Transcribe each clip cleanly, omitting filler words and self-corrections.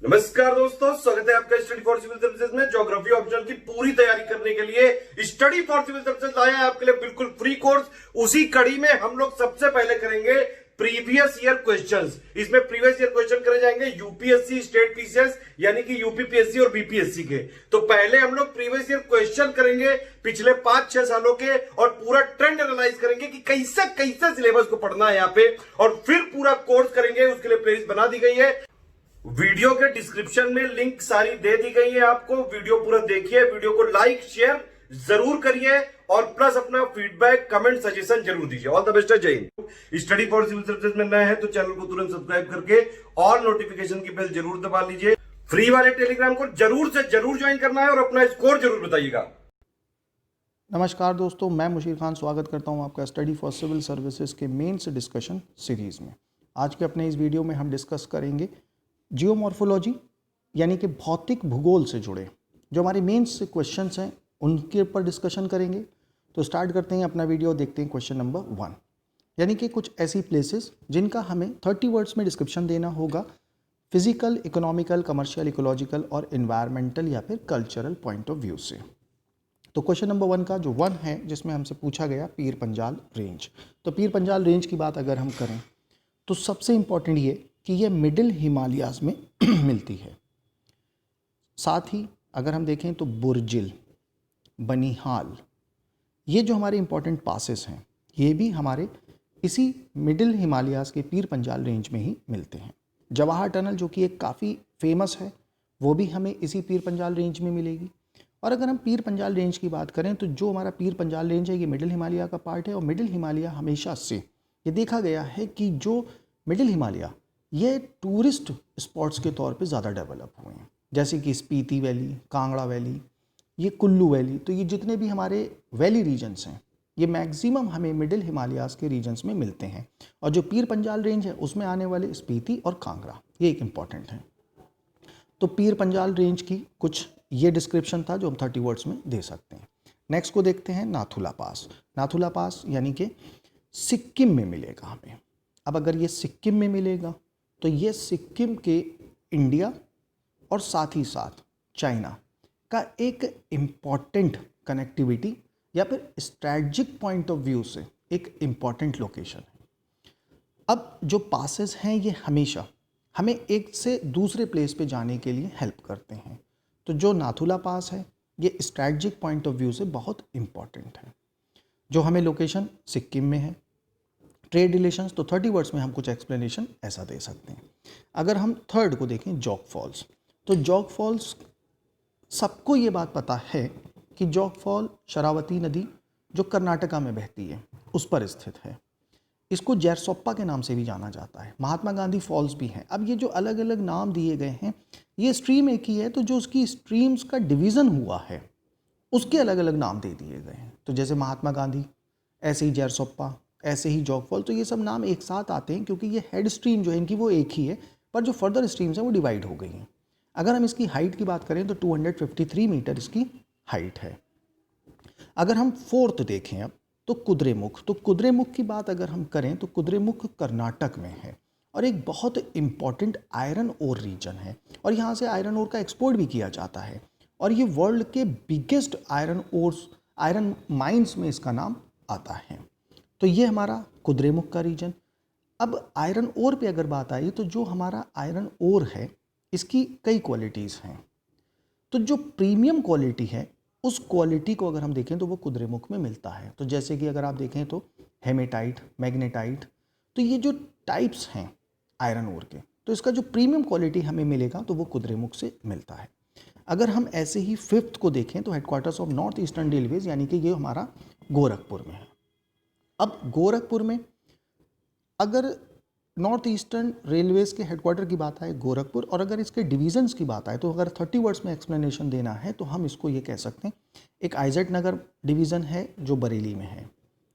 नमस्कार दोस्तों, स्वागत है आपका स्टडी फॉर सिविल सर्विसेज में। ज्योग्राफी ऑप्शनल की पूरी तैयारी करने के लिए स्टडी फॉर सिविल सर्विसेज लाया है आपके लिए बिल्कुल फ्री कोर्स। उसी कड़ी में हम लोग सबसे पहले करेंगे प्रीवियस ईयर क्वेश्चंस। इसमें प्रीवियस ईयर क्वेश्चन करे जाएंगे यूपीएससी, स्टेट पीसीएस यानी कि यूपीपीएससी और बीपीएससी के। तो पहले हम लोग प्रीवियस ईयर क्वेश्चन करेंगे पिछले 5-6 सालों के और पूरा ट्रेंड एनालाइज करेंगे कि कैसे कैसे सिलेबस को पढ़ना है यहाँ पे, और फिर पूरा कोर्स करेंगे। उसके लिए प्लेलिस्ट बना दी गई है, वीडियो के डिस्क्रिप्शन में लिंक सारी दे दी गई है आपको। वीडियो पूरा देखिए, वीडियो को लाइक शेयर जरूर करिए और प्लस अपना फीडबैक कमेंट सजेशन जरूर दीजिए। ऑल द बेस्ट, जय हिंद। स्टडी फॉर सिविल सर्विसेज में नए हैं तो चैनल को तुरंत सब्सक्राइब करके और नोटिफिकेशन की बेल जरूर दबा लीजिए। फ्री वाले टेलीग्राम को जरूर से जरूर ज्वाइन करना है और अपना स्कोर जरूर बताइएगा। नमस्कार दोस्तों, मैं मुशीर खान स्वागत करता हूं आपका स्टडी फॉर सिविल सर्विसेज के मेंस डिस्कशन सीरीज़ में। आज के अपने इस वीडियो में हम डिस्कस करेंगे जियोमॉर्फोलॉजी यानी कि भौतिक भूगोल से जुड़े जो हमारे मेंस से क्वेश्चंस हैं उनके ऊपर डिस्कशन करेंगे। तो स्टार्ट करते हैं अपना वीडियो, देखते हैं क्वेश्चन नंबर 1 यानी कि कुछ ऐसी प्लेसेस जिनका हमें 30 वर्ड्स में डिस्क्रिप्शन देना होगा फिजिकल, इकोनॉमिकल, कमर्शियल, इकोलॉजिकल और इन्वायरमेंटल या फिर कल्चरल पॉइंट ऑफ व्यू से। तो क्वेश्चन नंबर 1 का जो 1 है जिसमें हमसे पूछा गया पीर पंजाल रेंज। तो पीर पंजाल रेंज की बात अगर हम करें तो सबसे इम्पॉर्टेंट ये कि ये मिडिल हिमालयाज़ में मिलती है। साथ ही अगर हम देखें तो बुर्जिल, बनिहाल, ये जो हमारे इम्पॉर्टेंट पासेस हैं ये भी हमारे इसी मिडिल हिमालयाज़ के पीर पंजाल रेंज में ही मिलते हैं। जवाहर टनल जो कि एक काफ़ी फेमस है वो भी हमें इसी पीर पंजाल रेंज में मिलेगी। और अगर हम पीर पंजाल रेंज की बात करें तो जो हमारा पीर पंजाल रेंज है ये मिडिल हिमालय का पार्ट है। और मिडिल हिमालय हमेशा से ये देखा गया है कि जो मिडिल हिमालय ये टूरिस्ट स्पॉट्स के तौर पे ज़्यादा डेवलप हुए हैं, जैसे कि स्पीति वैली, कांगड़ा वैली, ये कुल्लू वैली। तो ये जितने भी हमारे वैली रीजन्स हैं ये मैक्सिमम हमें मिडिल हिमालयाज़ के रीजन्स में मिलते हैं। और जो पीर पंजाल रेंज है उसमें आने वाले स्पीति और कांगड़ा ये एक इम्पॉर्टेंट है। तो पीर पंजाल रेंज की कुछ ये डिस्क्रिप्शन था जो हम 30 वर्ड्स में दे सकते हैं। नेक्स्ट को देखते हैं नाथुला पास। नाथुला पास यानी कि सिक्किम में मिलेगा हमें। अब अगर ये सिक्किम में मिलेगा तो ये सिक्किम के इंडिया और साथ ही साथ चाइना का एक इम्पॉर्टेंट कनेक्टिविटी या फिर स्ट्रैटेजिक पॉइंट ऑफ व्यू से एक इम्पॉर्टेंट लोकेशन है। अब जो पासेस हैं ये हमेशा हमें एक से दूसरे प्लेस पे जाने के लिए हेल्प करते हैं। तो जो नाथुला पास है ये स्ट्रैटेजिक पॉइंट ऑफ व्यू से बहुत इम्पॉर्टेंट है। जो हमें लोकेशन सिक्किम में है। ट्रेड रिलेशंस तो 30 वर्ड्स में हम कुछ एक्सप्लेनेशन ऐसा दे सकते हैं। अगर हम थर्ड को देखें जॉग फॉल्स, तो जॉग फॉल्स सबको ये बात पता है कि जॉग फॉल शरावती नदी जो कर्नाटका में बहती है उस पर स्थित है। इसको जैरसोप्पा के नाम से भी जाना जाता है। महात्मा गांधी फॉल्स भी हैं। अब ये जो अलग अलग नाम दिए गए हैं ये स्ट्रीम एक ही है, तो जो उसकी स्ट्रीम्स का डिवीज़न हुआ है उसके अलग अलग नाम दे दिए गए हैं। तो जैसे महात्मा गांधी, ऐसे ही जैरसोप्पा, ऐसे ही जॉग फॉल। तो ये सब नाम एक साथ आते हैं क्योंकि ये हेड स्ट्रीम जो है इनकी वो एक ही है, पर जो फर्दर स्ट्रीम्स हैं वो डिवाइड हो गई हैं। अगर हम इसकी हाइट की बात करें तो 253 मीटर इसकी हाइट है। अगर हम फोर्थ देखें अब तो कुद्रेमुख। तो कुद्रेमुख की बात अगर हम करें तो कुद्रेमुख कर्नाटक में है और एक बहुत इम्पॉर्टेंट आयरन ओर रीजन है और यहाँ से आयरन ओर का एक्सपोर्ट भी किया जाता है। और ये वर्ल्ड के बिगेस्ट आयरन माइंस में इसका नाम आता है। तो ये हमारा कुद्रेमुख का रीजन। अब आयरन ओर पे अगर बात आई तो जो हमारा आयरन ओर है इसकी कई क्वालिटीज़ हैं। तो जो प्रीमियम क्वालिटी है उस क्वालिटी को अगर हम देखें तो वो कुद्रेमुख में मिलता है। तो जैसे कि अगर आप देखें तो हेमेटाइट, मैग्नेटाइट, तो ये जो टाइप्स हैं आयरन ओर के, तो इसका जो प्रीमियम क्वालिटी हमें मिलेगा तो वो कुद्रेमुख से मिलता है। अगर हम ऐसे ही फिफ्थ को देखें तो headquarters of north eastern railways यानी कि ये हमारा गोरखपुर में है। अब गोरखपुर में अगर नॉर्थ ईस्टर्न रेलवेज़ के हेडक्वार्टर की बात आए गोरखपुर, और अगर इसके डिवीज़न्स की बात आए तो अगर 30 वर्ड्स में एक्सप्लेनेशन देना है तो हम इसको ये कह सकते हैं, एक आइजेट नगर डिवीज़न है जो बरेली में है,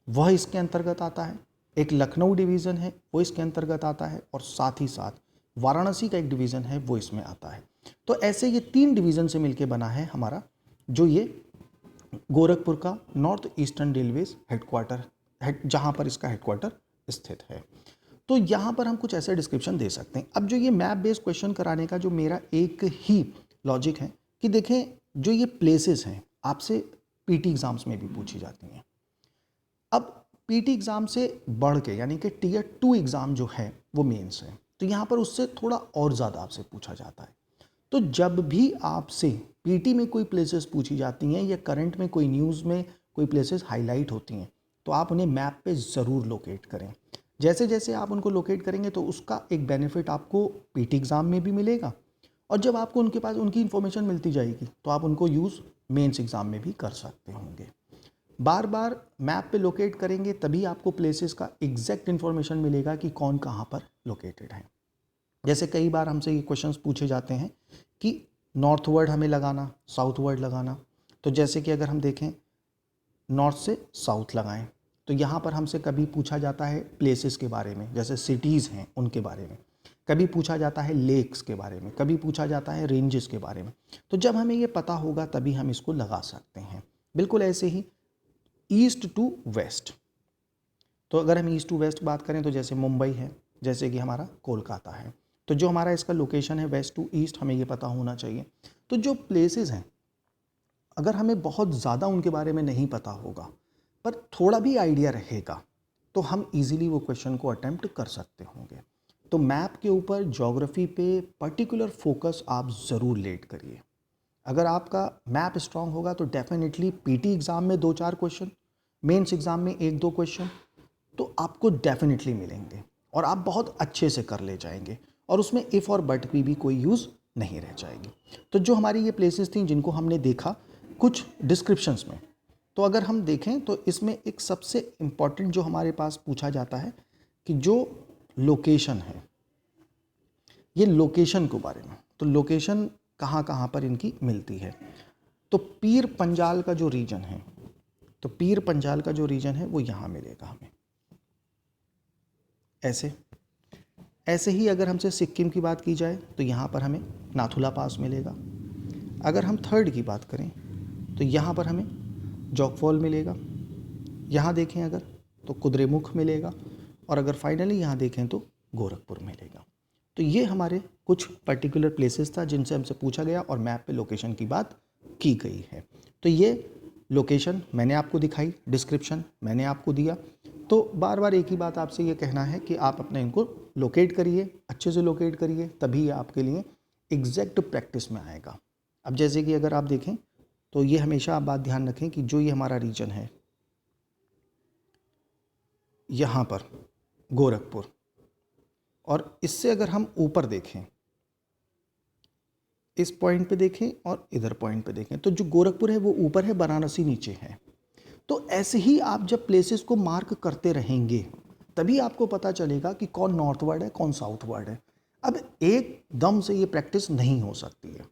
वह इसके अंतर्गत आता है। एक लखनऊ डिवीज़न है वो इसके अंतर्गत आता है और साथ ही साथ वाराणसी का एक डिवीज़न है वो इसमें आता है। तो ऐसे ये 3 डिवीज़न से मिलकर बना है हमारा जो ये गोरखपुर का नॉर्थ ईस्टर्न रेलवेज़ हेडक्वार्टर है, जहाँ पर इसका हेडक्वार्टर स्थित है। तो यहाँ पर हम कुछ ऐसे डिस्क्रिप्शन दे सकते हैं। अब जो ये मैप बेस्ड क्वेश्चन कराने का जो मेरा एक ही लॉजिक है कि देखें जो ये प्लेसेस हैं आपसे पीटी एग्ज़ाम्स में भी पूछी जाती हैं। अब पीटी एग्ज़ाम से बढ़ के यानी कि टीयर 2 एग्ज़ाम जो है वो मेंस है, तो यहाँ पर उससे थोड़ा और ज़्यादा आपसे पूछा जाता है। तो जब भी आपसे पीटी में कोई प्लेसेस पूछी जाती हैं या करंट में कोई न्यूज़ में कोई प्लेसेस हाईलाइट होती हैं तो आप उन्हें मैप पे ज़रूर लोकेट करें। जैसे जैसे आप उनको लोकेट करेंगे तो उसका एक बेनिफिट आपको पीटी एग्ज़ाम में भी मिलेगा, और जब आपको उनके पास उनकी इन्फॉर्मेशन मिलती जाएगी तो आप उनको यूज़ मेंस एग्ज़ाम में भी कर सकते होंगे। बार बार मैप पे लोकेट करेंगे तभी आपको प्लेसेस का एग्जैक्ट इन्फॉर्मेशन मिलेगा कि कौन कहाँ पर लोकेटेड है। जैसे कई बार हमसे ये क्वेश्चंस पूछे जाते हैं कि नॉर्थवर्ड हमें लगाना, साउथवर्ड लगाना। तो जैसे कि अगर हम देखें नॉर्थ से साउथ लगाएं तो यहाँ पर हमसे कभी पूछा जाता है प्लेसेस के बारे में, जैसे सिटीज़ हैं उनके बारे में, कभी पूछा जाता है लेक्स के बारे में, कभी पूछा जाता है रेंजेस के बारे में। तो जब हमें ये पता होगा तभी हम इसको लगा सकते हैं। बिल्कुल ऐसे ही ईस्ट टू वेस्ट, तो अगर हम ईस्ट टू वेस्ट बात करें तो जैसे मुंबई है, जैसे कि हमारा कोलकाता है, तो जो हमारा इसका लोकेशन है वेस्ट टू ईस्ट हमें ये पता होना चाहिए। तो जो प्लेसेस हैं अगर हमें बहुत ज़्यादा उनके बारे में नहीं पता होगा पर थोड़ा भी आइडिया रहेगा तो हम इजीली वो क्वेश्चन को अटेम्प्ट कर सकते होंगे। तो मैप के ऊपर ज्योग्राफी पे पर्टिकुलर फोकस आप ज़रूर लेट करिए। अगर आपका मैप स्ट्रांग होगा तो डेफिनेटली पीटी एग्ज़ाम में 2-4 क्वेश्चन, मेंस एग्ज़ाम में 1-2 क्वेश्चन तो आपको डेफिनेटली मिलेंगे और आप बहुत अच्छे से कर ले जाएंगे, और उसमें इफ़ और बट की भी कोई यूज़ नहीं रह जाएगी। तो जो हमारी ये प्लेसेस थी जिनको हमने देखा कुछ डिस्क्रिप्शंस में, तो अगर हम देखें तो इसमें एक सबसे इम्पॉर्टेंट जो हमारे पास पूछा जाता है कि जो लोकेशन है, ये लोकेशन के बारे में, तो लोकेशन कहाँ कहाँ पर इनकी मिलती है। तो पीर पंजाल का जो रीजन है, तो पीर पंजाल का जो रीजन है वो यहाँ मिलेगा हमें, ऐसे ही अगर हमसे सिक्किम की बात की जाए तो यहाँ पर हमें नाथुला पास मिलेगा। अगर हम थर्ड की बात करें तो यहाँ पर हमें जोगफॉल मिलेगा, यहाँ देखें अगर तो कुद्रेमुख मिलेगा, और अगर फाइनली यहाँ देखें तो गोरखपुर मिलेगा। तो ये हमारे कुछ पर्टिकुलर प्लेसेस था जिनसे हमसे पूछा गया और मैप पे लोकेशन की बात की गई है। तो ये लोकेशन मैंने आपको दिखाई, डिस्क्रिप्शन मैंने आपको दिया। तो बार बार एक ही बात आपसे ये कहना है कि आप अपने इनको लोकेट करिए, अच्छे से लोकेट करिए, तभी आपके लिए एग्जैक्ट प्रैक्टिस में आएगा। अब जैसे कि अगर आप देखें तो ये हमेशा आप बात ध्यान रखें कि जो ये हमारा रीजन है यहाँ पर गोरखपुर, और इससे अगर हम ऊपर देखें, इस पॉइंट पे देखें और इधर पॉइंट पे देखें, तो जो गोरखपुर है वो ऊपर है, वाराणसी नीचे है। तो ऐसे ही आप जब प्लेसेस को मार्क करते रहेंगे तभी आपको पता चलेगा कि कौन नॉर्थवर्ड है कौन साउथवर्ड है। अब एकदम से ये प्रैक्टिस नहीं हो सकती है।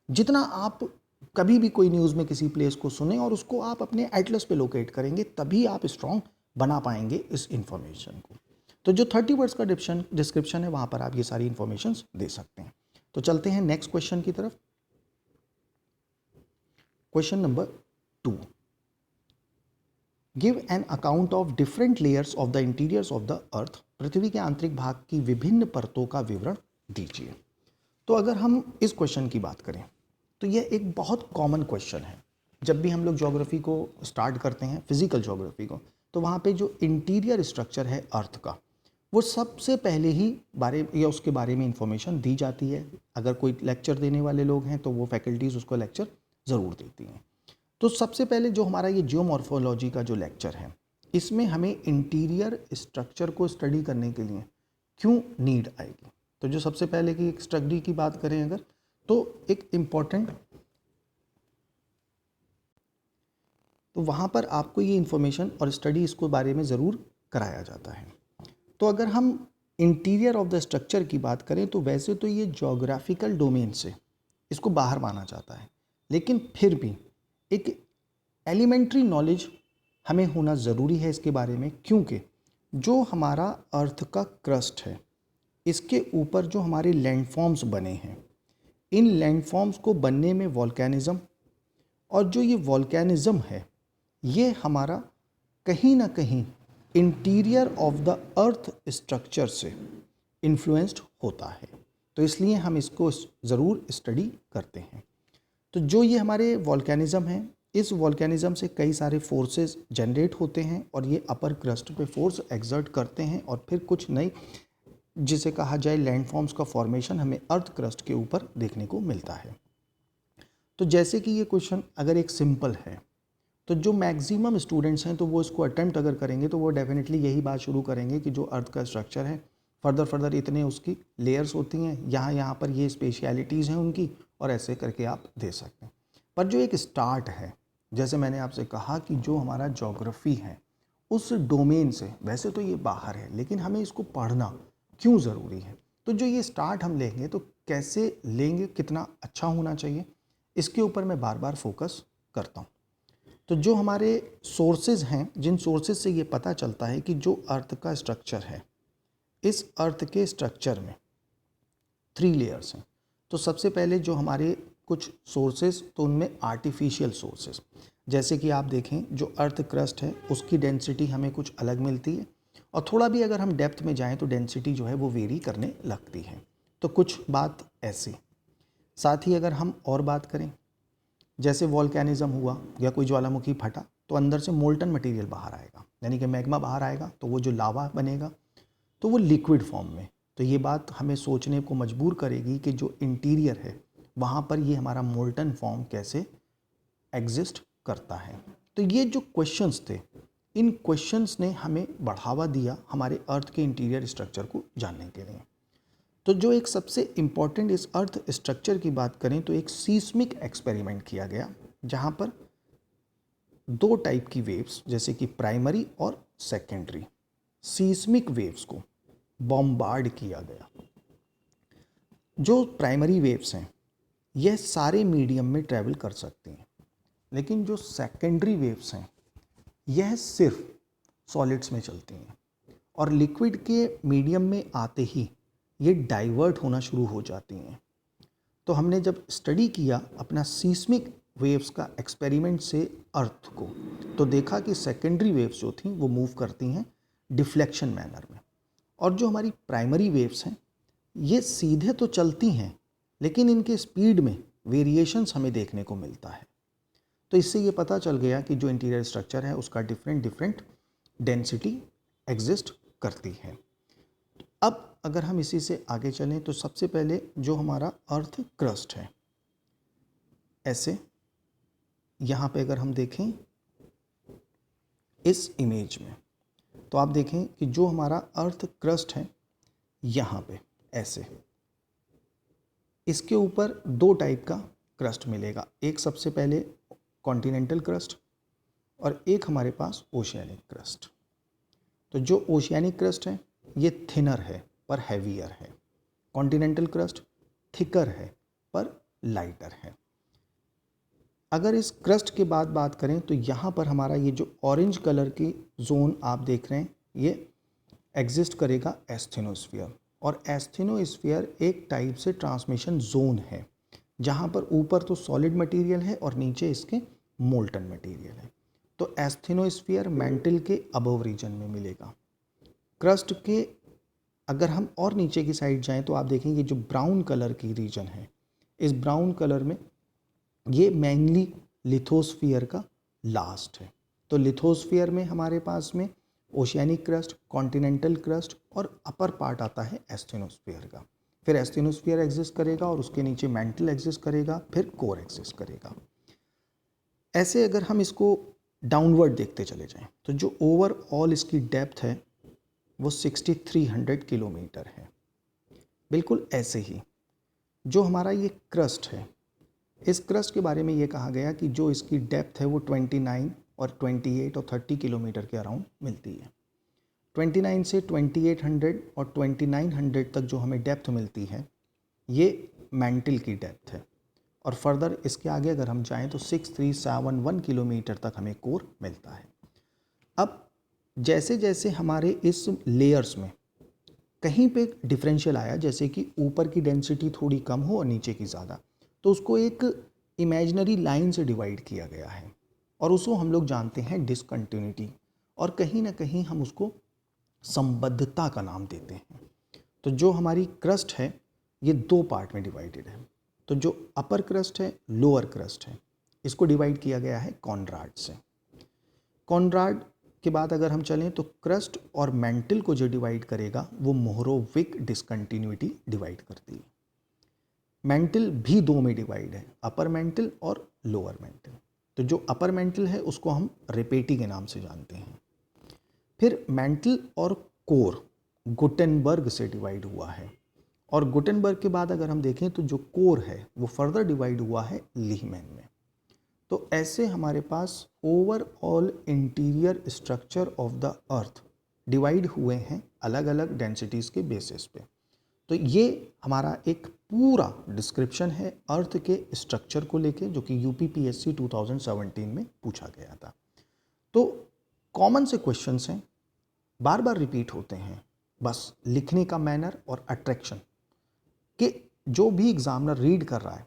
जितना आप कभी भी कोई न्यूज़ में किसी प्लेस को सुने और उसको आप अपने एटलस पे लोकेट करेंगे तभी आप स्ट्रॉन्ग बना पाएंगे इस इंफॉर्मेशन को। तो जो 30 वर्ड्स का डिस्क्रिप्शन है वहाँ पर आप ये सारी इंफॉर्मेशन दे सकते हैं। तो चलते हैं नेक्स्ट क्वेश्चन की तरफ। Question number 2, give an account of different layers of the interiors of the earth. पृथ्वी के आंतरिक भाग की विभिन्न परतों का विवरण दीजिए। तो अगर हम इस क्वेश्चन की बात करें तो यह एक बहुत कॉमन क्वेश्चन है। जब भी हम लोग ज्योग्राफी को स्टार्ट करते हैं, फिजिकल ज्योग्राफी को, तो वहाँ पे जो इंटीरियर स्ट्रक्चर है अर्थ का वो सबसे पहले ही उसके बारे में इंफॉर्मेशन दी जाती है। अगर कोई लेक्चर देने वाले लोग हैं तो वो फैकल्टीज़ उसको लेक्चर ज़रूर देती हैं। तो सबसे पहले जो हमारा ये जियोमॉर्फोलॉजी का जो लेक्चर है इसमें हमें इंटीरियर स्ट्रक्चर को स्टडी करने के लिए क्यों नीड आएगी। तो जो सबसे पहले की स्टडी की बात करें अगर, तो एक इम्पॉर्टेंट, तो वहाँ पर आपको ये इन्फॉर्मेशन और स्टडी इसको बारे में ज़रूर कराया जाता है। तो अगर हम इंटीरियर ऑफ द स्ट्रक्चर की बात करें तो वैसे तो ये ज्योग्राफिकल डोमेन से इसको बाहर माना जाता है, लेकिन फिर भी एक एलिमेंट्री नॉलेज हमें होना ज़रूरी है इसके बारे में, क्योंकि जो हमारा अर्थ का क्रस्ट है इसके ऊपर जो हमारे लैंडफॉर्म्स बने हैं, इन लैंडफॉर्म्स को बनने में वॉल्केनिज़्म, और जो ये वॉल्केनिज़्म है ये हमारा कहीं ना कहीं interior of the earth structure से इन्फ्लुएंस्ड होता है। तो इसलिए हम इसको ज़रूर स्टडी करते हैं। तो जो ये हमारे वॉल्केनिज़्म है, इस वॉल्केनिज़्म से कई सारे फोर्सेस जनरेट होते हैं और ये अपर क्रस्ट पे फोर्स एक्सर्ट करते हैं और फिर कुछ नई, जिसे कहा जाए लैंडफॉर्म्स का फॉर्मेशन, हमें अर्थ क्रस्ट के ऊपर देखने को मिलता है। तो जैसे कि ये क्वेश्चन अगर एक सिंपल है तो जो मैक्सिमम स्टूडेंट्स हैं तो वो इसको अटेम्प्ट अगर करेंगे तो वो डेफिनेटली यही बात शुरू करेंगे कि जो अर्थ का स्ट्रक्चर है फर्दर इतने उसकी लेयर्स होती हैं, यहाँ पर ये स्पेशलिटीज़ हैं उनकी, और ऐसे करके आप दे सकते हैं। पर जो एक स्टार्ट है, जैसे मैंने आपसे कहा कि जो हमारा ज्योग्राफी है उस डोमेन से, वैसे तो ये बाहर है लेकिन हमें इसको पढ़ना क्यों ज़रूरी है, तो जो ये स्टार्ट हम लेंगे तो कैसे लेंगे, कितना अच्छा होना चाहिए, इसके ऊपर मैं बार बार फोकस करता हूँ। तो जो हमारे सोर्सेज हैं, जिन सोर्सेज से ये पता चलता है कि जो अर्थ का स्ट्रक्चर है, इस अर्थ के स्ट्रक्चर में 3 लेयर्स हैं। तो सबसे पहले जो हमारे कुछ सोर्सेज, तो उनमें आर्टिफिशियल सोर्सेज, जैसे कि आप देखें जो अर्थ क्रस्ट है उसकी डेंसिटी हमें कुछ अलग मिलती है और थोड़ा भी अगर हम डेप्थ में जाएं तो डेंसिटी जो है वो वेरी करने लगती है। तो कुछ बात ऐसी। साथ ही अगर हम और बात करें, जैसे वॉल्केनिज्म हुआ या कोई ज्वालामुखी फटा तो अंदर से मोल्टन मटेरियल बाहर आएगा, यानी कि मैग्मा बाहर आएगा, तो वो जो लावा बनेगा तो वो लिक्विड फॉर्म में। तो ये बात हमें सोचने को मजबूर करेगी कि जो इंटीरियर है वहाँ पर ये हमारा मोल्टन फॉर्म कैसे एग्जिस्ट करता है। तो ये जो क्वेश्चंस थे, इन क्वेश्चंस ने हमें बढ़ावा दिया हमारे अर्थ के इंटीरियर स्ट्रक्चर को जानने के लिए। तो जो एक सबसे इम्पॉर्टेंट इस अर्थ स्ट्रक्चर की बात करें तो एक सीस्मिक एक्सपेरिमेंट किया गया, जहाँ पर 2 टाइप की वेव्स, जैसे कि प्राइमरी और सेकेंडरी सीस्मिक वेव्स को बॉम्बार्ड किया गया। जो प्राइमरी वेव्स हैं यह सारे मीडियम में ट्रैवल कर सकती हैं, लेकिन जो सेकेंडरी वेव्स हैं यह सिर्फ सॉलिड्स में चलती हैं और लिक्विड के मीडियम में आते ही ये डाइवर्ट होना शुरू हो जाती हैं। तो हमने जब स्टडी किया अपना सीस्मिक वेव्स का एक्सपेरिमेंट से अर्थ को, तो देखा कि सेकेंडरी वेव्स जो थी वो मूव करती हैं डिफ्लेक्शन मैनर में, और जो हमारी प्राइमरी वेव्स हैं ये सीधे तो चलती हैं लेकिन इनके स्पीड में वेरिएशंस हमें देखने को मिलता है। तो इससे ये पता चल गया कि जो इंटीरियर स्ट्रक्चर है उसका डिफरेंट डेंसिटी एग्जिस्ट करती है। अब अगर हम इसी से आगे चलें तो सबसे पहले जो हमारा अर्थ क्रस्ट है, ऐसे यहाँ पे अगर हम देखें इस इमेज में, तो आप देखें कि जो हमारा अर्थ क्रस्ट है यहाँ पे ऐसे, इसके ऊपर 2 टाइप का क्रस्ट मिलेगा। एक सबसे पहले कॉन्टिनेंटल क्रस्ट और एक हमारे पास ओशियानिक क्रस्ट। तो जो ओशियानिक क्रस्ट है ये थिनर है पर हैवियर है, कॉन्टिनेंटल क्रस्ट थिकर है पर लाइटर है। अगर इस क्रस्ट के बाद बात करें तो यहाँ पर हमारा ये जो ऑरेंज कलर की जोन आप देख रहे हैं ये एग्जिस्ट करेगा एस्थेनोस्फीयर, और एस्थेनोस्फीयर एक टाइप से ट्रांसमिशन जोन है जहाँ पर ऊपर तो सॉलिड मटेरियल है और नीचे इसके मोल्टन मटेरियल है। तो एस्थेनोस्फीयर मेंटल के अबव रीजन में मिलेगा। क्रस्ट के अगर हम और नीचे की साइड जाएं तो आप देखेंगे जो ब्राउन कलर की रीजन है, इस ब्राउन कलर में ये मेनली लिथोस्फीयर का लास्ट है। तो लिथोस्फीयर में हमारे पास में ओशियानिक क्रस्ट, कॉन्टिनेंटल क्रस्ट और अपर पार्ट आता है एस्थेनोस्फीयर का। फिर एस्थेनोस्फीयर एग्जिस्ट करेगा और उसके नीचे मेंटल एग्जिस्ट करेगा, फिर कोर एग्जिस्ट करेगा। ऐसे अगर हम इसको डाउनवर्ड देखते चले जाएं तो जो ओवरऑल इसकी डेप्थ है वो 6300 किलोमीटर है। बिल्कुल ऐसे ही जो हमारा ये क्रस्ट है, इस क्रस्ट के बारे में ये कहा गया कि जो इसकी डेप्थ है वो 29 और 28 और 30 किलोमीटर के अराउंड मिलती है। 29 से 2800 और 2900 तक जो हमें डेप्थ मिलती है ये मेंटल की डेप्थ है, और फर्दर इसके आगे अगर हम जाएं तो 6371 किलोमीटर तक हमें कोर मिलता है। अब जैसे जैसे हमारे इस लेयर्स में कहीं पे डिफरेंशियल आया, जैसे कि ऊपर की डेंसिटी थोड़ी कम हो और नीचे की ज़्यादा, तो उसको एक इमेजिनरी लाइन से डिवाइड किया गया है और उसको हम लोग जानते हैं डिसकंटिन्यूटी, और कहीं ना कहीं हम उसको संबद्धता का नाम देते हैं। तो जो हमारी क्रस्ट है ये दो पार्ट में डिवाइडेड है। तो जो अपर क्रस्ट है, लोअर क्रस्ट है, इसको डिवाइड किया गया है कॉनराड से। कॉनराड के बाद अगर हम चलें तो क्रस्ट और मेंटल को जो डिवाइड करेगा वो मोहरोविक डिसकंटिन्यूटी डिवाइड करती है। मेंटल भी दो में डिवाइड है, अपर मेंटल और लोअर मेंटल। तो जो अपर मेंटल है उसको हम रेपेटी के नाम से जानते हैं। फिर मेंटल और कोर गुटेनबर्ग से डिवाइड हुआ है, और गुटेनबर्ग के बाद अगर हम देखें तो जो कोर है वो फर्दर डिवाइड हुआ है लीहमैन में। तो ऐसे हमारे पास overall interior structure of the earth divide हुए हैं अलग अलग डेंसिटीज़ के बेसिस पे। तो ये हमारा एक पूरा डिस्क्रिप्शन है अर्थ के स्ट्रक्चर को लेके, जो कि यूपीपीएससी 2017 में पूछा गया था। तो कॉमन से क्वेश्चंस हैं, बार बार रिपीट होते हैं, बस लिखने का मैनर और अट्रैक्शन कि जो भी एग्जामिनर रीड कर रहा है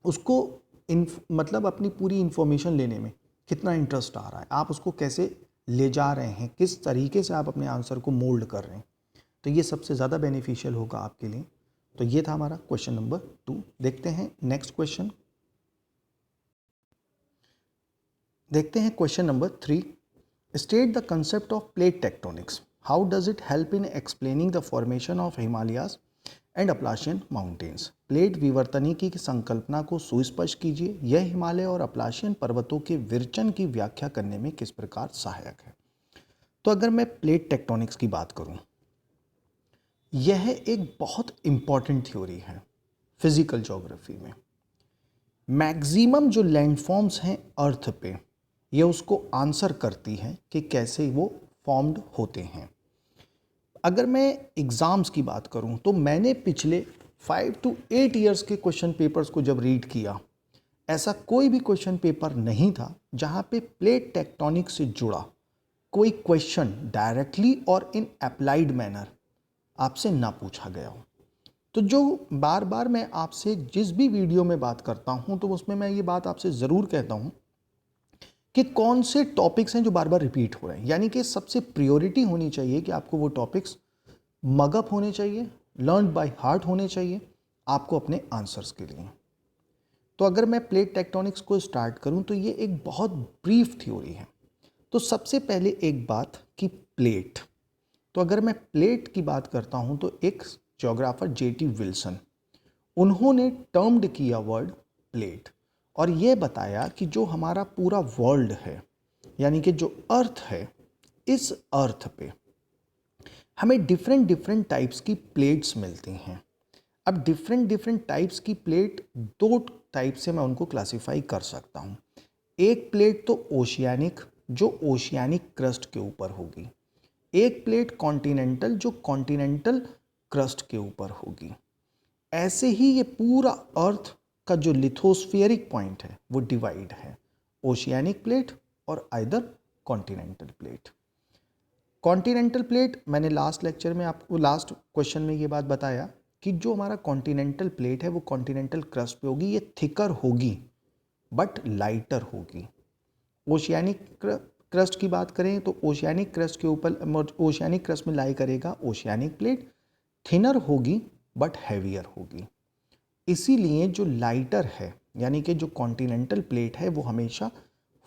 उसको मतलब अपनी पूरी इंफॉर्मेशन लेने में कितना इंटरेस्ट आ रहा है, आप उसको कैसे ले जा रहे हैं, किस तरीके से आप अपने आंसर को मोल्ड कर रहे हैं, तो ये सबसे ज़्यादा बेनिफिशियल होगा आपके लिए। तो ये था हमारा क्वेश्चन नंबर 2। देखते हैं नेक्स्ट क्वेश्चन। देखते हैं question number 3। State the concept of plate tectonics, how does it help in explaining the formation of Himalayas and Appalachian mountains. Plate विवर्तनिकी की संकल्पना को सुस्पष्ट कीजिए, यह हिमालय और अपलाशियन पर्वतों के विरचन की व्याख्या करने में किस प्रकार सहायक है। तो अगर मैं प्लेट टेक्टोनिक्स की बात करूं, यह एक बहुत इंपॉर्टेंट थ्योरी है फिजिकल ज्योग्राफी में। मैक्सिमम जो लैंडफॉर्म्स हैं अर्थ पे, ये उसको आंसर करती है कि कैसे वो फॉर्म्ड होते हैं। अगर मैं एग्ज़ाम्स की बात करूं तो मैंने पिछले 5 to 8 ईयर्स के क्वेश्चन पेपर्स को जब रीड किया, ऐसा कोई भी क्वेश्चन पेपर नहीं था जहां पे प्लेट टेक्टोनिक से जुड़ा कोई क्वेश्चन डायरेक्टली और इन अप्लाइड मैनर आपसे ना पूछा गया हो। तो जो बार बार मैं आपसे जिस भी वीडियो में बात करता हूं तो उसमें मैं ये बात आपसे ज़रूर कहता हूं कि कौन से टॉपिक्स हैं जो बार बार रिपीट हो रहे हैं, यानी कि सबसे प्रायोरिटी होनी चाहिए कि आपको वो टॉपिक्स मगअप होने चाहिए, लर्न बाय हार्ट होने चाहिए आपको अपने आंसर्स के लिए। तो अगर मैं प्लेट टेक्टोनिक्स को स्टार्ट करूं तो ये एक बहुत ब्रीफ थ्योरी है। तो सबसे पहले एक बात कि प्लेट, तो अगर मैं प्लेट की बात करता हूं तो एक ज्योग्राफर J.T. विल्सन, उन्होंने टर्म्ड किया वर्ड प्लेट और ये बताया कि जो हमारा पूरा वर्ल्ड है, यानी कि जो अर्थ है, इस अर्थ पे हमें डिफरेंट डिफरेंट टाइप्स की प्लेट्स मिलती हैं। अब डिफरेंट डिफरेंट टाइप्स की प्लेट दो टाइप से मैं उनको क्लासिफाई कर सकता हूँ। एक प्लेट तो ओशियानिक, जो ओशियानिक क्रस्ट के ऊपर होगी। एक प्लेट कॉन्टिनेंटल, जो कॉन्टिनेंटल क्रस्ट के ऊपर होगी। ऐसे ही ये पूरा अर्थ का जो लिथोस्फियरिक पॉइंट है वो डिवाइड है, ओशियानिक प्लेट और either continental plate. Continental plate, मैंने लास्ट लेक्चर में आपको लास्ट क्वेश्चन में ये बात बताया कि जो हमारा कॉन्टिनेंटल प्लेट है वो कॉन्टिनेंटल क्रस्ट पे होगी, ये थिकर होगी बट लाइटर होगी। ओशियानिक क्रस्ट की बात करें तो ओशियानिक क्रस्ट के ऊपर, ओशियानिक क्रस्ट में लाई करेगा ओशियानिक प्लेट, थिनर होगी बट हैवियर होगी। इसीलिए जो लाइटर है, यानी कि जो कॉन्टिनेंटल प्लेट है, वो हमेशा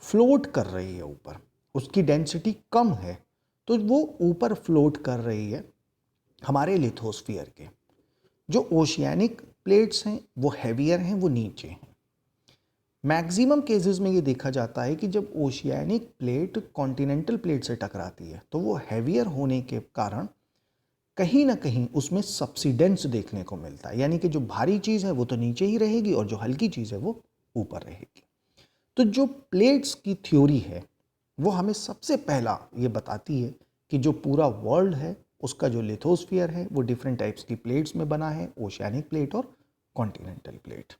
फ्लोट कर रही है ऊपर, उसकी डेंसिटी कम है तो वो ऊपर फ्लोट कर रही है हमारे लिथोस्फियर के। जो ओशियानिक प्लेट्स हैं वो हैवियर हैं, वो नीचे हैं। मैक्सिमम केसेस में ये देखा जाता है कि जब ओशियानिक प्लेट कॉन्टिनेंटल प्लेट से टकराती है तो वो हैवियर होने के कारण कहीं ना कहीं उसमें सब्सिडेंस देखने को मिलता है, यानी कि जो भारी चीज़ है वो तो नीचे ही रहेगी और जो हल्की चीज़ है वो ऊपर रहेगी। तो जो प्लेट्स की थ्योरी है वो हमें सबसे पहला ये बताती है कि जो पूरा वर्ल्ड है उसका जो लिथोस्फियर है वो डिफरेंट टाइप्स की प्लेट्स में बना है, ओशियानिक प्लेट और कॉन्टिनेंटल प्लेट।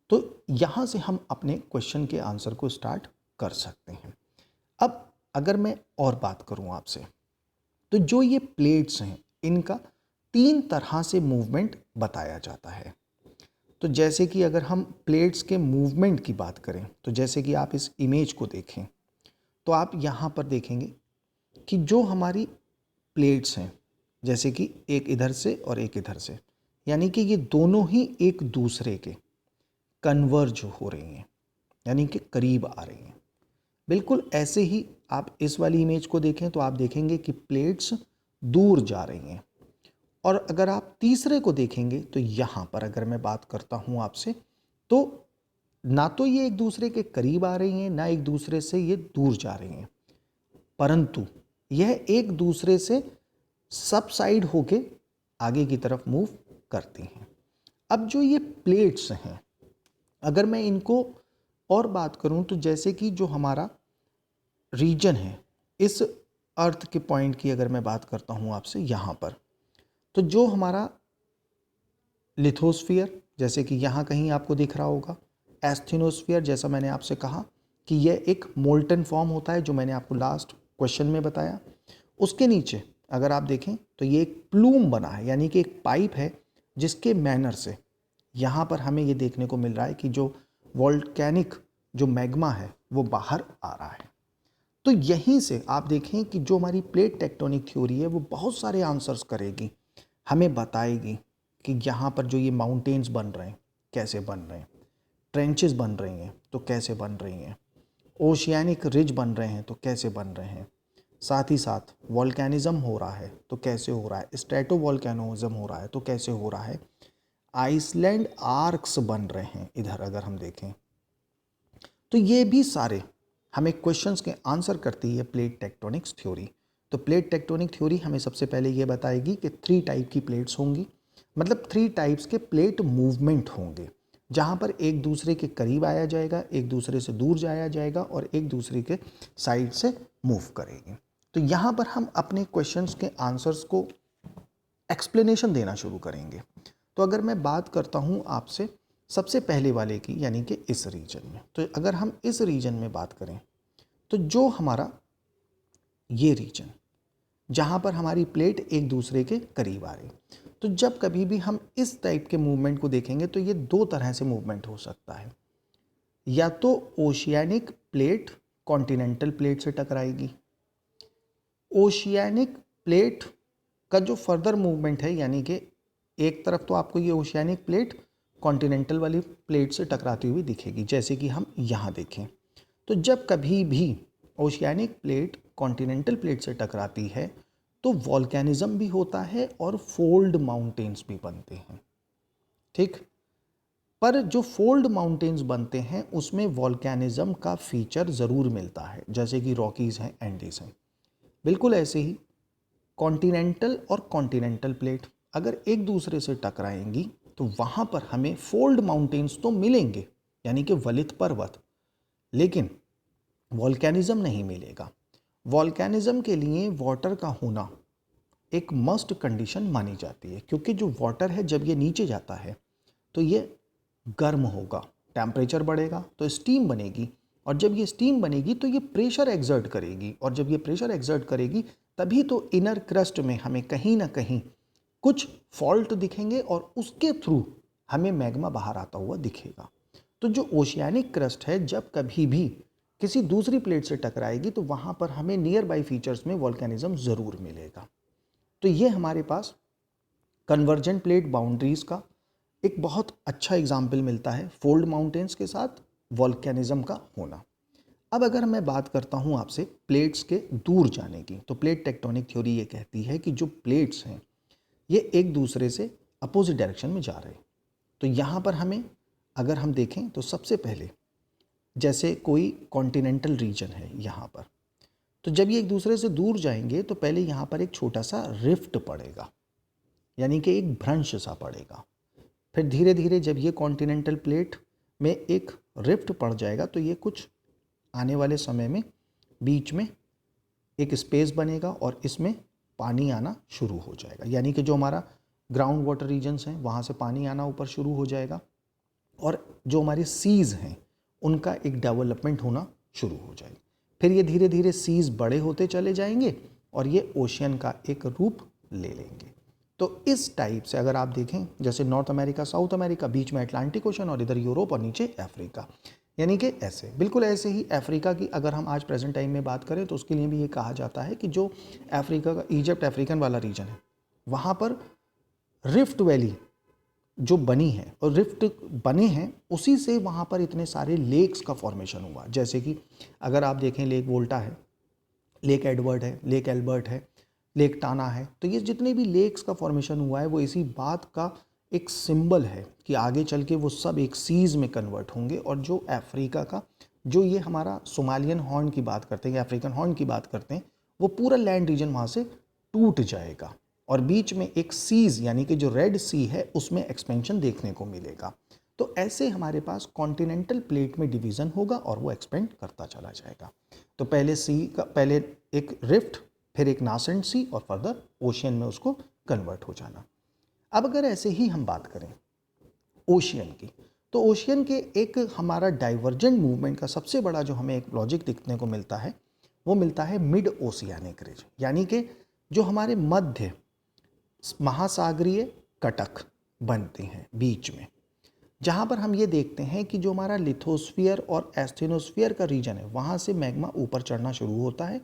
तो यहाँ से हम अपने क्वेश्चन के आंसर को स्टार्ट कर सकते हैं। अब अगर मैं और बात करूँ आपसे, तो जो ये प्लेट्स हैं इनका 3 तरह से मूवमेंट बताया जाता है। तो जैसे कि अगर हम प्लेट्स के मूवमेंट की बात करें तो जैसे कि आप इस इमेज को देखें तो आप यहाँ पर देखेंगे कि जो हमारी प्लेट्स हैं, जैसे कि एक इधर से और एक इधर से, यानी कि ये दोनों ही एक दूसरे के कन्वर्ज हो रही हैं, यानी कि करीब आ रही हैं। बिल्कुल ऐसे ही आप इस वाली इमेज को देखें तो आप देखेंगे कि प्लेट्स दूर जा रही हैं। और अगर आप तीसरे को देखेंगे तो यहाँ पर अगर मैं बात करता हूँ आपसे, तो ना तो ये एक दूसरे के करीब आ रही हैं, ना एक दूसरे से ये दूर जा रही हैं, परंतु यह एक दूसरे से सबसाइड होके आगे की तरफ मूव करती हैं। अब जो ये प्लेट्स हैं, अगर मैं इनको और बात करूं तो जैसे कि जो हमारा रीजन है, इस अर्थ के पॉइंट की अगर मैं बात करता हूं आपसे यहाँ पर, तो जो हमारा लिथोस्फीयर, जैसे कि यहाँ कहीं आपको दिख रहा होगा, एस्थेनोस्फीयर, जैसा मैंने आपसे कहा कि यह एक मोल्टन फॉर्म होता है, जो मैंने आपको लास्ट क्वेश्चन में बताया। उसके नीचे अगर आप देखें तो ये एक प्लूम बना है, यानी कि एक पाइप है, जिसके मैनर से यहाँ पर हमें ये देखने को मिल रहा है कि जो वोल्केनिक जो मैग्मा है वो बाहर आ रहा है। तो यहीं से आप देखें कि जो हमारी प्लेट टेक्टोनिक थ्योरी है वो बहुत सारे आंसर्स करेगी, हमें बताएगी कि यहाँ पर जो ये माउंटेन्स बन रहे हैं कैसे बन रहे हैं, ट्रेंचेस बन रही हैं तो कैसे बन रही हैं, ओशियानिक रिज बन रहे हैं तो कैसे बन रहे हैं, साथ ही साथ वॉल्केनिज्म हो रहा है तो कैसे हो रहा है, स्ट्रेटोवॉल्केनोइज्म हो रहा है तो कैसे हो रहा है, आइसलैंड आर्क्स बन रहे हैं इधर अगर हम देखें। तो ये भी सारे हमें क्वेश्चंस के आंसर करती है प्लेट टेक्टोनिक्स थ्योरी। तो प्लेट टेक्टोनिक थ्योरी हमें सबसे पहले ये बताएगी कि 3 टाइप की प्लेट्स होंगी, मतलब 3 टाइप्स के प्लेट मूवमेंट होंगे, जहाँ पर एक दूसरे के करीब आया जाएगा, एक दूसरे से दूर जाया जाएगा और एक दूसरे के साइड से मूव करेंगे। तो यहाँ पर हम अपने क्वेश्चंस के आंसर्स को एक्सप्लेनेशन देना शुरू करेंगे। तो अगर मैं बात करता हूँ आपसे सबसे पहले वाले की, यानी कि इस रीजन में, तो अगर हम इस रीजन में बात करें तो जो हमारा ये रीजन जहाँ पर हमारी प्लेट एक दूसरे के करीब आ रही, तो जब कभी भी हम इस टाइप के मूवमेंट को देखेंगे तो ये 2 तरह से मूवमेंट हो सकता है। या तो ओशियानिक प्लेट कॉन्टिनेंटल प्लेट से टकराएगी, ओशियानिक प्लेट का जो फर्दर मूवमेंट है, यानी कि एक तरफ तो आपको ये ओशियानिक प्लेट कॉन्टिनेंटल वाली प्लेट से टकराती हुई दिखेगी, जैसे कि हम यहाँ देखें। तो जब कभी भी ओशियानिक प्लेट कॉन्टिनेंटल प्लेट से टकराती है तो वॉल्केनिज्म भी होता है और फोल्ड माउंटेन्स भी बनते हैं, ठीक। पर जो फोल्ड माउंटेन्स बनते हैं उसमें वॉल्केनिज्म का फीचर ज़रूर मिलता है, जैसे कि रॉकीज़ हैं, एंडीज हैं। बिल्कुल ऐसे ही कॉन्टिनेंटल और कॉन्टिनेंटल प्लेट अगर एक दूसरे से टकराएंगी तो वहाँ पर हमें फोल्ड माउंटेन्स तो मिलेंगे, यानी कि वलित पर्वत, लेकिन वॉल्केनिज्म नहीं मिलेगा। वॉल्केनिज्म के लिए वाटर का होना एक मस्ट कंडीशन मानी जाती है, क्योंकि जो वाटर है जब ये नीचे जाता है तो ये गर्म होगा, टेम्परेचर बढ़ेगा तो स्टीम बनेगी, और जब ये स्टीम बनेगी तो ये प्रेशर एक्सर्ट करेगी, और जब ये प्रेशर एक्सर्ट करेगी तभी तो इनर क्रस्ट में हमें कहीं ना कहीं कुछ फॉल्ट दिखेंगे और उसके थ्रू हमें मैग्मा बाहर आता हुआ दिखेगा। तो जो ओशियानिक क्रस्ट है जब कभी भी किसी दूसरी प्लेट से टकराएगी तो वहाँ पर हमें नियर बाई फीचर्स में वॉल्केनिज्म ज़रूर मिलेगा। तो ये हमारे पास कन्वर्जेंट प्लेट बाउंड्रीज का एक बहुत अच्छा एग्जाम्पल मिलता है, फोल्ड माउंटेन्स के साथ वॉल्केनिज्म का होना। अब अगर मैं बात करता हूँ आपसे प्लेट्स के दूर जाने की, तो प्लेट टेक्टोनिक थ्योरी ये कहती है कि जो प्लेट्स हैं ये एक दूसरे से अपोजिट डायरेक्शन में जा रहे हैं। तो यहाँ पर हमें अगर हम देखें तो सबसे पहले जैसे कोई कॉन्टिनेंटल रीजन है यहाँ पर, तो जब ये एक दूसरे से दूर जाएंगे तो पहले यहाँ पर एक छोटा सा रिफ्ट पड़ेगा, यानी कि एक भ्रंश सा पड़ेगा। फिर धीरे धीरे जब ये कॉन्टिनेंटल प्लेट में एक रिफ्ट पड़ जाएगा तो ये कुछ आने वाले समय में बीच में एक स्पेस बनेगा और इसमें पानी आना शुरू हो जाएगा, यानी कि जो हमारा ग्राउंड वाटर रीजन्स हैं वहाँ से पानी आना ऊपर शुरू हो जाएगा, और जो हमारे सीज़ हैं उनका एक डेवलपमेंट होना शुरू हो जाएगा। फिर ये धीरे धीरे सीज़ बड़े होते चले जाएंगे और ये ओशियन का एक रूप ले लेंगे। तो इस टाइप से अगर आप देखें, जैसे नॉर्थ अमेरिका, साउथ अमेरिका, बीच में अटलांटिक ओशन और इधर यूरोप और नीचे अफ्रीका, यानी कि ऐसे, बिल्कुल ऐसे ही अफ्रीका की अगर हम आज प्रेजेंट टाइम में बात करें तो उसके लिए भी ये कहा जाता है कि जो अफ्रीका का इजिप्ट अफ्रीकन वाला रीजन है, वहाँ पर रिफ्ट वैली जो बनी है और रिफ्ट बने हैं, उसी से वहाँ पर इतने सारे लेक्स का फॉर्मेशन हुआ। जैसे कि अगर आप देखें लेक वोल्टा है, लेक एडवर्ड है, लेक एल्बर्ट है, लेक टाना है, तो ये जितने भी लेक्स का फॉर्मेशन हुआ है वो इसी बात का एक सिंबल है कि आगे चल के वो सब एक सीज़ में कन्वर्ट होंगे। और जो अफ्रीका का जो ये हमारा सोमालियन हॉर्न की बात करते हैं या अफ्रीकन हॉर्न की बात करते हैं, वो पूरा लैंड रीजन वहाँ से टूट जाएगा और बीच में एक सीज़ यानी कि जो रेड सी है उसमें एक्सपेंशन देखने को मिलेगा। तो ऐसे हमारे पास कॉन्टिनेंटल प्लेट में डिवीज़न होगा और वो एक्सपेंड करता चला जाएगा। तो पहले सी का, पहले एक रिफ्ट, फिर एक नासेंट सी और फर्दर ओशियन में उसको कन्वर्ट हो जाना। अब अगर ऐसे ही हम बात करें ओशियन की, तो ओशियन के एक हमारा डाइवर्जेंट मूवमेंट का सबसे बड़ा जो हमें एक लॉजिक देखने को मिलता है वो मिलता है मिड ओशियानिक रिज, यानी कि जो हमारे मध्य महासागरीय कटक बनते हैं बीच में, जहाँ पर हम ये देखते हैं कि जो हमारा लिथोस्फीयर और एस्थेनोस्फीयर का रीजन है वहाँ से मैग्मा ऊपर चढ़ना शुरू होता है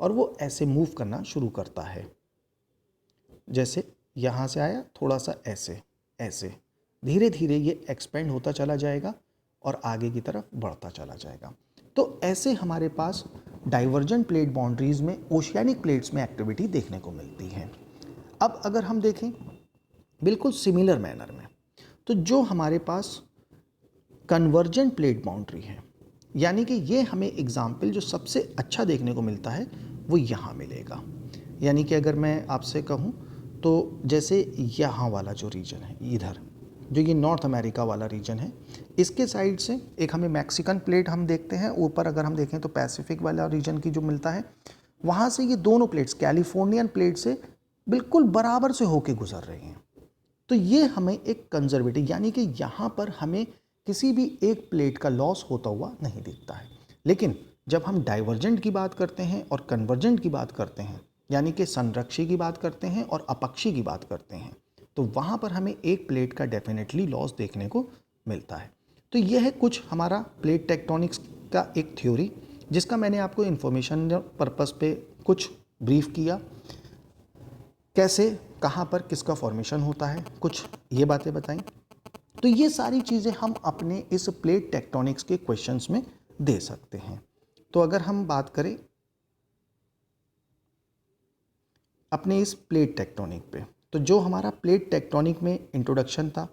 और वो ऐसे मूव करना शुरू करता है। जैसे यहाँ से आया थोड़ा सा ऐसे ऐसे धीरे धीरे ये एक्सपेंड होता चला जाएगा और आगे की तरफ बढ़ता चला जाएगा। तो ऐसे हमारे पास डाइवर्जेंट प्लेट बाउंड्रीज में ओशियानिक प्लेट्स में एक्टिविटी देखने को मिलती है। अब अगर हम देखें बिल्कुल सिमिलर मैनर में, तो जो हमारे पास कन्वर्जेंट प्लेट बाउंड्री है, यानी कि ये हमें एग्जाम्पल जो सबसे अच्छा देखने को मिलता है वो यहाँ मिलेगा। यानी कि अगर मैं आपसे कहूँ तो जैसे यहाँ वाला जो रीजन है, इधर जो ये नॉर्थ अमेरिका वाला रीजन है, इसके साइड से एक हमें मैक्सिकन प्लेट हम देखते हैं, ऊपर अगर हम देखें तो पैसिफिक वाला रीजन की जो मिलता है, वहाँ से ये दोनों प्लेट्स कैलिफोर्नियन प्लेट से बिल्कुल बराबर से होके गुजर रही हैं। तो ये हमें एक कंजर्वेटिव, यानी कि यहाँ पर हमें किसी भी एक प्लेट का लॉस होता हुआ नहीं दिखता है। लेकिन जब हम डाइवर्जेंट की बात करते हैं और कन्वर्जेंट की बात करते हैं, यानी कि संरक्षी की बात करते हैं और अपक्षी की बात करते हैं, तो वहाँ पर हमें एक प्लेट का डेफिनेटली लॉस देखने को मिलता है। तो यह है कुछ हमारा प्लेट टेक्टोनिक्स का एक थ्योरी, जिसका मैंने आपको इन्फॉर्मेशन पर्पस पे कुछ ब्रीफ किया, कैसे कहाँ पर किसका फॉर्मेशन होता है, कुछ ये बातें बताई। तो ये सारी चीज़ें हम अपने इस प्लेट टेक्टोनिक्स के क्वेश्चंस में दे सकते हैं। तो अगर हम बात करें अपने इस प्लेट टेक्टोनिक पे, तो जो हमारा प्लेट टेक्टोनिक में इंट्रोडक्शन था,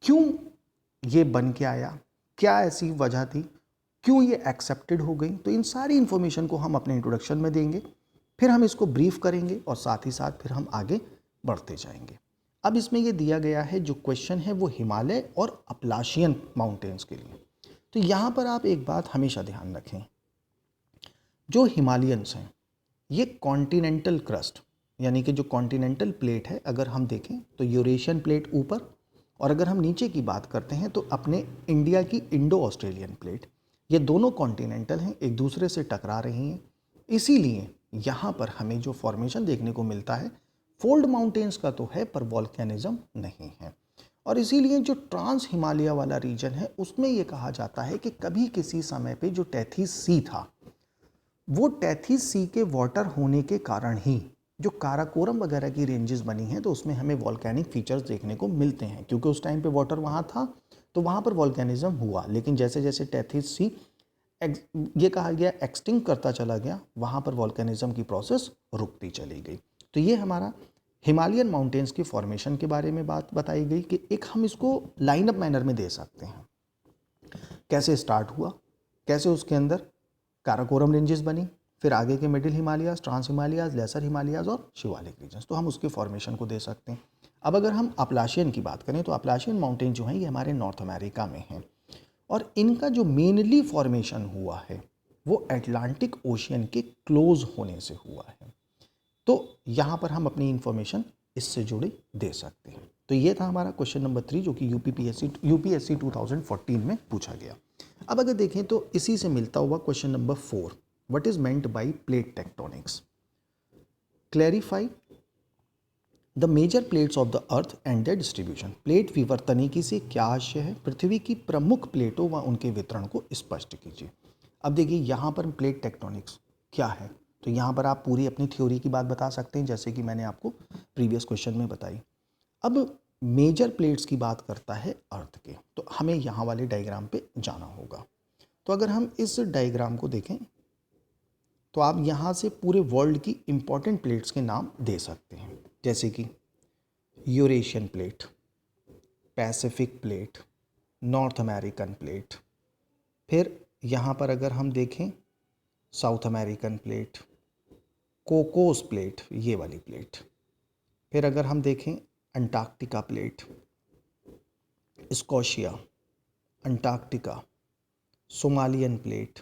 क्यों ये बन के आया, क्या ऐसी वजह थी, क्यों ये एक्सेप्टेड हो गई, तो इन सारी इन्फॉर्मेशन को हम अपने इंट्रोडक्शन में देंगे, फिर हम इसको ब्रीफ करेंगे और साथ ही साथ फिर हम आगे बढ़ते जाएंगे। अब इसमें ये दिया गया है जो क्वेश्चन है वो हिमालय और अपलाशियन माउंटेन्स के लिए। तो यहाँ पर आप एक बात हमेशा ध्यान रखें, जो हिमालयंस हैं ये कॉन्टिनेंटल क्रस्ट यानी कि जो कॉन्टिनेंटल प्लेट है, अगर हम देखें तो यूरेशियन प्लेट ऊपर, और अगर हम नीचे की बात करते हैं तो अपने इंडिया की इंडो ऑस्ट्रेलियन प्लेट, ये दोनों कॉन्टिनेंटल हैं, एक दूसरे से टकरा रही हैं। इसीलिए यहाँ पर हमें जो फॉर्मेशन देखने को मिलता है फोल्ड माउंटेन्स का तो है पर वॉल्केनिज्म नहीं है। और इसीलिए जो ट्रांस हिमालय वाला रीजन है उसमें ये कहा जाता है कि कभी किसी समय पे जो टेथीस सी था, वो टेथीस सी के वाटर होने के कारण ही जो काराकोरम वगैरह की रेंजेस बनी हैं तो उसमें हमें वॉल्केनिक फीचर्स देखने को मिलते हैं, क्योंकि उस टाइम पे वाटर वहाँ था तो वहाँ पर वॉल्केनिज्म हुआ। लेकिन जैसे जैसे टेथीस सी ये कहा गया एक्सटिंक्ट करता चला गया, वहाँ पर वॉल्केनिज्म की प्रोसेस रुकती चली गई। तो ये हमारा हिमालयन माउंटेन्स की फॉर्मेशन के बारे में बात बताई गई कि एक हम इसको लाइन अप मैनर में दे सकते हैं, कैसे स्टार्ट हुआ, कैसे उसके अंदर काराकोरम रेंजेस बनी, फिर आगे के middle Himalayas, trans Himalayas, lesser Himalayas और शिवालिक रीजन्स, तो हम उसके फॉर्मेशन को दे सकते हैं। अब अगर हम अपलाशियन की बात करें तो अपलाशियन माउंटेन जो हैं ये हमारे नॉर्थ अमेरिका में हैं और इनका जो मेनली फॉर्मेशन हुआ है वो अटलांटिक ओशियन के क्लोज होने से हुआ है। तो यहाँ पर हम अपनी इंफॉर्मेशन इससे जुड़ी दे सकते हैं। तो ये था हमारा क्वेश्चन नंबर 3 जो कि यूपीएससी 2014 में पूछा गया। अब अगर देखें तो इसी से मिलता हुआ question number 4, what is meant by plate tectonics, clarify the major plates of the earth and their distribution. Plate विवर्तनिकी से क्या आशय है? पृथ्वी की प्रमुख प्लेटों व उनके वितरण को स्पष्ट कीजिए। अब देखिए यहाँ पर प्लेट टेक्टोनिक्स क्या है, तो यहाँ पर आप पूरी अपनी थ्योरी की बात बता सकते हैं, जैसे कि मैंने आपको प्रीवियस क्वेश्चन में बताई। अब मेजर प्लेट्स की बात करता है अर्थ के, तो हमें यहाँ वाले डायग्राम पे जाना होगा। तो अगर हम इस डायग्राम को देखें तो आप यहाँ से पूरे वर्ल्ड की इंपॉर्टेंट प्लेट्स के नाम दे सकते हैं, जैसे कि Eurasian plate, Pacific plate, north American plate. फिर यहाँ पर अगर हम देखें south American plate, Cocos plate, ये वाली प्लेट। फिर अगर हम देखें Antarctica plate, Scotia, Antarctica, Somalian plate,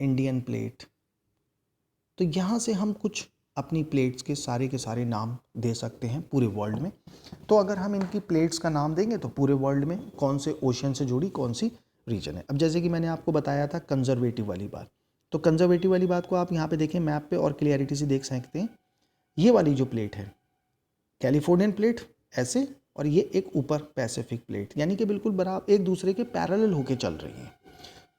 Indian plate. तो यहाँ से हम कुछ अपनी प्लेट्स के सारे नाम दे सकते हैं पूरे वर्ल्ड में। तो अगर हम इनकी प्लेट्स का नाम देंगे तो पूरे वर्ल्ड में कौन से ओशन से जुड़ी कौन सी रीजन है। अब जैसे कि मैंने आपको बताया था कंजर्वेटिव वाली बात, तो कंजर्वेटिव वाली बात को आप यहाँ पे देखें मैप पे और क्लियरिटी से देख सकते हैं। ये वाली जो प्लेट है कैलिफोर्नियन प्लेट ऐसे, और ये एक ऊपर पैसिफिक प्लेट, यानी कि बिल्कुल बराबर एक दूसरे के पैरेलल होके चल रही हैं।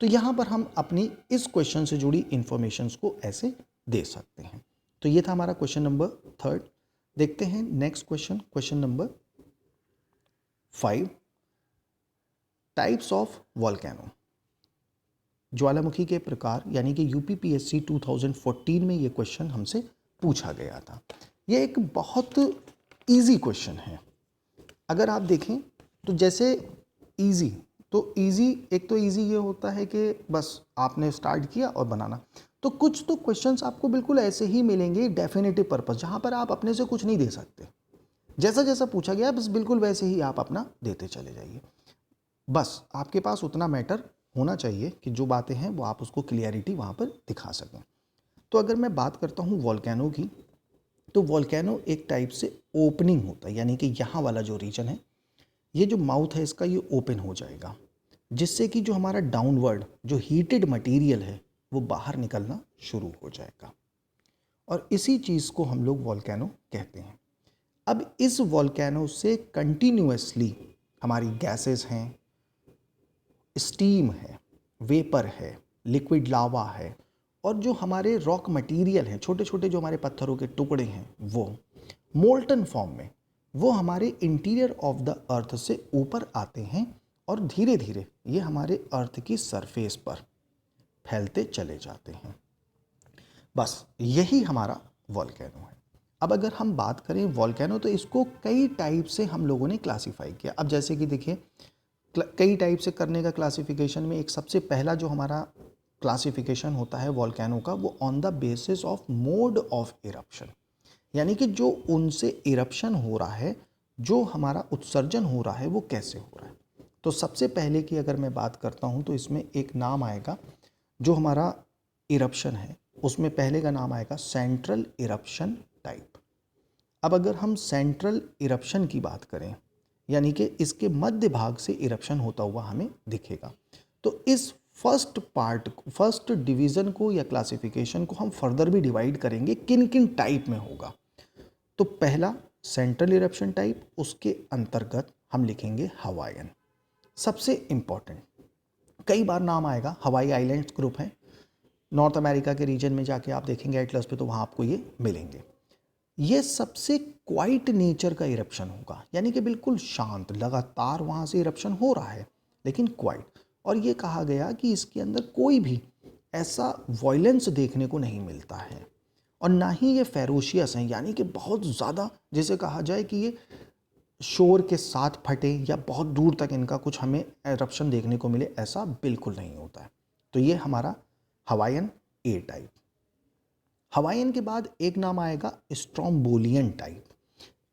तो यहाँ पर हम अपनी इस क्वेश्चन से जुड़ी इंफॉर्मेशंस को ऐसे दे सकते हैं। तो ये था हमारा क्वेश्चन नंबर 3। देखते हैं next question, question number 5, types of volcano. ज्वालामुखी के प्रकार, यानी कि यूपीपीएससी 2014 में ये क्वेश्चन हमसे पूछा गया था। ये एक बहुत इजी क्वेश्चन है। अगर आप देखें तो जैसे इजी, तो इजी एक तो इजी ये होता है कि बस आपने स्टार्ट किया और बनाना। तो कुछ तो क्वेश्चंस आपको बिल्कुल ऐसे ही मिलेंगे डेफिनेटिव पर्पस, जहाँ पर आप अपने से कुछ नहीं दे सकते, जैसा जैसा पूछा गया बस बिल्कुल वैसे ही आप अपना देते चले जाइए। बस आपके पास उतना मैटर होना चाहिए कि जो बातें हैं वो आप उसको क्लियरिटी वहाँ पर दिखा सकें। तो अगर मैं बात करता हूँ वॉल्केनो की, तो वॉल्केनो एक टाइप से ओपनिंग होता है, यानी कि यहाँ वाला जो रीजन है, ये जो माउथ है इसका, ये ओपन हो जाएगा, जिससे कि जो हमारा डाउनवर्ड जो हीटेड मटेरियल है वो बाहर निकलना शुरू हो जाएगा, और इसी चीज़ को हम लोग वॉल्केनो कहते हैं। अब इस वॉल्केनो से कंटिन्यूअसली हमारी गैसेस हैं, स्टीम है, वेपर है, लिक्विड लावा है, और जो हमारे रॉक मटेरियल हैं, छोटे छोटे जो हमारे पत्थरों के टुकड़े हैं, वो मोल्टन फॉर्म में वो हमारे इंटीरियर ऑफ द अर्थ से ऊपर आते हैं और धीरे धीरे ये हमारे अर्थ की सरफेस पर फैलते चले जाते हैं। बस यही हमारा वॉल्केनो है। अब अगर हम बात करें वॉल्केनो, तो इसको कई टाइप से हम लोगों ने क्लासीफाई किया। अब जैसे कि देखिए कई टाइप से करने का क्लासिफिकेशन में एक सबसे पहला जो हमारा क्लासिफिकेशन होता है वॉल्केनो का, वो on the basis of mode of eruption, यानी कि जो उनसे इरप्शन हो रहा है, जो हमारा उत्सर्जन हो रहा है, वो कैसे हो रहा है। तो सबसे पहले की अगर मैं बात करता हूँ तो इसमें एक नाम आएगा, जो हमारा इरप्शन है उसमें पहले का नाम आएगा सेंट्रल इरप्शन टाइप। अब अगर हम सेंट्रल इरप्शन की बात करें, यानी कि इसके मध्य भाग से इरप्शन होता हुआ हमें दिखेगा, तो इस फर्स्ट डिवीज़न को या क्लासिफिकेशन को हम फर्दर भी डिवाइड करेंगे किन किन टाइप में होगा। तो पहला सेंट्रल इरप्शन टाइप, उसके अंतर्गत हम लिखेंगे हवाईयन। सबसे इम्पॉर्टेंट, कई बार नाम आएगा, हवाई आइलैंड्स ग्रुप है, नॉर्थ अमेरिका के रीजन में जाके आप देखेंगे एटलस पे, तो वहाँ आपको ये मिलेंगे। ये सबसे क्वाइट नेचर का इरप्शन होगा, यानी कि बिल्कुल शांत, लगातार वहाँ से इरप्शन हो रहा है लेकिन क्वाइट। और ये कहा गया कि इसके अंदर कोई भी ऐसा वॉयलेंस देखने को नहीं मिलता है, और ना ही ये फेरोशियस हैं, यानी कि बहुत ज़्यादा जैसे कहा जाए कि ये शोर के साथ फटे या बहुत दूर तक इनका कुछ हमें इरप्शन देखने को मिले, ऐसा बिल्कुल नहीं होता है। तो ये हमारा हवाईयन ए टाइप। हवाईयन के बाद एक नाम आएगा स्ट्रोम्बोलियन टाइप,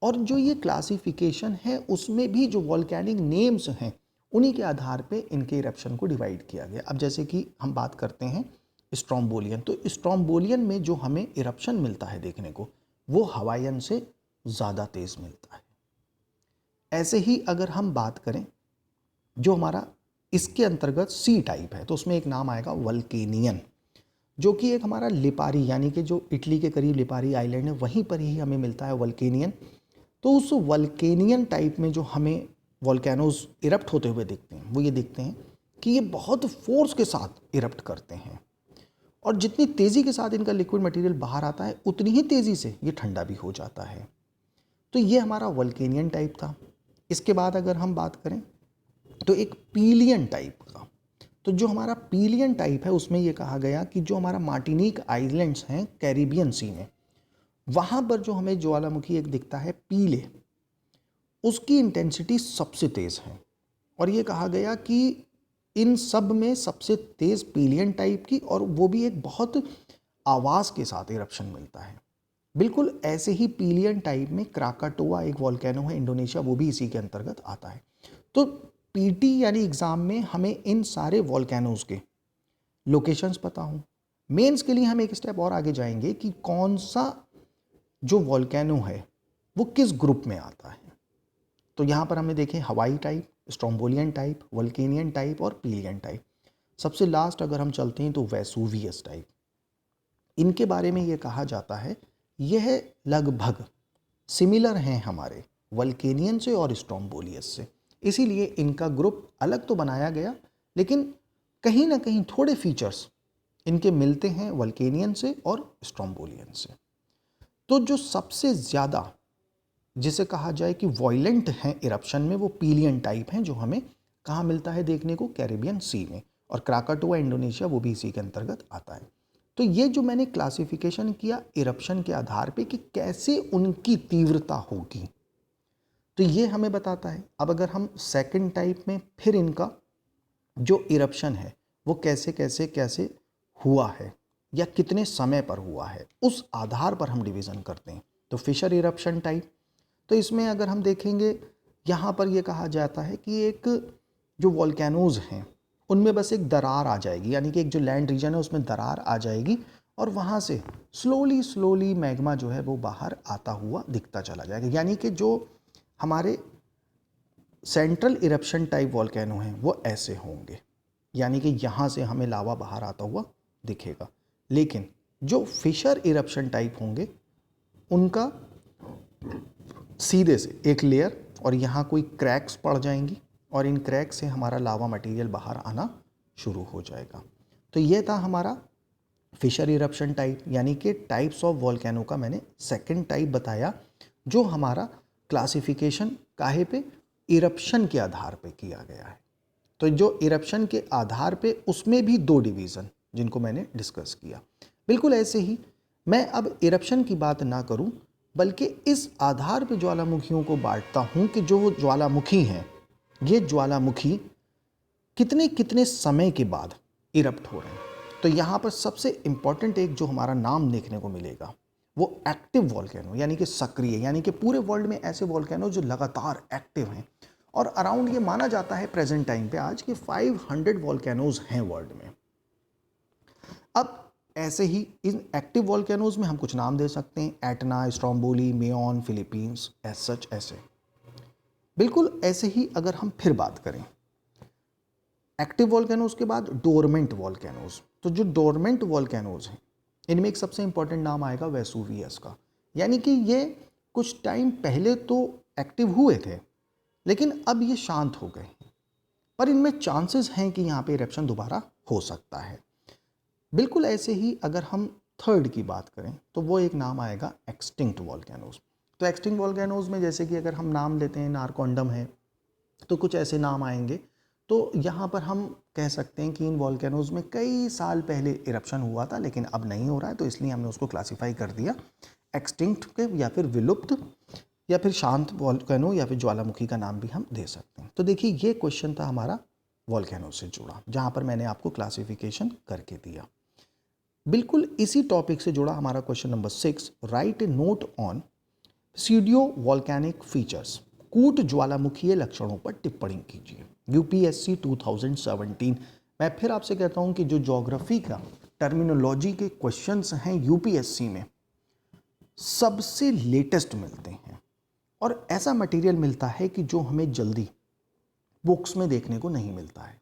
और जो ये क्लासिफिकेशन है उसमें भी जो वॉल्केनिक नेम्स हैं उन्हीं के आधार पे इनके इरप्शन को डिवाइड किया गया। अब जैसे कि हम बात करते हैं स्ट्रोम्बोलियन, तो स्ट्रोम्बोलियन में जो हमें इरप्शन मिलता है देखने को, वो हवाईयन से ज़्यादा तेज़ मिलता है। ऐसे ही अगर हम बात करें जो हमारा इसके अंतर्गत सी टाइप है, तो उसमें एक नाम आएगा वल्केनियन, जो कि एक हमारा लिपारी, यानी कि जो इटली के करीब लिपारी आइलैंड है वहीं पर ही हमें मिलता है वल्केनियन। तो उस वल्केनियन टाइप में जो हमें वॉल्केनोज इरप्ट होते हुए दिखते हैं वो ये दिखते हैं कि ये बहुत फोर्स के साथ इरप्ट करते हैं, और जितनी तेज़ी के साथ इनका लिक्विड मटेरियल बाहर आता है उतनी ही तेज़ी से ये ठंडा भी हो जाता है। तो ये हमारा वल्केनियन टाइप था। इसके बाद अगर हम बात करें तो एक पीलियन टाइप का, तो जो हमारा पीलियन टाइप है उसमें ये कहा गया कि जो हमारा मार्टिनिक आइलैंड्स हैं कैरिबियन सी में, वहाँ पर जो हमें ज्वालामुखी एक दिखता है पीले, उसकी इंटेंसिटी सबसे तेज़ है। और ये कहा गया कि इन सब में सबसे तेज़ पीलियन टाइप की, और वो भी एक बहुत आवाज़ के साथ इरप्शन मिलता है। बिल्कुल ऐसे ही पीलियन टाइप में क्राकाटोआ एक वॉल्केनो है इंडोनेशिया, वो भी इसी के अंतर्गत आता है। तो पीटी यानी एग्ज़ाम में हमें इन सारे वॉल्केनोज़ के लोकेशंस पता हों। मेंस के लिए हम एक स्टेप और आगे जाएंगे कि कौन सा जो वॉल्केनो है वो किस ग्रुप में आता है। तो यहाँ पर हमने देखे हवाई टाइप, स्ट्रोम्बोलियन टाइप, वल्केनियन टाइप और पीलियन टाइप। सबसे लास्ट अगर हम चलते हैं तो वेसुवियस टाइप। इनके बारे में ये कहा जाता है यह लगभग सिमिलर हैं हमारे वल्केनियन से और स्ट्रोम्बोलियस से, इसीलिए इनका ग्रुप अलग तो बनाया गया, लेकिन कहीं ना कहीं थोड़े फीचर्स इनके मिलते हैं वल्केनियन से और स्ट्रोम्बोलियन से। तो जो सबसे ज़्यादा जिसे कहा जाए कि वॉयलेंट हैं इरप्शन में, वो पीलियन टाइप हैं, जो हमें कहाँ मिलता है देखने को, कैरिबियन सी में, और क्राकाटोआ इंडोनेशिया वो भी इसी के अंतर्गत आता है। तो ये जो मैंने क्लासिफिकेशन किया इरप्शन के आधार पे कि कैसे उनकी तीव्रता होगी, तो ये हमें बताता है। अब अगर हम सेकंड टाइप में फिर इनका जो इरप्शन है वो कैसे कैसे कैसे हुआ है या कितने समय पर हुआ है, उस आधार पर हम डिवीज़न करते हैं। तो फिशर इरप्शन टाइप, तो इसमें अगर हम देखेंगे यहाँ पर ये कहा जाता है कि एक जो वॉल्केनोज़ हैं उनमें बस एक दरार आ जाएगी, यानी कि एक जो लैंड रीजन है उसमें दरार आ जाएगी, और वहाँ से स्लोली मैग्मा जो है वो बाहर आता हुआ दिखता चला जाएगा। यानी कि जो हमारे सेंट्रल इरप्शन टाइप वॉल्केनो हैं वो ऐसे होंगे, यानी कि यहाँ से हमें लावा बाहर आता हुआ दिखेगा। लेकिन जो फिशर इरप्शन टाइप होंगे उनका सीधे से एक लेयर, और यहाँ कोई क्रैक्स पड़ जाएंगी, और इन क्रैक से हमारा लावा मटेरियल बाहर आना शुरू हो जाएगा। तो ये था हमारा फिशर इरप्शन टाइप, यानी कि टाइप्स ऑफ वॉल्केनो का मैंने सेकंड टाइप बताया, जो हमारा क्लासिफिकेशन काहे पे, इरप्शन के आधार पे किया गया है। तो जो इरप्शन के आधार पे उसमें भी दो डिवीज़न जिनको मैंने डिस्कस किया। बिल्कुल ऐसे ही मैं अब इरप्शन की बात ना करूं, बल्कि इस आधार पे ज्वालामुखियों को बांटता हूं कि जो ज्वालामुखी हैं ये ज्वालामुखी कितने कितने समय के बाद इरप्ट हो रहे हैं। तो यहाँ पर सबसे इम्पॉर्टेंट एक जो हमारा नाम देखने को मिलेगा वो एक्टिव वॉल्केनो, यानी कि सक्रिय, यानी कि पूरे वर्ल्ड में ऐसे वॉल्केनो जो लगातार एक्टिव हैं, और अराउंड ये माना जाता है प्रेजेंट टाइम पे आज के 500 वॉल्केनोज हैं वर्ल्ड में। अब ऐसे ही इन एक्टिव वॉल्केनोज में हम कुछ नाम दे सकते हैं, Etna, Stromboli, Mayon, Philippines, as such ऐसे। बिल्कुल ऐसे ही अगर हम फिर बात करें एक्टिव वॉल्केनोज के बाद डोरमेंट वॉल्केनोज, तो जो डोरमेंट वॉल्केनोज हैं इनमें एक सबसे इंपॉर्टेंट नाम आएगा वेसुवियस का, यानी कि ये कुछ टाइम पहले तो एक्टिव हुए थे लेकिन अब ये शांत हो गए हैं, पर इनमें चांसेस हैं कि यहाँ पे इरप्शन दोबारा हो सकता है। बिल्कुल ऐसे ही अगर हम थर्ड की बात करें तो वो एक नाम आएगा एक्सटिंक्ट वॉल्केनोज। तो एक्सटिंक्ट वॉल्केनोज में जैसे कि अगर हम नाम लेते हैं नारकोंडम है, तो कुछ ऐसे नाम आएंगे। तो यहाँ पर हम कह सकते हैं कि इन वॉल्केनोज में कई साल पहले इरप्शन हुआ था लेकिन अब नहीं हो रहा है, तो इसलिए हमने उसको क्लासिफाई कर दिया एक्सटिंक्ट के, या फिर विलुप्त, या फिर शांत वॉल्केनो, या फिर ज्वालामुखी का नाम भी हम दे सकते हैं। तो देखिए ये क्वेश्चन था हमारा वॉल्केनो से जुड़ा, जहाँ पर मैंने आपको क्लासिफिकेशन करके दिया। बिल्कुल इसी टॉपिक से जुड़ा हमारा question number 6, write a note on pseudo volcanic features, कूट ज्वालामुखीय लक्षणों पर टिप्पणी कीजिए। यूपीएससी 2017। मैं फिर आपसे कहता हूं कि जो ज्योग्राफी का टर्मिनोलॉजी के क्वेश्चंस हैं यूपीएससी में सबसे लेटेस्ट मिलते हैं, और ऐसा मटेरियल मिलता है कि जो हमें जल्दी बुक्स में देखने को नहीं मिलता है।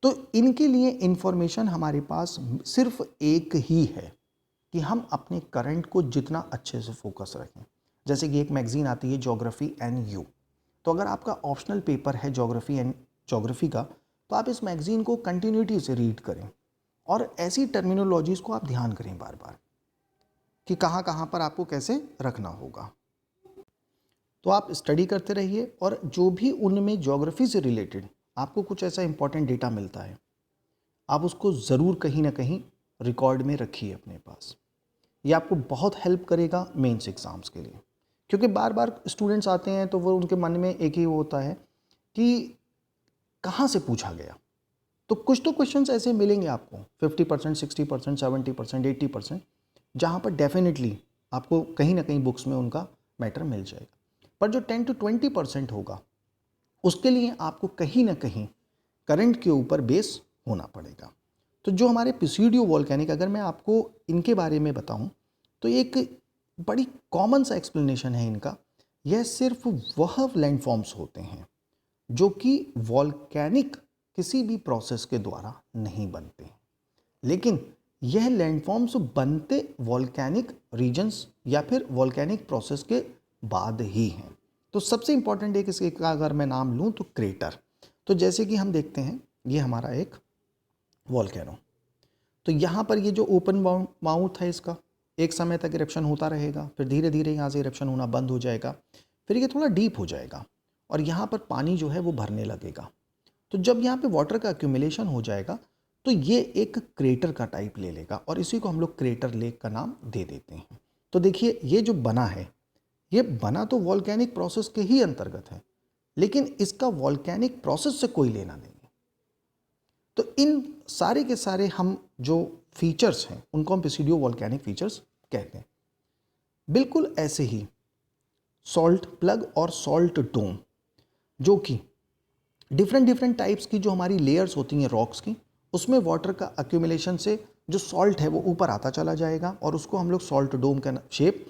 तो इनके लिए इंफॉर्मेशन हमारे पास सिर्फ एक ही है कि हम अपने करंट को जितना अच्छे से फोकस रखें। जैसे कि एक मैगजीन आती है ज्योग्राफी एंड यू। तो अगर आपका ऑप्शनल पेपर है ज्योग्राफी एंड ज्योग्राफी का, तो आप इस मैगजीन को कंटिन्यूटी से रीड करें और ऐसी टर्मिनोलॉजीज़ को आप ध्यान करें बार बार कि कहाँ कहाँ पर आपको कैसे रखना होगा। तो आप स्टडी करते रहिए और जो भी उनमें ज्योग्राफी से रिलेटेड आपको कुछ ऐसा इंपॉर्टेंट डेटा मिलता है, आप उसको ज़रूर कहीं ना कहीं रिकॉर्ड में रखिए अपने पास। ये आपको बहुत हेल्प करेगा मेंस एग्ज़ाम्स के लिए, क्योंकि बार बार स्टूडेंट्स आते हैं तो वो उनके मन में एक ही होता है कि कहाँ से पूछा गया। तो कुछ तो क्वेश्चंस ऐसे मिलेंगे आपको 50%, 60%, 70%, 80%, जहाँ पर डेफिनेटली आपको कहीं ना कहीं बुक्स में उनका मैटर मिल जाएगा। पर जो 10 to 20% होगा उसके लिए आपको कहीं ना कहीं करंट के ऊपर बेस होना पड़ेगा। तो जो हमारे पिसीडियो वोल्केनिक, अगर मैं आपको इनके बारे में बताऊं तो एक बड़ी कॉमन सा एक्सप्लेनेशन है इनका। यह सिर्फ वह लैंडफॉर्म्स होते हैं जो कि वोल्केनिक किसी भी प्रोसेस के द्वारा नहीं बनते हैं, लेकिन यह लैंडफॉर्म्स बनते वोल्केनिक रीजन्स या फिर वोल्केनिक प्रोसेस के बाद ही हैं। तो सबसे इंपॉर्टेंट एक इसके का अगर मैं नाम लूँ तो क्रेटर। तो जैसे कि हम देखते हैं ये हमारा एक वोल्केनो, तो यहाँ पर ये जो ओपन माउथ है इसका एक समय तक इरप्शन होता रहेगा, फिर धीरे धीरे यहाँ से इरप्शन होना बंद हो जाएगा, फिर ये थोड़ा डीप हो जाएगा और यहाँ पर पानी जो है वो भरने लगेगा। तो जब यहाँ पे वाटर का एक्यूमुलेशन हो जाएगा तो ये एक क्रेटर का टाइप ले लेगा और इसी को हम लोग क्रेटर लेक का नाम दे देते हैं। तो देखिए ये जो बना है, ये बना तो वॉल्केनिक प्रोसेस के ही अंतर्गत है, लेकिन इसका वॉल्केनिक प्रोसेस से कोई लेना नहीं है। तो इन सारे के सारे हम जो फीचर्स हैं उनको हम पिसीडियो वॉल्केनिक फीचर्स कहते हैं। बिल्कुल ऐसे ही सॉल्ट प्लग और सॉल्ट डोम, जो कि डिफरेंट टाइप्स की जो हमारी लेयर्स होती हैं रॉक्स की, उसमें वाटर का एक्यूमुलेशन से जो सॉल्ट है वो ऊपर आता चला जाएगा और उसको हम लोग सॉल्ट डोम का शेप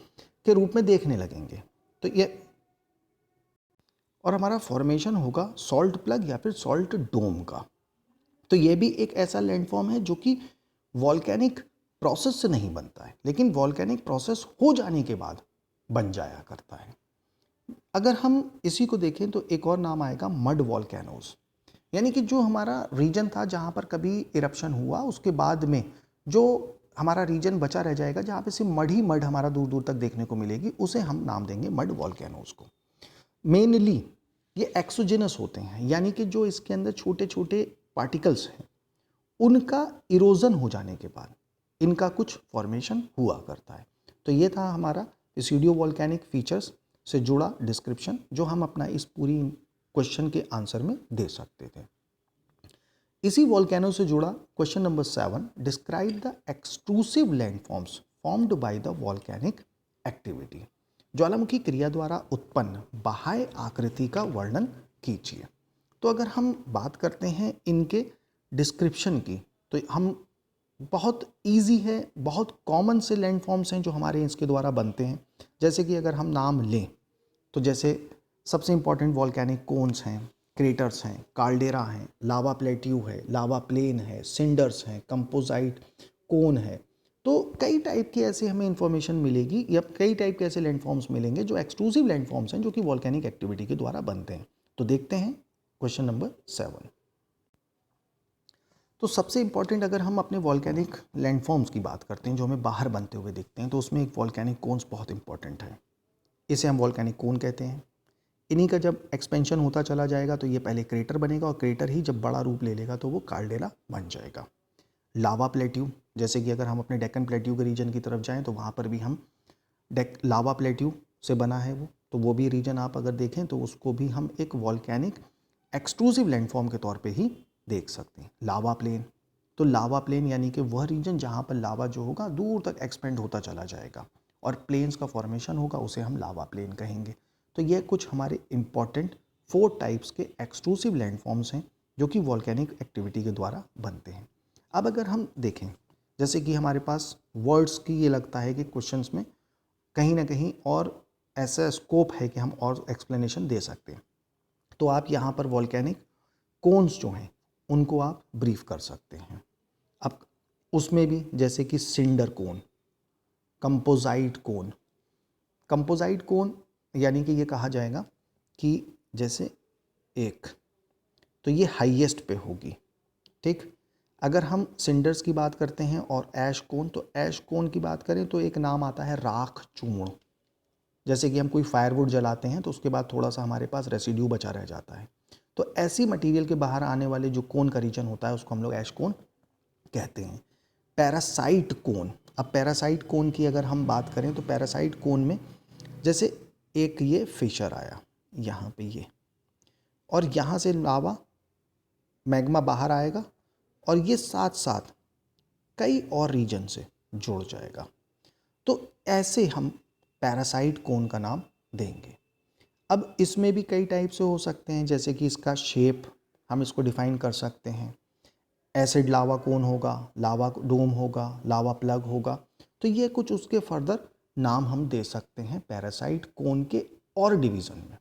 के रूप में देखने लगेंगे। तो ये और हमारा फॉर्मेशन होगा सॉल्ट प्लग या फिर सॉल्ट डोम का। तो ये भी एक ऐसा लैंडफॉर्म है जो कि वॉल्केनिक प्रोसेस से नहीं बनता है, लेकिन वॉल्केनिक प्रोसेस हो जाने के बाद बन जाया करता है। अगर हम इसी को देखें तो एक और नाम आएगा मड वॉल्केनोज, यानी कि जो हमारा रीजन था जहाँ पर कभी इरप्शन हुआ उसके बाद में जो हमारा रीजन बचा रह जाएगा जहाँ पे सिर्फ मड ही मड हमारा दूर दूर तक देखने को मिलेगी, उसे हम नाम देंगे मड वॉल्केनोज को। मेनली ये एक्सोजेनस होते हैं, यानी कि जो इसके अंदर छोटे छोटे पार्टिकल्स हैं उनका इरोजन हो जाने के बाद इनका कुछ फॉर्मेशन हुआ करता है। तो ये था हमारा पिसीडियो वॉल्केनिक फीचर्स से जुड़ा डिस्क्रिप्शन, जो हम अपना इस पूरी क्वेश्चन के आंसर में दे सकते थे। इसी वॉल्केनो से जुड़ा question number 7, describe the extrusive landforms formed by the volcanic activity. ज्वालामुखी क्रिया द्वारा उत्पन्न बाह्य आकृति का वर्णन कीजिए। तो अगर हम बात करते हैं इनके डिस्क्रिप्शन की, तो हम बहुत इजी है, बहुत कॉमन से लैंडफॉर्म्स हैं जो हमारे इसके द्वारा बनते हैं। जैसे कि अगर हम नाम लें तो जैसे सबसे इंपॉर्टेंट वॉल्केनिक कोन्स हैं, क्रेटर्स हैं, कार्डेरा हैं, लावा प्लेट्यू है, लावा प्लेन है, सिंडर्स हैं, कंपोजाइट कोन है। तो कई टाइप की ऐसे हमें इंफॉर्मेशन मिलेगी या कई टाइप के ऐसे लैंडफॉर्म्स मिलेंगे जो एक्सक्लूसिव लैंडफॉर्म्स हैं जो कि वॉल्केनिक एक्टिविटी के द्वारा बनते हैं। तो देखते हैं क्वेश्चन नंबर 7। तो सबसे इंपॉर्टेंट अगर हम अपने वॉल्केनिक लैंडफॉर्म्स की बात करते हैं जो हमें बाहर बनते हुए दिखते हैं, तो उसमें एक वॉल्केनिक कोन्स बहुत इंपॉर्टेंट है। इसे हम वॉल्केनिक कोन कहते हैं। इन्हीं का जब एक्सपेंशन होता चला जाएगा तो ये पहले क्रेटर बनेगा और क्रेटर ही जब बड़ा रूप ले लेगा तो वो कार्डेरा बन जाएगा। लावा प्लेट्यू, जैसे कि अगर हम अपने डेक्कन प्लेट्यू के रीजन की तरफ जाएं तो वहाँ पर भी हम लावा प्लेट्यू से बना है वो, तो वो भी रीजन आप अगर देखें तो उसको भी हम एक वॉल्केनिक एक्सट्रूसिव लैंडफॉर्म के तौर पे ही देख सकते हैं। लावा प्लेन, तो लावा प्लेन यानी कि वह रीजन जहाँ पर लावा जो होगा दूर तक एक्सपेंड होता चला जाएगा और प्लेन्स का फॉर्मेशन होगा, उसे हम लावा प्लेन कहेंगे। तो ये कुछ हमारे इंपॉर्टेंट 4 टाइप्स के एक्सट्रूसिव लैंडफॉर्म्स हैं जो कि वॉल्केनिक एक्टिविटी के द्वारा बनते हैं। अब अगर हम देखें, जैसे कि हमारे पास वर्ड्स की ये लगता है कि क्वेश्चंस में कहीं ना कहीं और ऐसा स्कोप है कि हम और एक्सप्लेनेशन दे सकते हैं, तो आप यहाँ पर वॉल्केनिक कोन्स जो हैं उनको आप ब्रीफ कर सकते हैं। अब उसमें भी जैसे कि सिंडर कोन, कंपोजाइट कोन, कंपोजाइट कोन यानी कि ये कहा जाएगा कि जैसे एक, तो ये हाईएस्ट पे होगी, ठीक। अगर हम सिंडर्स की बात करते हैं और ऐश कोन, तो ऐश कोन की बात करें तो एक नाम आता है राख चूर्ण। जैसे कि हम कोई फायरवुड जलाते हैं तो उसके बाद थोड़ा सा हमारे पास रेसिड्यू बचा रह जाता है, तो ऐसी मटेरियल के बाहर आने वाले जो कोन का रीजन होता है उसको हम लोग ऐश कोन कहते हैं। पैरासाइट कोन, अब पैरासाइट कोन की अगर हम बात करें तो पैरासाइट कोन में जैसे एक ये फिशर आया यहाँ पे ये, और यहाँ से लावा मैग्मा बाहर आएगा और ये साथ साथ कई और रीजन से जुड़ जाएगा, तो ऐसे हम पैरासाइट कोन का नाम देंगे। अब इसमें भी कई टाइप से हो सकते हैं, जैसे कि इसका शेप हम इसको डिफाइन कर सकते हैं। एसिड लावा कोन होगा, लावा डोम होगा, लावा प्लग होगा, तो ये कुछ उसके फर्दर नाम हम दे सकते हैं पैरासाइट कोन के और डिवीज़न में।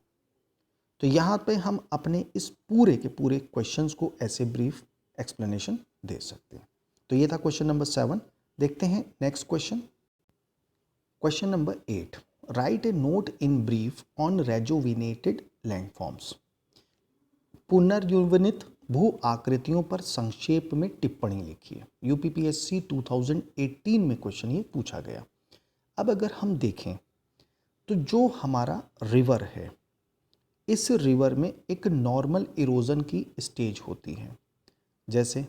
तो यहाँ पे हम अपने इस पूरे के पूरे क्वेश्चंस को ऐसे ब्रीफ एक्सप्लेनेशन दे सकते हैं। तो ये था क्वेश्चन नंबर 7। देखते हैं next question. Question number 8, write a note in brief on rejuvenated landforms. पुनर्युवनित भू आकृतियों पर संक्षेप में टिप्पणी लिखिए। यूपीपीएससी 2018 में क्वेश्चन ये पूछा गया। अब अगर हम देखें तो जो हमारा रिवर है, इस रिवर में एक नॉर्मल इरोजन की स्टेज होती है। जैसे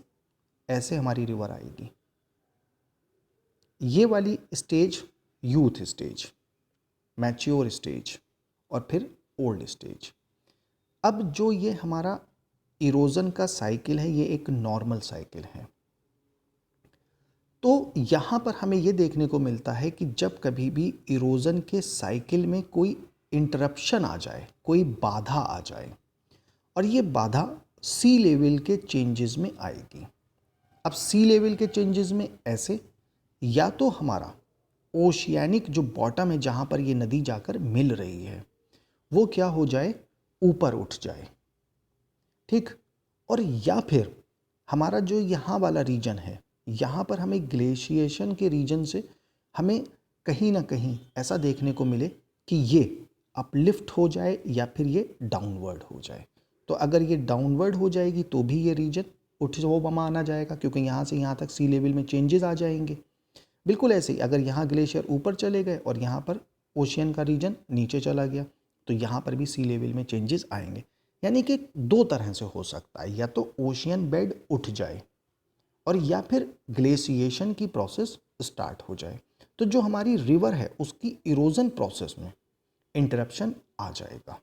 ऐसे हमारी रिवर आएगी, ये वाली stage youth stage, mature stage और फिर ओल्ड स्टेज। अब जो ये हमारा इरोजन का साइकिल है, ये एक नॉर्मल साइकिल है। तो यहाँ पर हमें ये देखने को मिलता है कि जब कभी भी इरोजन के साइकिल में कोई इंटरप्शन आ जाए, कोई बाधा आ जाए, और ये बाधा सी लेवल के चेंजेस में आएगी। अब सी लेवल के चेंजेस में ऐसे, या तो हमारा ओशियानिक जो बॉटम है जहाँ पर ये नदी जाकर मिल रही है, वो क्या हो जाए, ऊपर उठ जाए, ठीक। और या फिर हमारा जो यहाँ वाला रीजन है, यहाँ पर हमें ग्लेशिएशन के रीजन से हमें कहीं ना कहीं ऐसा देखने को मिले कि ये अपलिफ्ट हो जाए या फिर ये डाउनवर्ड हो जाए। तो अगर ये डाउनवर्ड हो जाएगी तो भी ये रीजन उठ वो माना जाएगा, क्योंकि यहाँ से यहाँ तक सी लेवल में चेंजेस आ जाएंगे। बिल्कुल ऐसे ही अगर यहाँ ग्लेशियर ऊपर चले गए और यहाँ पर ओशियन का रीजन नीचे चला गया, तो यहाँ पर भी सी लेवल में चेंजेस आएंगे। यानी कि दो तरह से हो सकता है, या तो ओशियन बेड उठ जाए और या फिर ग्लेशिएशन की प्रोसेस स्टार्ट हो जाए। तो जो हमारी रिवर है उसकी इरोजन प्रोसेस में इंटरप्शन आ जाएगा।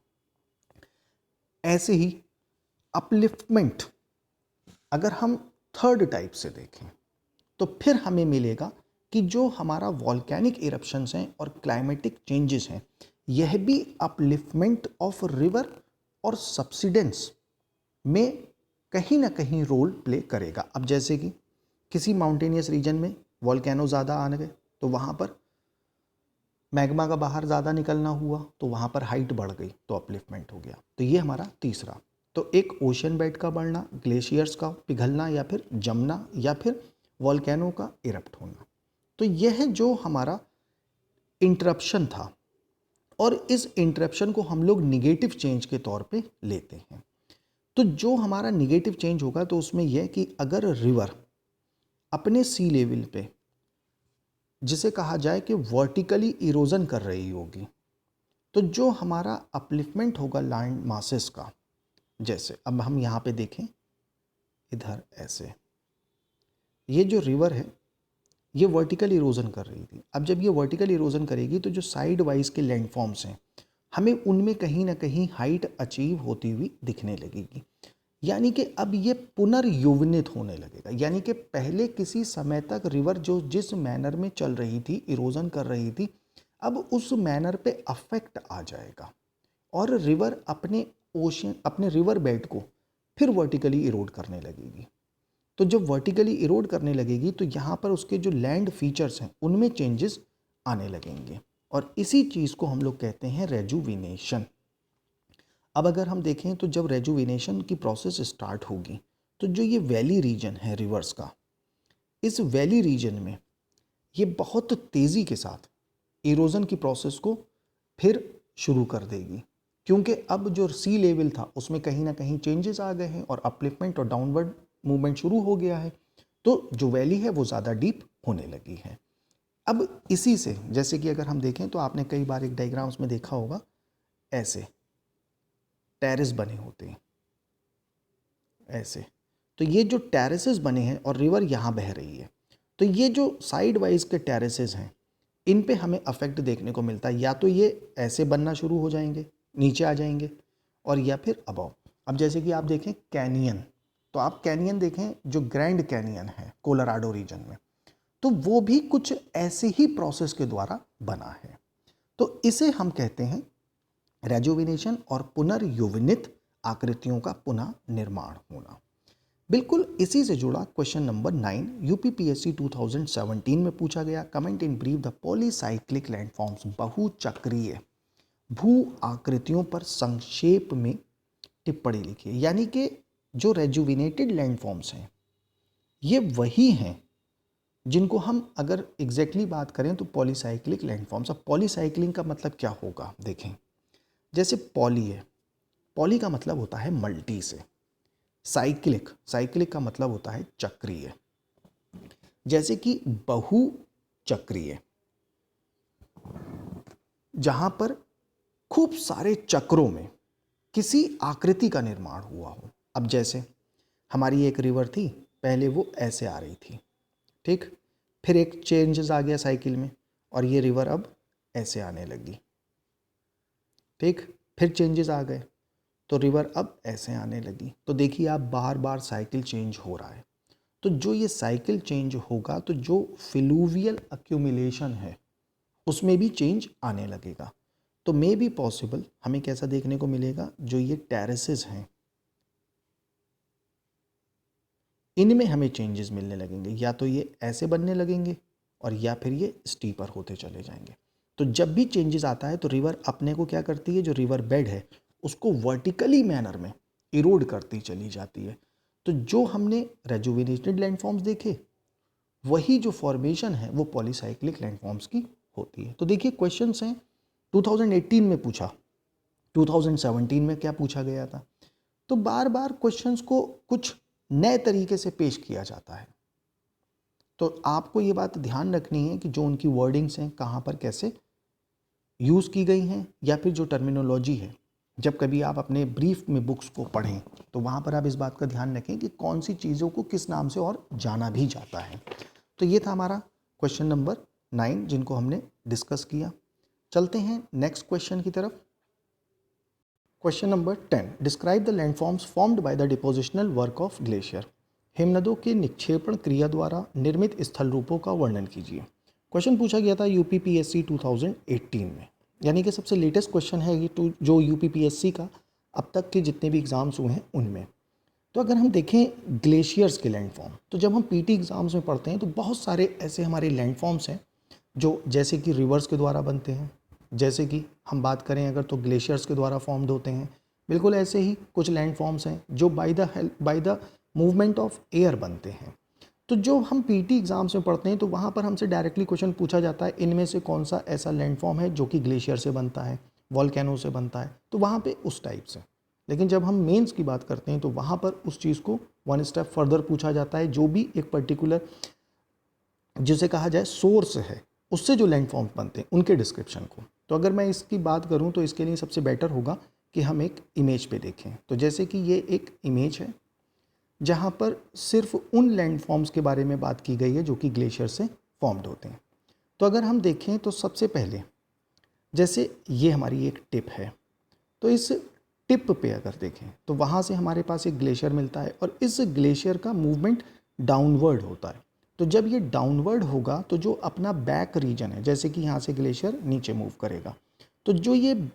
ऐसे ही अपलिफ्टमेंट अगर हम थर्ड टाइप से देखें तो फिर हमें मिलेगा कि जो हमारा वॉल्केनिक इरप्शंस हैं और क्लाइमेटिक चेंजेस हैं, यह भी अपलिफ्टमेंट ऑफ रिवर और सब्सिडेंस में कहीं ना कहीं रोल प्ले करेगा। अब जैसे कि किसी माउंटेनियस रीजन में वॉल्केनो ज़्यादा आ गए तो वहाँ पर मैग्मा का बाहर ज़्यादा निकलना हुआ, तो वहाँ पर हाइट बढ़ गई, तो अपलिफ्टमेंट हो गया। तो ये हमारा तीसरा। तो एक ओशन बेड का बढ़ना, ग्लेशियर्स का पिघलना या फिर जमना, या फिर वॉल्केनो का इरप्ट होना। तो यह जो हमारा इंटरप्शन था, और इस इंटरप्शन को हम लोग निगेटिव चेंज के तौर पे लेते हैं। तो जो हमारा निगेटिव चेंज होगा तो उसमें यह कि अगर रिवर अपने सी लेवल पे, जिसे कहा जाए कि वर्टिकली इरोजन कर रही होगी, तो जो हमारा अपलिफ्टमेंट होगा लैंड मासेस का, जैसे अब हम यहाँ पे देखें इधर ऐसे, ये जो रिवर है ये वर्टिकल इरोजन कर रही थी। अब जब ये वर्टिकल इरोजन करेगी तो जो साइड वाइज के लैंडफॉर्म्स हैं, हमें उनमें कहीं ना कहीं हाइट अचीव होती हुई दिखने लगेगी। यानी कि अब ये पुनर्युवनित होने लगेगा। यानी कि पहले किसी समय तक रिवर जो जिस मैनर में चल रही थी, इरोजन कर रही थी, अब उस मैनर पे अफेक्ट आ जाएगा और रिवर अपने रिवर बेड को फिर वर्टिकली इरोड करने लगेगी। तो जब वर्टिकली इरोड करने लगेगी तो यहाँ पर उसके जो लैंड फीचर्स हैं उनमें चेंजेस आने लगेंगे, और इसी चीज़ को हम लोग कहते हैं रेजुविनेशन। अब अगर हम देखें तो जब रेजुविनेशन की प्रोसेस स्टार्ट होगी तो जो ये वैली रीजन है रिवर्स का, इस वैली रीजन में ये बहुत तेज़ी के साथ इरोजन की प्रोसेस को फिर शुरू कर देगी, क्योंकि अब जो सी लेवल था उसमें कहीं ना कहीं चेंजेस आ गए हैं और अपलिफ्टमेंट और डाउनवर्ड मूवमेंट शुरू हो गया है, तो जो वैली है वो ज़्यादा डीप होने लगी है। अब इसी से जैसे कि अगर हम देखें तो आपने कई बार एक डायग्राम्स में देखा होगा, ऐसे टेरेस बने होते हैं ऐसे। तो ये जो टेरेसेस बने हैं और रिवर यहाँ बह रही है, तो ये जो साइड वाइज के टेरेसेस हैं इन पे हमें अफेक्ट देखने को मिलता है। या तो ये ऐसे बनना शुरू हो जाएंगे, नीचे आ जाएंगे, और या फिर अबव। अब जैसे कि आप देखें कैनियन, तो आप कैनियन देखें जो ग्रैंड कैनियन है कोलोराडो रीजन में, तो वो भी कुछ ऐसे ही प्रोसेस के द्वारा बना है। तो इसे हम कहते हैं रेजुविनेशन और पुनर्युवनित आकृतियों का पुनः निर्माण होना। बिल्कुल इसी से जुड़ा क्वेश्चन नंबर 9 यूपीपीएससी 2017 में पूछा गया। Comment in brief the polycyclic landforms, बहुचक्रीय भू आकृतियों पर संक्षेप में टिप्पणी लिखिए। यानी कि जो रेजुविनेटेड लैंडफॉर्म्स हैं ये वही हैं जिनको हम अगर एग्जैक्टली बात करें तो पॉलीसाइक्लिक लैंडफॉर्म्स। अब पॉलीसाइक्लिंग का मतलब क्या होगा, देखें जैसे पॉली है, पॉली का मतलब होता है मल्टी से, साइक्लिक, साइक्लिक का मतलब होता है चक्रीय। जैसे कि बहुचक्रीय, जहां पर खूब सारे चक्रों में किसी आकृति का निर्माण हुआ हो। अब जैसे हमारी एक रिवर थी, पहले वो ऐसे आ रही थी, ठीक, फिर एक चेंजेस आ गया साइकिल में और ये रिवर अब ऐसे आने लगी, ठीक, फिर चेंजेस आ गए तो रिवर अब ऐसे आने लगी। तो देखिए आप बार बार साइकिल चेंज हो रहा है। तो जो ये साइकिल चेंज होगा तो जो फ्लूवियल अक्यूमुलेशन है उसमें भी चेंज आने लगेगा। तो मे बी पॉसिबल हमें कैसा देखने को मिलेगा, जो ये टेरेसेस हैं इनमें हमें चेंजेस मिलने लगेंगे, या तो ये ऐसे बनने लगेंगे और या फिर ये स्टीपर होते चले जाएंगे। तो जब भी चेंजेस आता है तो रिवर अपने को क्या करती है, जो रिवर बेड है उसको वर्टिकली मैनर में इरोड करती चली जाती है। तो जो हमने रेजुविनेटेड लैंडफॉर्म्स देखे वही जो फॉर्मेशन है वो पॉलीसाइक्लिक लैंडफॉर्म्स की होती है। तो देखिए क्वेश्चंस हैं 2018 में पूछा, 2017 में क्या पूछा गया था। तो बार बार क्वेश्चंस को कुछ नए तरीके से पेश किया जाता है। तो आपको ये बात ध्यान रखनी है कि जो उनकी वर्डिंग्स हैं कहाँ पर कैसे यूज़ की गई हैं, या फिर जो टर्मिनोलॉजी है, जब कभी आप अपने ब्रीफ में बुक्स को पढ़ें तो वहाँ पर आप इस बात का ध्यान रखें कि कौन सी चीज़ों को किस नाम से और जाना भी जाता है। तो ये था हमारा क्वेश्चन नंबर 9 जिनको हमने डिस्कस किया। चलते हैं नेक्स्ट क्वेश्चन की तरफ। Question number 10, describe the landforms formed by the depositional work of glacier. हिमनदों के निक्षेपण क्रिया द्वारा निर्मित स्थल रूपों का वर्णन कीजिए। क्वेश्चन पूछा गया था यूपीपीएससी 2018 में, यानी कि सबसे लेटेस्ट क्वेश्चन है ये जो यूपीपीएससी का अब तक के जितने भी एग्ज़ाम्स हुए हैं उनमें। तो अगर हम देखें ग्लेशियर्स के लैंडफॉर्म, तो जब हम पीटी एग्ज़ाम्स में पढ़ते हैं तो बहुत सारे ऐसे हमारे लैंडफॉर्म्स हैं जो जैसे कि रिवर्स के द्वारा बनते हैं। जैसे कि हम बात करें अगर तो ग्लेशियर्स के द्वारा फॉर्म्ड होते हैं। बिल्कुल ऐसे ही कुछ लैंडफॉर्म्स हैं जो by the movement of air बनते हैं। तो जो हम पीटी एग्ज़ाम्स में पढ़ते हैं तो वहाँ पर हमसे डायरेक्टली क्वेश्चन पूछा जाता है इनमें से कौन सा ऐसा लैंडफॉर्म है जो कि ग्लेशियर से बनता है, वॉल्केनो से बनता है, तो वहाँ पे उस टाइप से। लेकिन जब हम मेंस की बात करते हैं तो वहाँ पर उस चीज़ को वन स्टेप फर्दर पूछा जाता है, जो भी एक पर्टिकुलर जिसे कहा जाए सोर्स है उससे जो लैंडफॉर्म बनते हैं उनके डिस्क्रिप्शन को। तो अगर मैं इसकी बात करूँ तो इसके लिए सबसे बेटर होगा कि हम एक इमेज पे देखें। तो जैसे कि ये एक इमेज है जहाँ पर सिर्फ उन लैंडफॉर्म्स के बारे में बात की गई है जो कि ग्लेशियर से फॉर्म्ड होते हैं। तो अगर हम देखें तो सबसे पहले जैसे ये हमारी एक टिप है, तो इस टिप पे अगर देखें तो वहाँ से हमारे पास एक ग्लेशियर मिलता है और इस ग्लेशियर का मूवमेंट डाउनवर्ड होता है। तो जब ये डाउनवर्ड होगा तो जो अपना बैक रीजन है, जैसे कि यहाँ से ग्लेशियर नीचे मूव करेगा, तो जो ये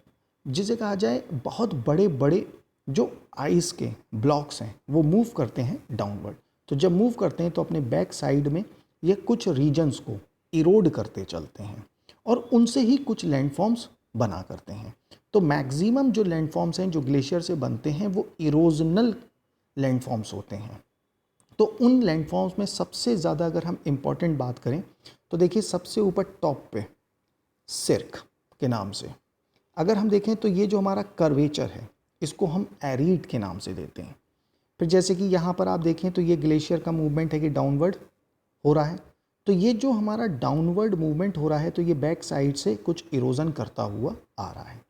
जिसे कहा जाए बहुत बड़े बड़े जो आइस के ब्लॉक्स हैं वो मूव करते हैं डाउनवर्ड। तो जब मूव करते हैं तो अपने बैक साइड में ये कुछ रीजन्स को इरोड करते चलते हैं और उनसे ही कुछ लैंडफॉर्म्स बना करते हैं। तो मैक्सिमम जो लैंडफॉर्म्स हैं जो ग्लेशियर से बनते हैं वो इरोजनल लैंडफॉर्म्स होते हैं। तो उन लैंडफॉर्म्स में सबसे ज़्यादा अगर हम इम्पॉर्टेंट बात करें तो देखिए सबसे ऊपर टॉप पे सिर्क के नाम से अगर हम देखें तो ये जो हमारा कर्वेचर है इसको हम एरीड के नाम से देते हैं। फिर जैसे कि यहाँ पर आप देखें तो ये ग्लेशियर का मूवमेंट है कि डाउनवर्ड हो रहा है, तो ये जो हमारा डाउनवर्ड मूवमेंट हो रहा है तो ये बैक साइड से कुछ इरोजन करता हुआ आ रहा है।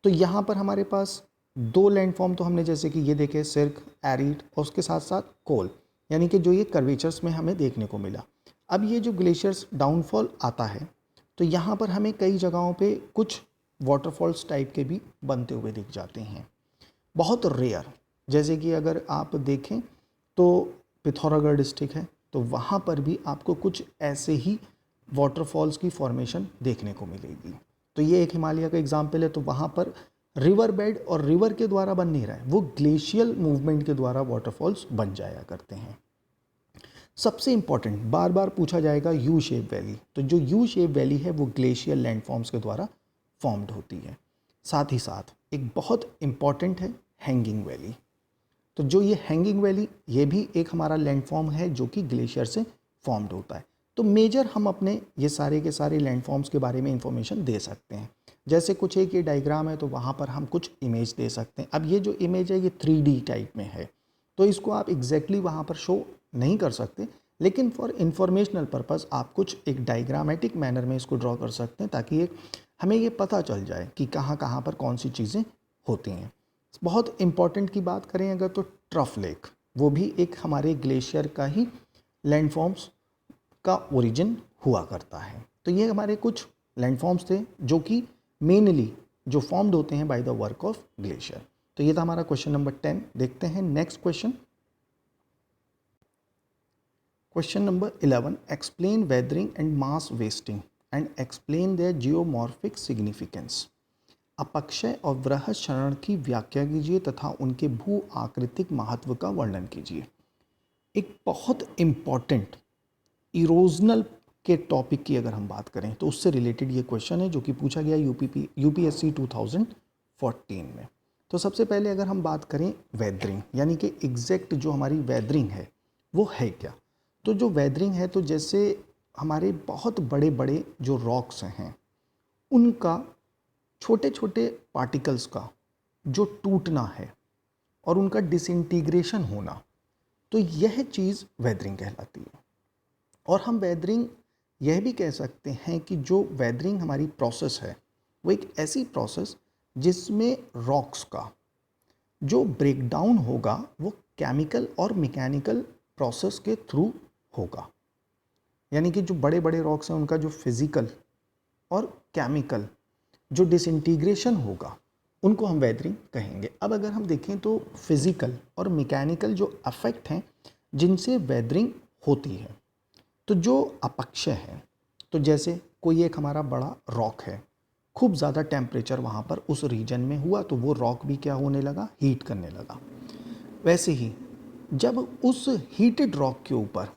तो यहाँ पर हमारे पास दो लैंडफॉर्म तो हमने जैसे कि ये देखे सिर्क, एरिड और उसके साथ साथ कोल, यानी कि जो ये कर्वेचर्स में हमें देखने को मिला। अब ये जो ग्लेशियर्स डाउनफॉल आता है तो यहाँ पर हमें कई जगहों पे कुछ वाटरफॉल्स टाइप के भी बनते हुए दिख जाते हैं, बहुत रेयर। जैसे कि अगर आप देखें तो पिथौरागढ़ डिस्ट्रिक्ट है तो वहाँ पर भी आपको कुछ ऐसे ही वाटरफॉल्स की फॉर्मेशन देखने को मिलेगी। तो ये एक हिमालय का एग्जाम्पल है। तो वहाँ पर रिवर बेड और रिवर के द्वारा बन नहीं रहा है, वो ग्लेशियल मूवमेंट के द्वारा वाटरफॉल्स बन जाया करते हैं। सबसे इम्पॉर्टेंट बार बार पूछा जाएगा यू शेप वैली, तो जो यू शेप वैली है वो ग्लेशियल लैंडफॉर्म्स के द्वारा फॉर्म्ड होती है। साथ ही साथ एक बहुत इम्पॉर्टेंट है हैंगिंग वैली। तो जो ये हैंगिंग वैली ये भी एक हमारा लैंडफॉर्म है जो कि ग्लेशियर से फॉर्म्ड होता है। तो मेजर हम अपने ये सारे के सारे लैंडफॉर्म्स के बारे में इंफॉर्मेशन दे सकते हैं। जैसे कुछ एक ये डायग्राम है तो वहाँ पर हम कुछ इमेज दे सकते हैं। अब ये जो इमेज है ये 3D टाइप में है, तो इसको आप एग्जैक्टली वहाँ पर शो नहीं कर सकते, लेकिन फॉर इंफॉर्मेशनल पर्पज़ आप कुछ एक डायग्रामेटिक मैनर में इसको ड्रॉ कर सकते हैं ताकि एक हमें ये पता चल जाए कि कहाँ कहाँ पर कौन सी चीज़ें होती हैं। बहुत इम्पॉर्टेंट की बात करें अगर तो ट्रफ लेक, वो भी एक हमारे ग्लेशियर का ही लैंडफॉर्म्स का ओरिजिन हुआ करता है। तो ये हमारे कुछ लैंडफॉर्म्स थे जो कि मेनली जो फॉर्म्ड होते हैं by the work of glacier. तो ये था हमारा क्वेश्चन नंबर 10। देखते हैं next question. Question number 11, explain weathering and mass wasting and explain their geomorphic significance. अपक्षय और वृहत क्षरण की व्याख्या कीजिए तथा उनके भू आकृतिक महत्व का वर्णन कीजिए। एक बहुत इम्पॉर्टेंट इरोजनल के टॉपिक की अगर हम बात करें तो उससे रिलेटेड ये क्वेश्चन है जो कि पूछा गया यूपीएससी 2014 में। तो सबसे पहले अगर हम बात करें वेदरिंग, यानी कि एग्जैक्ट जो हमारी वेदरिंग है वो है क्या। तो जो वेदरिंग है तो जैसे हमारे बहुत बड़े बड़े जो रॉक्स हैं उनका छोटे छोटे पार्टिकल्स का जो टूटना है और उनका डिसइंटीग्रेशन होना, तो यह चीज़ वेदरिंग कहलाती है। और हम वेदरिंग यह भी कह सकते हैं कि जो वेदरिंग हमारी प्रोसेस है वो एक ऐसी प्रोसेस जिसमें रॉक्स का जो ब्रेकडाउन होगा वो केमिकल और मैकेनिकल प्रोसेस के थ्रू होगा। यानी कि जो बड़े बड़े रॉक्स हैं उनका जो फिज़िकल और केमिकल जो डिसइंटीग्रेशन होगा उनको हम वेदरिंग कहेंगे। अब अगर हम देखें तो फिज़िकल और मैकेनिकल जो अफेक्ट हैं जिनसे वेदरिंग होती है, तो जो अपक्षय है, तो जैसे कोई एक हमारा बड़ा रॉक है, खूब ज़्यादा टेम्परेचर वहाँ पर उस रीजन में हुआ तो वो रॉक भी क्या होने लगा, हीट करने लगा। वैसे ही जब उस हीटेड रॉक के ऊपर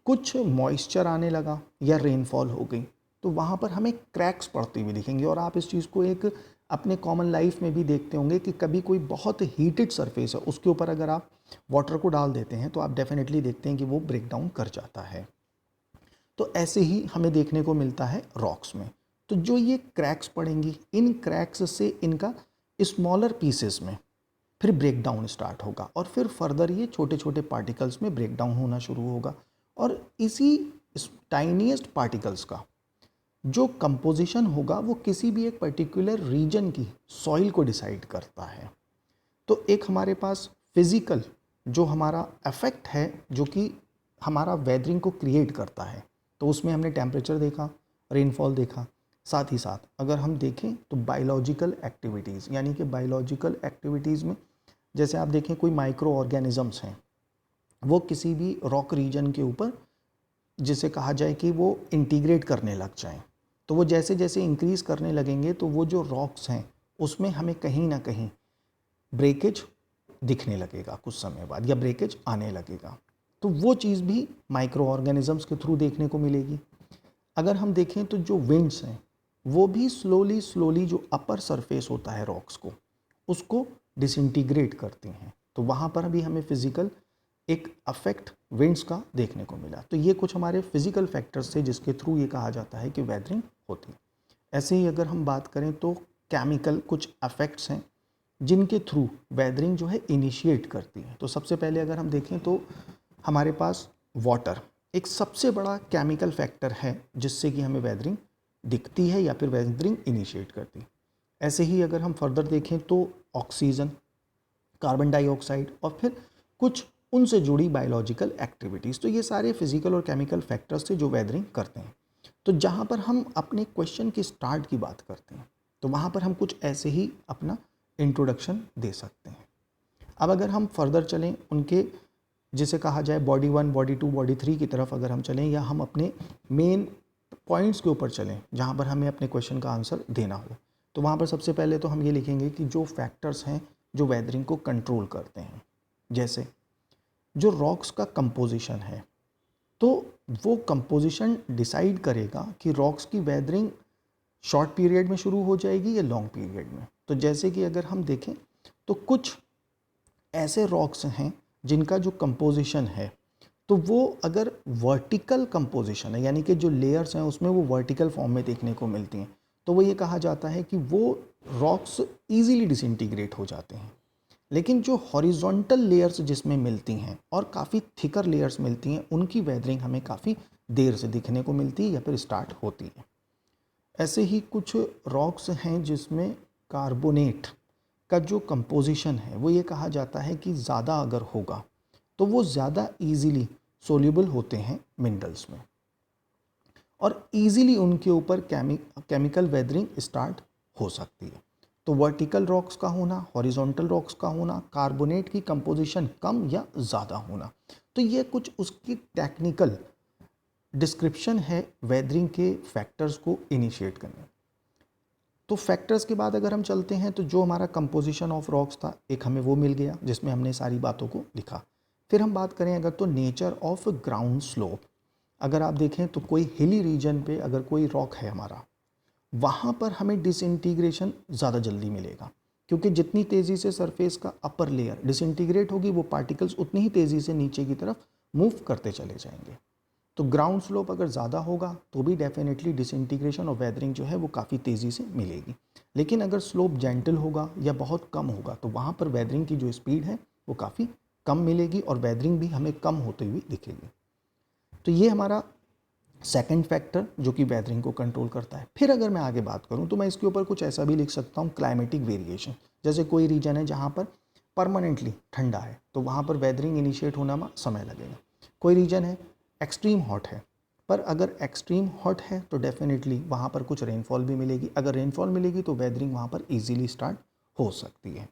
कुछ मॉइस्चर आने लगा या रेनफॉल हो गई तो वहाँ पर हमें क्रैक्स पड़ती हुई दिखेंगे। और आप इस चीज़ को एक अपने कॉमन लाइफ में भी देखते होंगे कि कभी कोई बहुत हीटेड सरफेस है उसके ऊपर अगर आप वाटर को डाल देते हैं तो आप डेफिनेटली देखते हैं कि वो ब्रेक डाउन कर जाता है। तो ऐसे ही हमें देखने को मिलता है रॉक्स में। तो जो ये क्रैक्स पड़ेंगी, इन क्रैक्स से इनका स्मॉलर पीसेस में फिर ब्रेक डाउन स्टार्ट होगा और फिर फर्दर ये छोटे छोटे पार्टिकल्स में ब्रेक डाउन होना शुरू होगा। और इसी टाइनीएस्ट पार्टिकल्स का जो कंपोजिशन होगा वो किसी भी एक पर्टिकुलर रीजन की सॉइल को डिसाइड करता है। तो एक हमारे पास फिज़िकल जो हमारा इफेक्ट है जो कि हमारा वेदरिंग को क्रिएट करता है, तो उसमें हमने टेम्परेचर देखा, रेनफॉल देखा। साथ ही साथ अगर हम देखें तो बायोलॉजिकल एक्टिविटीज़, यानी कि बायोलॉजिकल एक्टिविटीज़ में जैसे आप देखें कोई माइक्रो ऑर्गेनिजम्स हैं वो किसी भी रॉक रीजन के ऊपर जिसे कहा जाए कि वो इंटीग्रेट करने लग जाएं, तो वो जैसे जैसे इंक्रीज़ करने लगेंगे तो वो जो रॉक्स हैं उसमें हमें कहीं ना कहीं ब्रेकेज दिखने लगेगा कुछ समय बाद, या ब्रेकेज आने लगेगा। तो वो चीज़ भी माइक्रो ऑर्गेनिजम्स के थ्रू देखने को मिलेगी। अगर हम देखें तो जो विंड्स हैं वो भी स्लोली जो अपर सरफेस होता है रॉक्स को उसको डिसइंटीग्रेट करती हैं, तो वहाँ पर भी हमें फिज़िकल एक अफेक्ट विंड्स का देखने को मिला। तो ये कुछ हमारे फिज़िकल फैक्टर्स थे जिसके थ्रू ये कहा जाता है कि वेदरिंग होती है। ऐसे ही अगर हम बात करें तो केमिकल कुछ इफेक्ट्स हैं जिनके थ्रू वेदरिंग जो है इनिशिएट करती है। तो सबसे पहले अगर हम देखें तो हमारे पास वाटर एक सबसे बड़ा केमिकल फैक्टर है जिससे कि हमें वेदरिंग दिखती है या फिर वेदरिंग इनिशिएट करती है। ऐसे ही अगर हम फर्दर देखें तो ऑक्सीजन, कार्बन डाइऑक्साइड और फिर कुछ उनसे जुड़ी बायोलॉजिकल एक्टिविटीज़, तो ये सारे फिजिकल और केमिकल फैक्टर्स थे जो वेदरिंग करते हैं। तो जहाँ पर हम अपने क्वेश्चन की स्टार्ट की बात करते हैं तो वहाँ पर हम कुछ ऐसे ही अपना इंट्रोडक्शन दे सकते हैं। अब अगर हम फर्दर चलें उनके जिसे कहा जाए बॉडी 1, बॉडी 2, बॉडी 3 की तरफ अगर हम चलें या हम अपने मेन पॉइंट्स के ऊपर चलें जहाँ पर हमें अपने क्वेश्चन का आंसर देना हो, तो वहाँ पर सबसे पहले तो हम ये लिखेंगे कि जो फैक्टर्स हैं जो वेदरिंग को कंट्रोल करते हैं, जैसे जो रॉक्स का कंपोजिशन है, तो वो कंपोजिशन डिसाइड करेगा कि रॉक्स की वेदरिंग शॉर्ट पीरियड में शुरू हो जाएगी या लॉन्ग पीरियड में। तो जैसे कि अगर हम देखें तो कुछ ऐसे रॉक्स हैं जिनका जो कंपोजिशन है तो वो अगर वर्टिकल कंपोजिशन है, यानी कि जो लेयर्स हैं उसमें वो वर्टिकल फॉर्म में देखने को मिलती हैं, तो वो ये कहा जाता है कि वो रॉक्स ईजीली डिसइंटीग्रेट हो जाते हैं। लेकिन जो हॉरिजॉन्टल लेयर्स जिसमें मिलती हैं और काफ़ी थिकर लेयर्स मिलती हैं, उनकी वेदरिंग हमें काफ़ी देर से दिखने को मिलती है या फिर स्टार्ट होती है। ऐसे ही कुछ रॉक्स हैं जिसमें कार्बोनेट का जो कंपोजिशन है वो ये कहा जाता है कि ज़्यादा अगर होगा तो वो ज़्यादा ईजीली सोल्यूबल होते हैं मिनरल्स में और ईजीली उनके ऊपर केमिकल वेदरिंग स्टार्ट हो सकती है। तो वर्टिकल रॉक्स का होना, हॉरिजॉन्टल रॉक्स का होना, कार्बोनेट की कंपोजिशन कम या ज़्यादा होना, तो ये कुछ उसकी टेक्निकल डिस्क्रिप्शन है वेदरिंग के फैक्टर्स को इनिशिएट करने। तो फैक्टर्स के बाद अगर हम चलते हैं तो जो हमारा कंपोजिशन ऑफ रॉक्स था एक हमें वो मिल गया जिसमें हमने सारी बातों को लिखा। फिर हम बात करें अगर तो नेचर ऑफ ग्राउंड स्लोप, अगर आप देखें तो कोई हिली रीजन पे अगर कोई रॉक है हमारा, वहाँ पर हमें डिसइंटीग्रेशन ज़्यादा जल्दी मिलेगा, क्योंकि जितनी तेज़ी से सरफेस का अपर लेयर डिसइंटीग्रेट होगी वो पार्टिकल्स उतनी ही तेज़ी से नीचे की तरफ मूव करते चले जाएंगे। तो ग्राउंड स्लोप अगर ज़्यादा होगा तो भी डेफिनेटली डिसइंटीग्रेशन और वेदरिंग जो है वो काफ़ी तेज़ी से मिलेगी। लेकिन अगर स्लोप जेंटल होगा या बहुत कम होगा तो वहाँ पर वेदरिंग की जो स्पीड है वो काफ़ी कम मिलेगी और वेदरिंग भी हमें कम होती हुई दिखेगी। तो ये हमारा सेकंड फैक्टर जो कि वेदरिंग को कंट्रोल करता है। फिर अगर मैं आगे बात करूँ तो मैं इसके ऊपर कुछ ऐसा भी लिख सकता हूँ, क्लाइमेटिक वेरिएशन। जैसे कोई रीजन है जहाँ पर परमानेंटली ठंडा है तो वहाँ पर वेदरिंग इनिशिएट होना में समय लगेगा। कोई रीजन है एक्सट्रीम हॉट है, पर अगर एक्सट्रीम हॉट है तो डेफिनेटली वहाँ पर कुछ रेनफॉल भी मिलेगी। अगर रेनफॉल मिलेगी तो वेदरिंग वहाँ पर ईजीली स्टार्ट हो सकती है।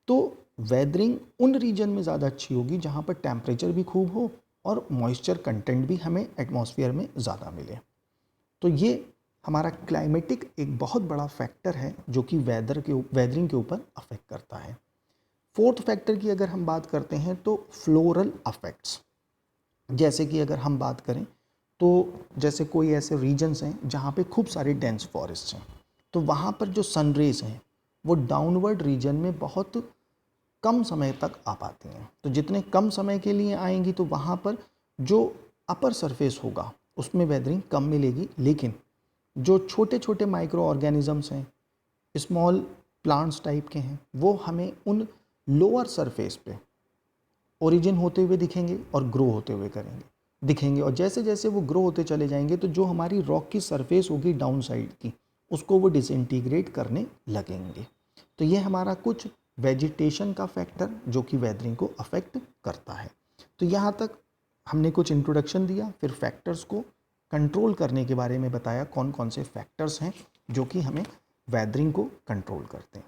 तो वेदरिंग उन रीजन में ज़्यादा अच्छी होगी जहाँ पर टेम्परेचर भी खूब हो और मॉइस्चर कंटेंट भी हमें एटमॉस्फेयर में ज़्यादा मिले। तो ये हमारा क्लाइमेटिक एक बहुत बड़ा फैक्टर है जो कि वेदरिंग के ऊपर अफेक्ट करता है। फोर्थ फैक्टर की अगर हम बात करते हैं तो फ्लोरल अफेक्ट्स। जैसे कि अगर हम बात करें तो जैसे कोई ऐसे रीजन्स हैं जहाँ पे खूब सारे डेंस फॉरेस्ट हैं, तो वहाँ पर जो सनरेज हैं वो डाउनवर्ड रीजन में बहुत कम समय तक आ पाती हैं। तो जितने कम समय के लिए आएंगी तो वहाँ पर जो अपर सरफेस होगा उसमें वेदरिंग कम मिलेगी, लेकिन जो छोटे छोटे माइक्रो ऑर्गेनिजम्स हैं, स्मॉल प्लांट्स टाइप के हैं, वो हमें उन लोअर सरफेस पे ओरिजिन होते हुए दिखेंगे और ग्रो होते हुए दिखेंगे और जैसे जैसे वो ग्रो होते चले जाएंगे तो जो हमारी रॉक की सरफेस होगी डाउन साइड की उसको वो डिसइंटीग्रेट करने लगेंगे। तो ये हमारा कुछ वेजिटेशन का फैक्टर जो कि वेदरिंग को अफेक्ट करता है। तो यहाँ तक हमने कुछ इंट्रोडक्शन दिया, फिर फैक्टर्स को कंट्रोल करने के बारे में बताया कौन कौन से फैक्टर्स हैं जो कि हमें वेदरिंग को कंट्रोल करते हैं।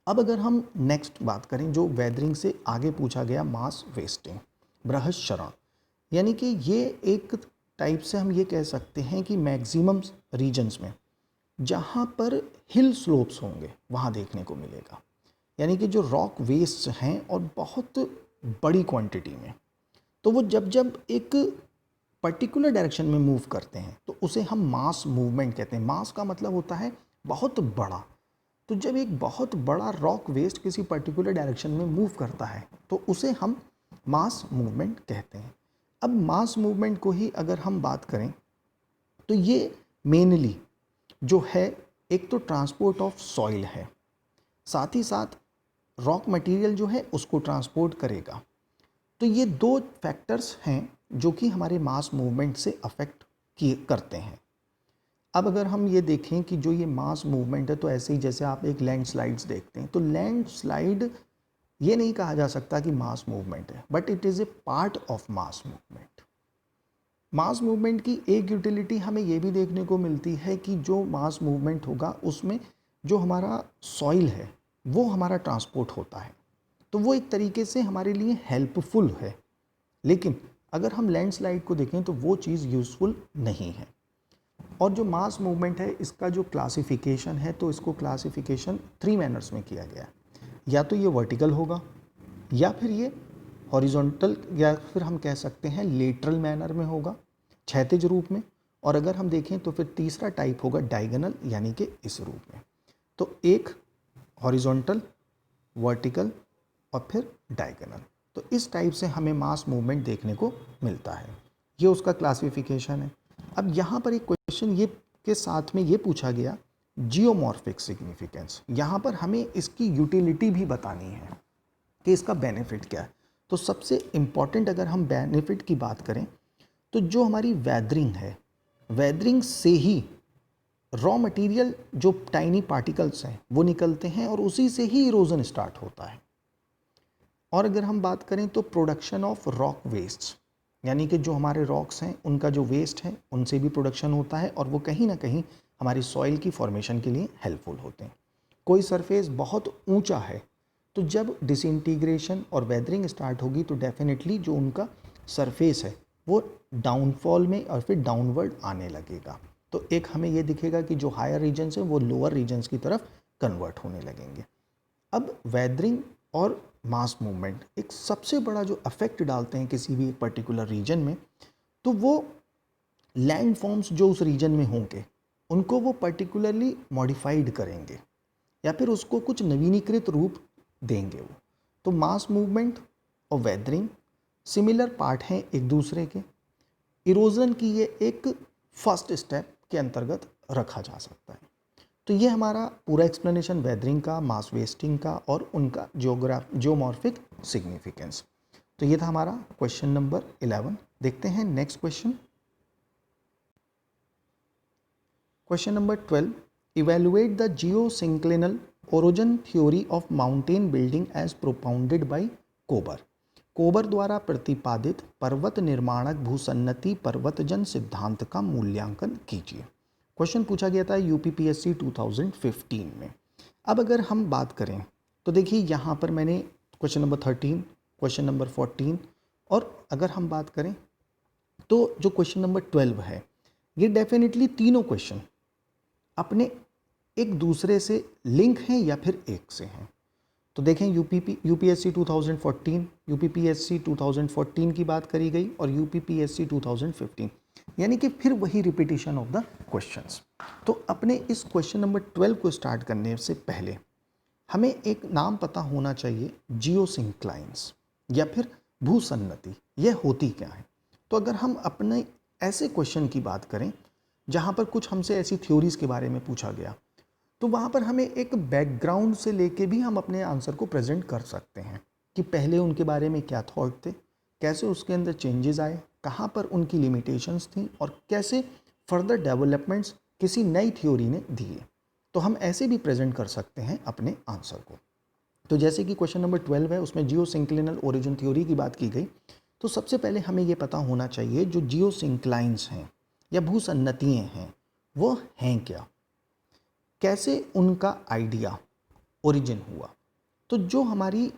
अब अगर हम नेक्स्ट बात करें जो वेदरिंग से आगे पूछा गया, मास वेस्टिंग, बृहस्परण, यानी कि ये एक टाइप से हम ये कह सकते हैं कि मैक्सिमम रीजन्स में जहाँ पर हिल स्लोप्स होंगे वहाँ देखने को मिलेगा। यानी कि जो रॉक वेस्ट हैं और बहुत बड़ी क्वांटिटी में, तो वो जब जब एक पर्टिकुलर डायरेक्शन में मूव करते हैं तो उसे हम मास मूवमेंट कहते हैं। मास का मतलब होता है बहुत बड़ा। तो जब एक बहुत बड़ा रॉक वेस्ट किसी पर्टिकुलर डायरेक्शन में मूव करता है तो उसे हम मास मूवमेंट कहते हैं। अब मास मूवमेंट को ही अगर हम बात करें तो ये मेनली जो है एक तो ट्रांसपोर्ट ऑफ सॉइल है, साथ ही साथ रॉक मटेरियल जो है उसको ट्रांसपोर्ट करेगा। तो ये दो फैक्टर्स हैं जो कि हमारे मास मूवमेंट से अफेक्ट करते हैं। अब अगर हम ये देखें कि जो ये मास मूवमेंट है, तो ऐसे ही जैसे आप एक लैंडस्लाइड्स देखते हैं, तो लैंडस्लाइड ये नहीं कहा जा सकता कि मास मूवमेंट है, but it is a part of mass movement. Mass movement की एक यूटिलिटी हमें ये भी देखने को मिलती है कि जो मास मूवमेंट होगा उसमें जो हमारा सॉइल है वो हमारा ट्रांसपोर्ट होता है, तो वो एक तरीके से हमारे लिए हेल्पफुल है। लेकिन अगर हम लैंडस्लाइड को देखें तो वो चीज़ यूज़फुल नहीं है। और जो मास मूवमेंट है इसका जो क्लासिफिकेशन है, तो इसको क्लासिफिकेशन 3 मैनर्स में किया गया है। या तो ये वर्टिकल होगा, या फिर ये हॉरिजॉन्टल, या फिर हम कह सकते हैं लेटरल मैनर में होगा, क्षैतिज रूप में। और अगर हम देखें तो फिर तीसरा टाइप होगा डायगोनल, यानी कि इस रूप में। तो एक हॉरिजॉन्टल, वर्टिकल और फिर डायगोनल। तो इस टाइप से हमें मास मूवमेंट देखने को मिलता है। ये उसका क्लासिफिकेशन है। अब यहाँ पर एक क्वेश्चन ये के साथ में ये पूछा गया, जियोमॉर्फिक सिग्निफिकेंस। यहाँ पर हमें इसकी यूटिलिटी भी बतानी है कि इसका बेनिफिट क्या है। तो सबसे इम्पॉर्टेंट अगर हम बेनिफिट की बात करें तो जो हमारी वेदरिंग है, वेदरिंग से ही रॉ मटेरियल जो टाइनी पार्टिकल्स हैं वो निकलते हैं और उसी से ही इरोजन स्टार्ट होता है। और अगर हम बात करें तो प्रोडक्शन ऑफ रॉक वेस्ट, यानी कि जो हमारे रॉक्स हैं उनका जो वेस्ट है उनसे भी प्रोडक्शन होता है और वो कहीं ना कहीं हमारी सॉइल की फॉर्मेशन के लिए हेल्पफुल होते हैं। कोई सरफेस बहुत ऊंचा है तो जब डिसइंटीग्रेशन और वेदरिंग स्टार्ट होगी तो डेफिनेटली जो उनका सरफेस है वो डाउनफॉल में और फिर डाउनवर्ड आने लगेगा। तो एक हमें ये दिखेगा कि जो हायर रीजन्स हैं वो लोअर रीजन्स की तरफ कन्वर्ट होने लगेंगे। अब वेदरिंग और मास मूवमेंट एक सबसे बड़ा जो अफेक्ट डालते हैं किसी भी एक पर्टिकुलर रीजन में, तो वो लैंड फॉर्म्स जो उस रीजन में होंगे उनको वो पर्टिकुलरली मॉडिफाइड करेंगे या फिर उसको कुछ नवीनीकृत रूप देंगे वो। तो मास मूवमेंट और वेदरिंग सिमिलर पार्ट हैं एक दूसरे के। इरोजन की ये एक फर्स्ट स्टेप के अंतर्गत रखा जा सकता है। तो ये हमारा पूरा एक्सप्लेनेशन वेदरिंग का, मास वेस्टिंग का और उनका जियोमॉर्फिक सिग्निफिकेंस। तो ये था हमारा क्वेश्चन नंबर 11। देखते हैं next question. Question number 12, evaluate the geosynclinal origin theory of mountain building as propounded by Kober. Kober द्वारा प्रतिपादित पर्वत निर्माणक भूसन्नति पर्वतजन सिद्धांत का मूल्यांकन कीजिए। क्वेश्चन पूछा गया था यूपीपीएससी 2015 में। अब अगर हम बात करें तो देखिए यहाँ पर मैंने क्वेश्चन नंबर 13, क्वेश्चन नंबर 14 और अगर हम बात करें तो जो क्वेश्चन नंबर 12 है, ये डेफिनेटली तीनों क्वेश्चन अपने एक दूसरे से लिंक हैं या फिर एक से हैं। तो देखें यूपीएससी 2014, यूपीपीएससी 2014 की बात करी गई और यूपीपीएससी 2015, यानी कि फिर वही रिपीटिशन ऑफ द क्वेश्चंस। तो अपने इस क्वेश्चन नंबर 12 को स्टार्ट करने से पहले हमें एक नाम पता होना चाहिए, जियोसिंक्लाइंस या फिर भूसन्नति, यह होती क्या है। तो अगर हम अपने ऐसे क्वेश्चन की बात करें जहाँ पर कुछ हमसे ऐसी थ्योरीज के बारे में पूछा गया, तो वहाँ पर हमें एक बैकग्राउंड से लेके भी हम अपने आंसर को प्रेजेंट कर सकते हैं कि पहले उनके बारे में क्या थॉट थे, कैसे उसके अंदर चेंजेस आए, कहाँ पर उनकी लिमिटेशंस थी और कैसे फर्दर डेवलपमेंट्स किसी नई थ्योरी ने दिए। तो हम ऐसे भी प्रेजेंट कर सकते हैं अपने आंसर को। तो जैसे कि क्वेश्चन नंबर 12 है, उसमें जियोसिंक्लिनल ओरिजिन थ्योरी की बात की गई। तो सबसे पहले हमें ये पता होना चाहिए जो जियोसिंक्लाइंस हैं या भूसन्नतियाँ हैं वो हैं क्या, कैसे उनका आइडिया ओरिजिन हुआ। तो जो हमारी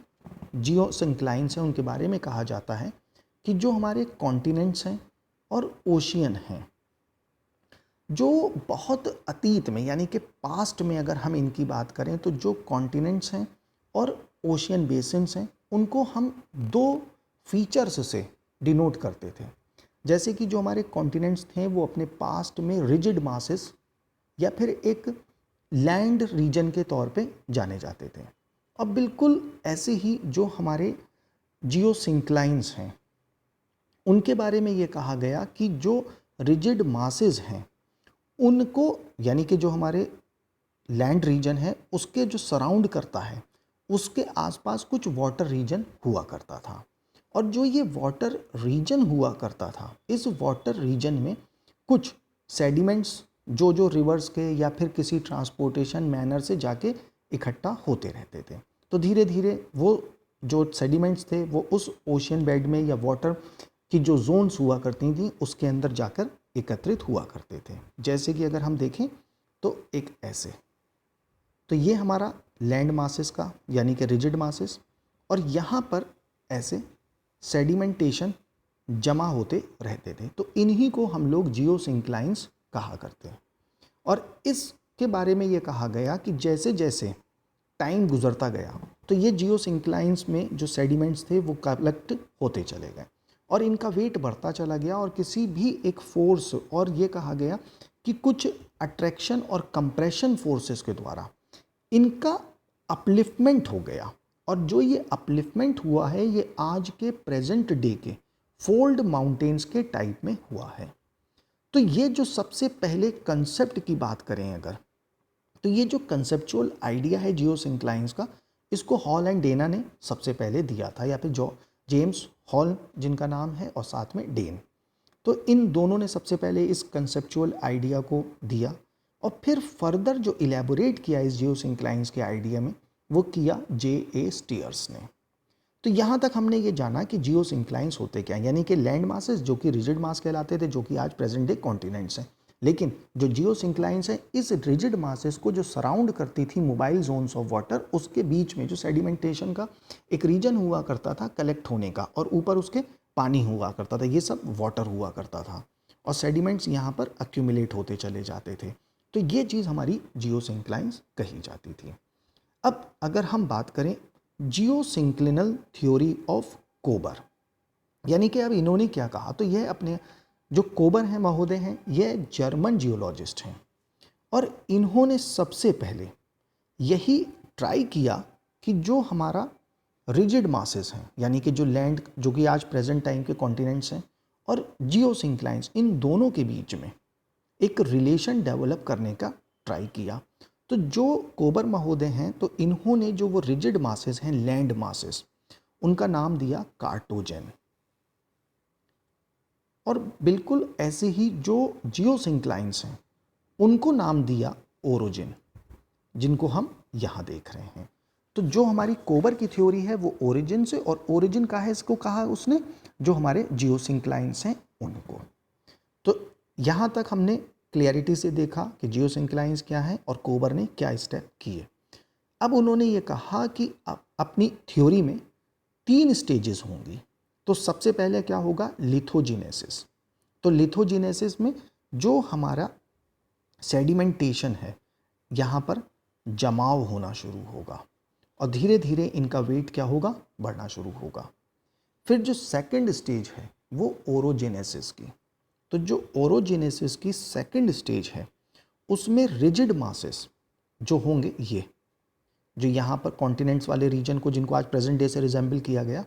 जियोसिंक्लाइंस हैं उनके बारे में कहा जाता है कि जो हमारे कॉन्टिनेंट्स हैं और ओशियन हैं, जो बहुत अतीत में यानी कि पास्ट में अगर हम इनकी बात करें तो जो कॉन्टिनेंट्स हैं और ओशियन बेसिन्स हैं उनको हम दो फीचर्स से डिनोट करते थे। जैसे कि जो हमारे कॉन्टिनेंट्स थे वो अपने पास्ट में रिजिड मासेस या फिर एक लैंड रीजन के तौर पे जाने जाते थे। अब बिल्कुल ऐसे ही जो हमारे जियोसिंक्लाइंस हैं उनके बारे में ये कहा गया कि जो रिजिड मासेस हैं उनको, यानी कि जो हमारे लैंड रीजन है उसके जो सराउंड करता है उसके आसपास कुछ वाटर रीजन हुआ करता था। और जो ये वाटर रीजन हुआ करता था, इस वाटर रीजन में कुछ सेडिमेंट्स जो जो रिवर्स के या फिर किसी ट्रांसपोर्टेशन मैनर से जाके इकट्ठा होते रहते थे। तो धीरे धीरे वो जो सेडिमेंट्स थे वो उस ओशियन बेड में या वाटर की जो जोन्स हुआ करती थी उसके अंदर जाकर एकत्रित हुआ करते थे। जैसे कि अगर हम देखें तो एक ऐसे, तो ये हमारा लैंड मासेस का यानी कि रिजिड मासेस, और यहाँ पर ऐसे सेडिमेंटेशन जमा होते रहते थे। तो इन्हीं को हम लोग जियोसिंक्लाइंस कहा करते हैं। और इसके बारे में ये कहा गया कि जैसे जैसे टाइम गुजरता गया तो ये जियोसिंक्लाइंस में जो सेडिमेंट्स थे वो कलेक्ट होते चले गए और इनका वेट बढ़ता चला गया। और किसी भी एक फोर्स, और ये कहा गया कि कुछ अट्रैक्शन और कंप्रेशन फोर्सेस के द्वारा इनका अपलिफ्टमेंट हो गया। और जो ये अपलिफ्टमेंट हुआ है ये आज के प्रेजेंट डे के फोल्ड माउंटेन्स के टाइप में हुआ है। तो ये जो सबसे पहले कंसेप्ट की बात करें अगर, तो ये जो कंसेप्चुअल आइडिया है जियोसिंक्लाइंस का, इसको हॉल एंड डेना ने सबसे पहले दिया था, या फिर जो जेम्स हॉल जिनका नाम है और साथ में डेन। तो इन दोनों ने सबसे पहले इस कंसेप्चुअल आइडिया को दिया और फिर फर्दर जो इलेबोरेट किया इस जियोसिंक्लाइंस के आइडिया में वो किया J.A. स्टीयर्स ने। तो यहाँ तक हमने ये जाना कि जियोसिंक्लाइंस होते क्या, यानी कि लैंड मासेस जो कि रिजिड मास कहलाते थे, जो कि आज प्रेजेंट डे कॉन्टिनेंट्स हैं। लेकिन जो जियोसिंक्लाइंस है इस रिजिड मासेस को जो सराउंड करती थी मोबाइल जोन्स ऑफ वाटर, उसके बीच में जो सेडिमेंटेशन का एक रीजन हुआ करता था कलेक्ट होने का, और ऊपर उसके पानी हुआ करता था, ये सब वाटर हुआ करता था और सेडिमेंट्स यहाँ पर अक्यूमुलेट होते चले जाते थे। तो ये चीज़ हमारी जियोसिंक्लाइंस कही जाती थी। अब अगर हम बात करें जियोसिंक्लिनल थ्योरी ऑफ कोबर, यानी कि अब इन्होंने क्या कहा, तो यह अपने जो कोबर हैं महोदय हैं ये जर्मन जियोलॉजिस्ट हैं और इन्होंने सबसे पहले यही ट्राई किया कि जो हमारा रिजिड मासेस हैं यानी कि जो लैंड जो कि आज प्रेजेंट टाइम के कॉन्टिनेंट्स हैं और जियोसिंक्लाइंस, इन दोनों के बीच में एक रिलेशन डेवलप करने का ट्राई किया। तो जो कोबर महोदय हैं तो इन्होंने जो वो रिजिड मासेस हैं लैंड मासेस, उनका नाम दिया कार्टोजेन। और बिल्कुल ऐसे ही जो जियोसिंक्लाइंस हैं उनको नाम दिया ओरिजिन, जिनको हम यहाँ देख रहे हैं। तो जो हमारी कोबर की थ्योरी है वो ओरिजिन से, और ओरिजिन का है इसको कहा उसने जो हमारे जियोसिंक्लाइंस हैं उनको। तो यहाँ तक हमने क्लियरिटी से देखा कि जियोसिंक्लाइंस क्या है और कोबर ने क्या स्टेप किए। अब उन्होंने ये कहा कि अपनी थ्योरी में 3 स्टेजेस होंगी। तो सबसे पहले क्या होगा, लिथोजिनेसिस। तो लिथोजिनेसिस में जो हमारा सेडिमेंटेशन है यहाँ पर जमाव होना शुरू होगा और धीरे धीरे इनका वेट क्या होगा, बढ़ना शुरू होगा। फिर जो सेकंड स्टेज है वो ओरोजेनेसिस की। तो जो ओरोजेनेसिस की सेकंड स्टेज है उसमें रिजिड मासेस जो होंगे, ये जो यहाँ पर कॉन्टिनेंट्स वाले रीजन को जिनको आज प्रेजेंट डे से रिजेंबल किया गया,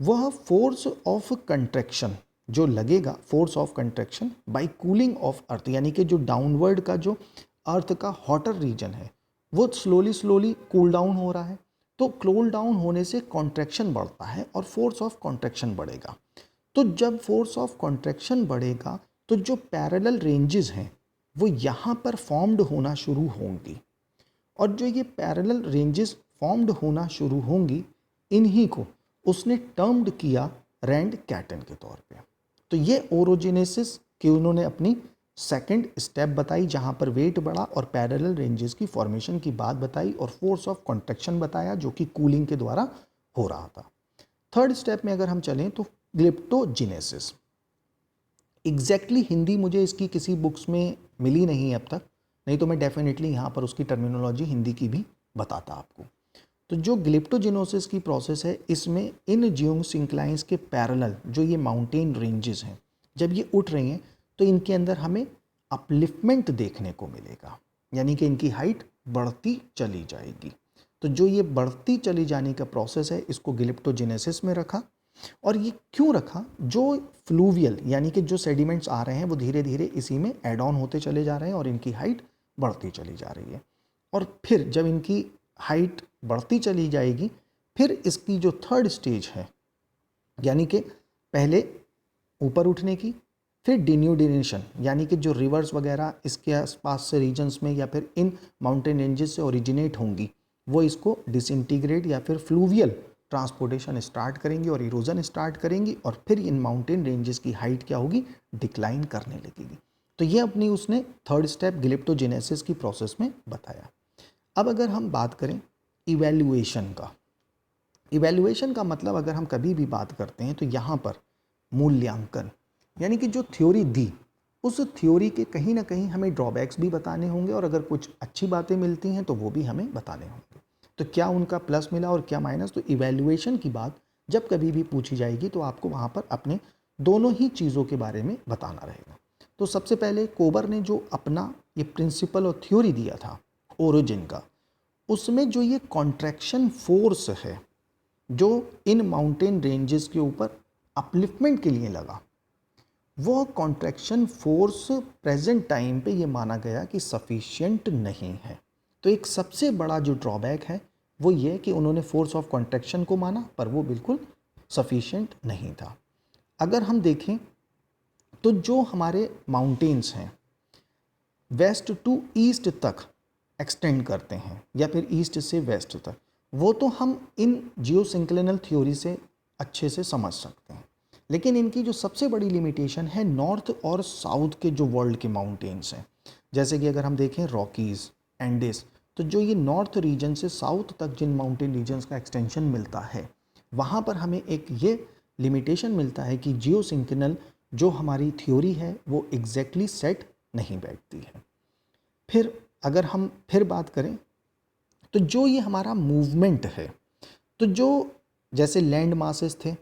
वह फोर्स ऑफ कंट्रैक्शन जो लगेगा, force of contraction by cooling of earth, यानी कि जो डाउनवर्ड का जो अर्थ का हॉटर रीजन है वो स्लोली कूल डाउन हो रहा है। तो कूल डाउन होने से कॉन्ट्रैक्शन बढ़ता है और फोर्स ऑफ कॉन्ट्रैक्शन बढ़ेगा। तो जब फोर्स ऑफ कॉन्ट्रैक्शन बढ़ेगा तो जो पैरेलल रेंजेस हैं वो यहाँ पर फॉर्म्ड होना शुरू होंगी, और जो ये पैरेलल रेंजेस फॉर्म्ड होना शुरू होंगी इन्हीं को उसने टर्म्ड किया रैंड कैटन के तौर पे। तो ये ओरोजेनेसिस की उन्होंने अपनी सेकंड स्टेप बताई जहाँ पर वेट बढ़ा और पैरेलल रेंजेस की फॉर्मेशन की बात बताई और फोर्स ऑफ कॉन्ट्रैक्शन बताया जो कि कूलिंग के द्वारा हो रहा था। थर्ड स्टेप में अगर हम चलें तो ग्लिप्टोजिनेसिस। एग्जैक्टली हिंदी मुझे इसकी किसी बुक्स में मिली नहीं अब तक, नहीं तो मैं डेफिनेटली यहाँ पर उसकी टर्मिनोलॉजी हिंदी की भी बताता आपको। तो जो ग्लिप्टोजिनोसिस की प्रोसेस है इसमें इन जियोसिंक्लाइंस के पैरेलल जो ये माउंटेन रेंजेस हैं जब ये उठ रही हैं तो इनके अंदर हमें अपलिफ्टमेंट देखने को मिलेगा, यानी कि इनकी हाइट बढ़ती चली जाएगी। तो जो ये बढ़ती चली जाने का प्रोसेस है इसको ग्लिप्टोजिनेसिस में रखा। और ये क्यों रखा, जो फ्लूवियल यानी कि जो सेडिमेंट्स आ रहे हैं वो धीरे धीरे इसी में एड ऑन होते चले जा रहे हैं और इनकी हाइट बढ़ती चली जा रही है। और फिर जब इनकी हाइट बढ़ती चली जाएगी, फिर इसकी जो थर्ड स्टेज है, यानी कि पहले ऊपर उठने की, फिर डिन्यूडिनेशन, यानी कि जो रिवर्स वगैरह इसके आसपास से रीजन्स में या फिर इन माउंटेन रेंजेस से ओरिजिनेट होंगी, वो इसको डिसइंटीग्रेट या फिर फ्लूवियल ट्रांसपोर्टेशन स्टार्ट करेंगी और इरोजन स्टार्ट करेंगी, और फिर इन माउंटेन रेंजेस की हाइट क्या होगी, डिक्लाइन करने लगेगी। तो ये अपनी उसने थर्ड स्टेप गिलिप्टोजेनेसिस की प्रोसेस में बताया। अब अगर हम बात करें इवैल्यूएशन का, इवैल्यूएशन का मतलब अगर हम कभी भी बात करते हैं तो यहाँ पर मूल्यांकन, यानी कि जो थ्योरी दी उस थ्योरी के कहीं ना कहीं हमें ड्रॉबैक्स भी बताने होंगे, और अगर कुछ अच्छी बातें मिलती हैं तो वो भी हमें बताने होंगे। तो क्या उनका प्लस मिला और क्या माइनस, तो इवैल्यूएशन की बात जब कभी भी पूछी जाएगी तो आपको वहाँ पर अपने दोनों ही चीज़ों के बारे में बताना रहेगा। तो सबसे पहले कोबर ने जो अपना ये प्रिंसिपल और थ्योरी दिया था ओरिजिन का, उसमें जो ये कॉन्ट्रैक्शन फोर्स है जो इन माउंटेन रेंजेस के ऊपर अपलिफ्टमेंट के लिए लगा, वो कॉन्ट्रैक्शन फोर्स प्रेजेंट टाइम पे ये माना गया कि सफिशिएंट नहीं है। तो एक सबसे बड़ा जो ड्रॉबैक है वो ये कि उन्होंने फोर्स ऑफ कॉन्ट्रैक्शन को माना, पर वो बिल्कुल सफिशिएंट नहीं था। अगर हम देखें तो जो हमारे माउंटेन्स हैं वेस्ट टू ईस्ट तक एक्सटेंड करते हैं या फिर ईस्ट से वेस्ट तक, वो तो हम इन जियोसिंक्लिनल थ्योरी से अच्छे से समझ सकते हैं, लेकिन इनकी जो सबसे बड़ी लिमिटेशन है नॉर्थ और साउथ के जो वर्ल्ड के माउंटेन्स हैं, जैसे कि अगर हम देखें रॉकीज़, एंडिस, तो जो ये नॉर्थ रीजन से साउथ तक जिन माउंटेन रीजन्स का एक्सटेंशन मिलता है, वहाँ पर हमें एक ये लिमिटेशन मिलता है कि जियोसिंक्लिनल जो हमारी थ्योरी है वो एग्जैक्टली सेट नहीं बैठती है। फिर अगर हम फिर बात करें तो जो ये हमारा मूवमेंट है, तो जो जैसे लैंड मासेस थे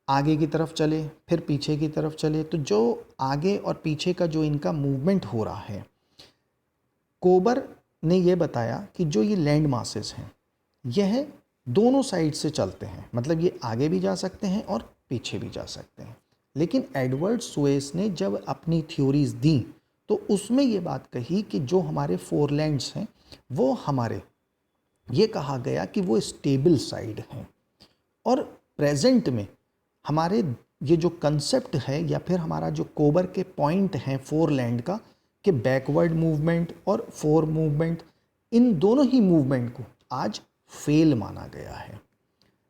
आगे की तरफ चले फिर पीछे की तरफ चले, तो जो आगे और पीछे का जो इनका मूवमेंट हो रहा है, कोबर ने ये बताया कि जो ये लैंड मासेस हैं यह दोनों साइड से चलते हैं, मतलब ये आगे भी जा सकते हैं और पीछे भी जा सकते हैं। लेकिन एडवर्ड सुएस ने जब अपनी थ्योरीज दी तो उसमें ये बात कही कि जो हमारे फोरलैंड्स हैं वो हमारे, ये कहा गया कि वो स्टेबल साइड हैं, और प्रेजेंट में हमारे ये जो कंसेप्ट है या फिर हमारा जो कोबर के पॉइंट हैं फोरलैंड का कि बैकवर्ड मूवमेंट और फोर मूवमेंट, इन दोनों ही मूवमेंट को आज फेल माना गया है।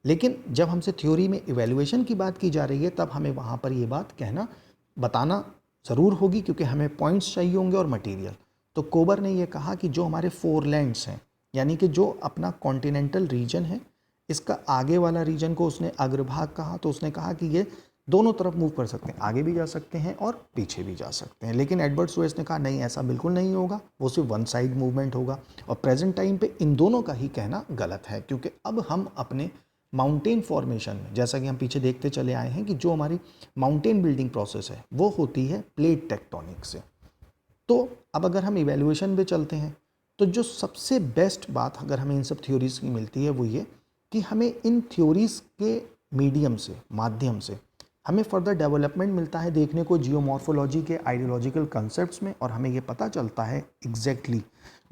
लेकिन जब हमसे थ्योरी में इवैल्यूएशन की बात की जा रही है तब हमें वहाँ पर ये बात कहना बताना ज़रूर होगी, क्योंकि हमें पॉइंट्स चाहिए होंगे और मटेरियल। तो कोबर ने ये कहा कि जो हमारे फोरलैंड्स हैं, यानी कि जो अपना कॉन्टिनेंटल रीजन है, इसका आगे वाला रीजन को उसने अग्रभाग कहा, तो उसने कहा कि ये दोनों तरफ मूव कर सकते हैं, आगे भी जा सकते हैं और पीछे भी जा सकते हैं। लेकिन एडवर्ड सुएस ने कहा नहीं, ऐसा बिल्कुल नहीं होगा, वो सिर्फ वन साइड मूवमेंट होगा। और प्रेजेंट टाइम पे इन दोनों का ही कहना गलत है, क्योंकि अब हम अपने माउंटेन फॉर्मेशन में, जैसा कि हम पीछे देखते चले आए हैं कि जो हमारी माउंटेन बिल्डिंग प्रोसेस है वो होती है प्लेट टेक्टोनिक से। तो अब अगर हम इवैल्यूएशन पे चलते हैं तो जो सबसे बेस्ट बात अगर हमें इन सब थ्योरीज की मिलती है वो ये कि हमें इन थ्योरीज के मीडियम से, माध्यम से हमें फर्दर डेवलपमेंट मिलता है देखने को जियोमॉर्फोलॉजी के आइडियोलॉजिकल कॉन्सेप्ट्स में, और हमें ये पता चलता है एग्जैक्टली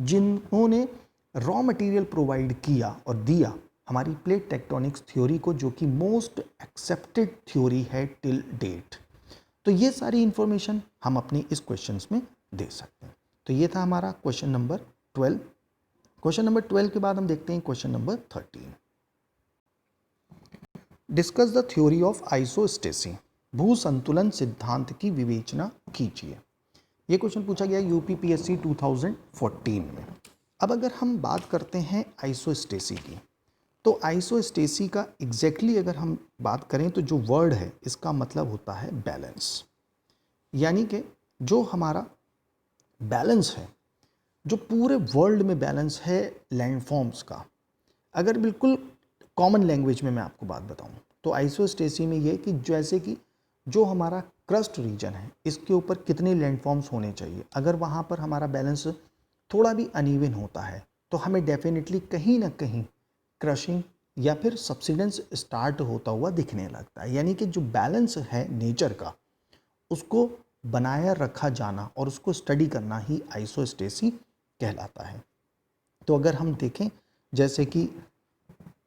जिन्होंने रॉ मटेरियल प्रोवाइड किया और दिया हमारी प्लेट टेक्टोनिक्स थ्योरी को, जो कि मोस्ट एक्सेप्टेड थ्योरी है टिल डेट। तो ये सारी इंफॉर्मेशन हम अपनी इस क्वेश्चंस में दे सकते हैं। तो ये था हमारा क्वेश्चन नंबर 12। क्वेश्चन नंबर 12 के बाद हम देखते हैं question number 13। Discuss the theory of isostasy, भू संतुलन सिद्धांत की विवेचना कीजिए। ये क्वेश्चन पूछा गया यूपीपीएससी 2014 में। अब अगर हम बात करते हैं आइसोस्टेसी की, तो आइसोस्टेसी का एग्जैक्टली अगर हम बात करें तो जो वर्ड है इसका मतलब होता है बैलेंस, यानी कि जो हमारा बैलेंस है, जो पूरे वर्ल्ड में बैलेंस है लैंडफॉर्म्स का। अगर बिल्कुल कॉमन लैंग्वेज में मैं आपको बात बताऊं तो आइसोस्टेसी में ये कि जैसे कि जो हमारा क्रस्ट रीजन है इसके ऊपर कितने लैंडफॉर्म्स होने चाहिए, अगर वहाँ पर हमारा बैलेंस थोड़ा भी अनइवन होता है तो हमें डेफिनेटली कहीं ना कहीं क्रशिंग या फिर सब्सिडेंस स्टार्ट होता हुआ दिखने लगता है। यानी कि जो बैलेंस है नेचर का उसको बनाया रखा जाना और उसको स्टडी करना ही आइसोस्टेसी कहलाता है। तो अगर हम देखें जैसे कि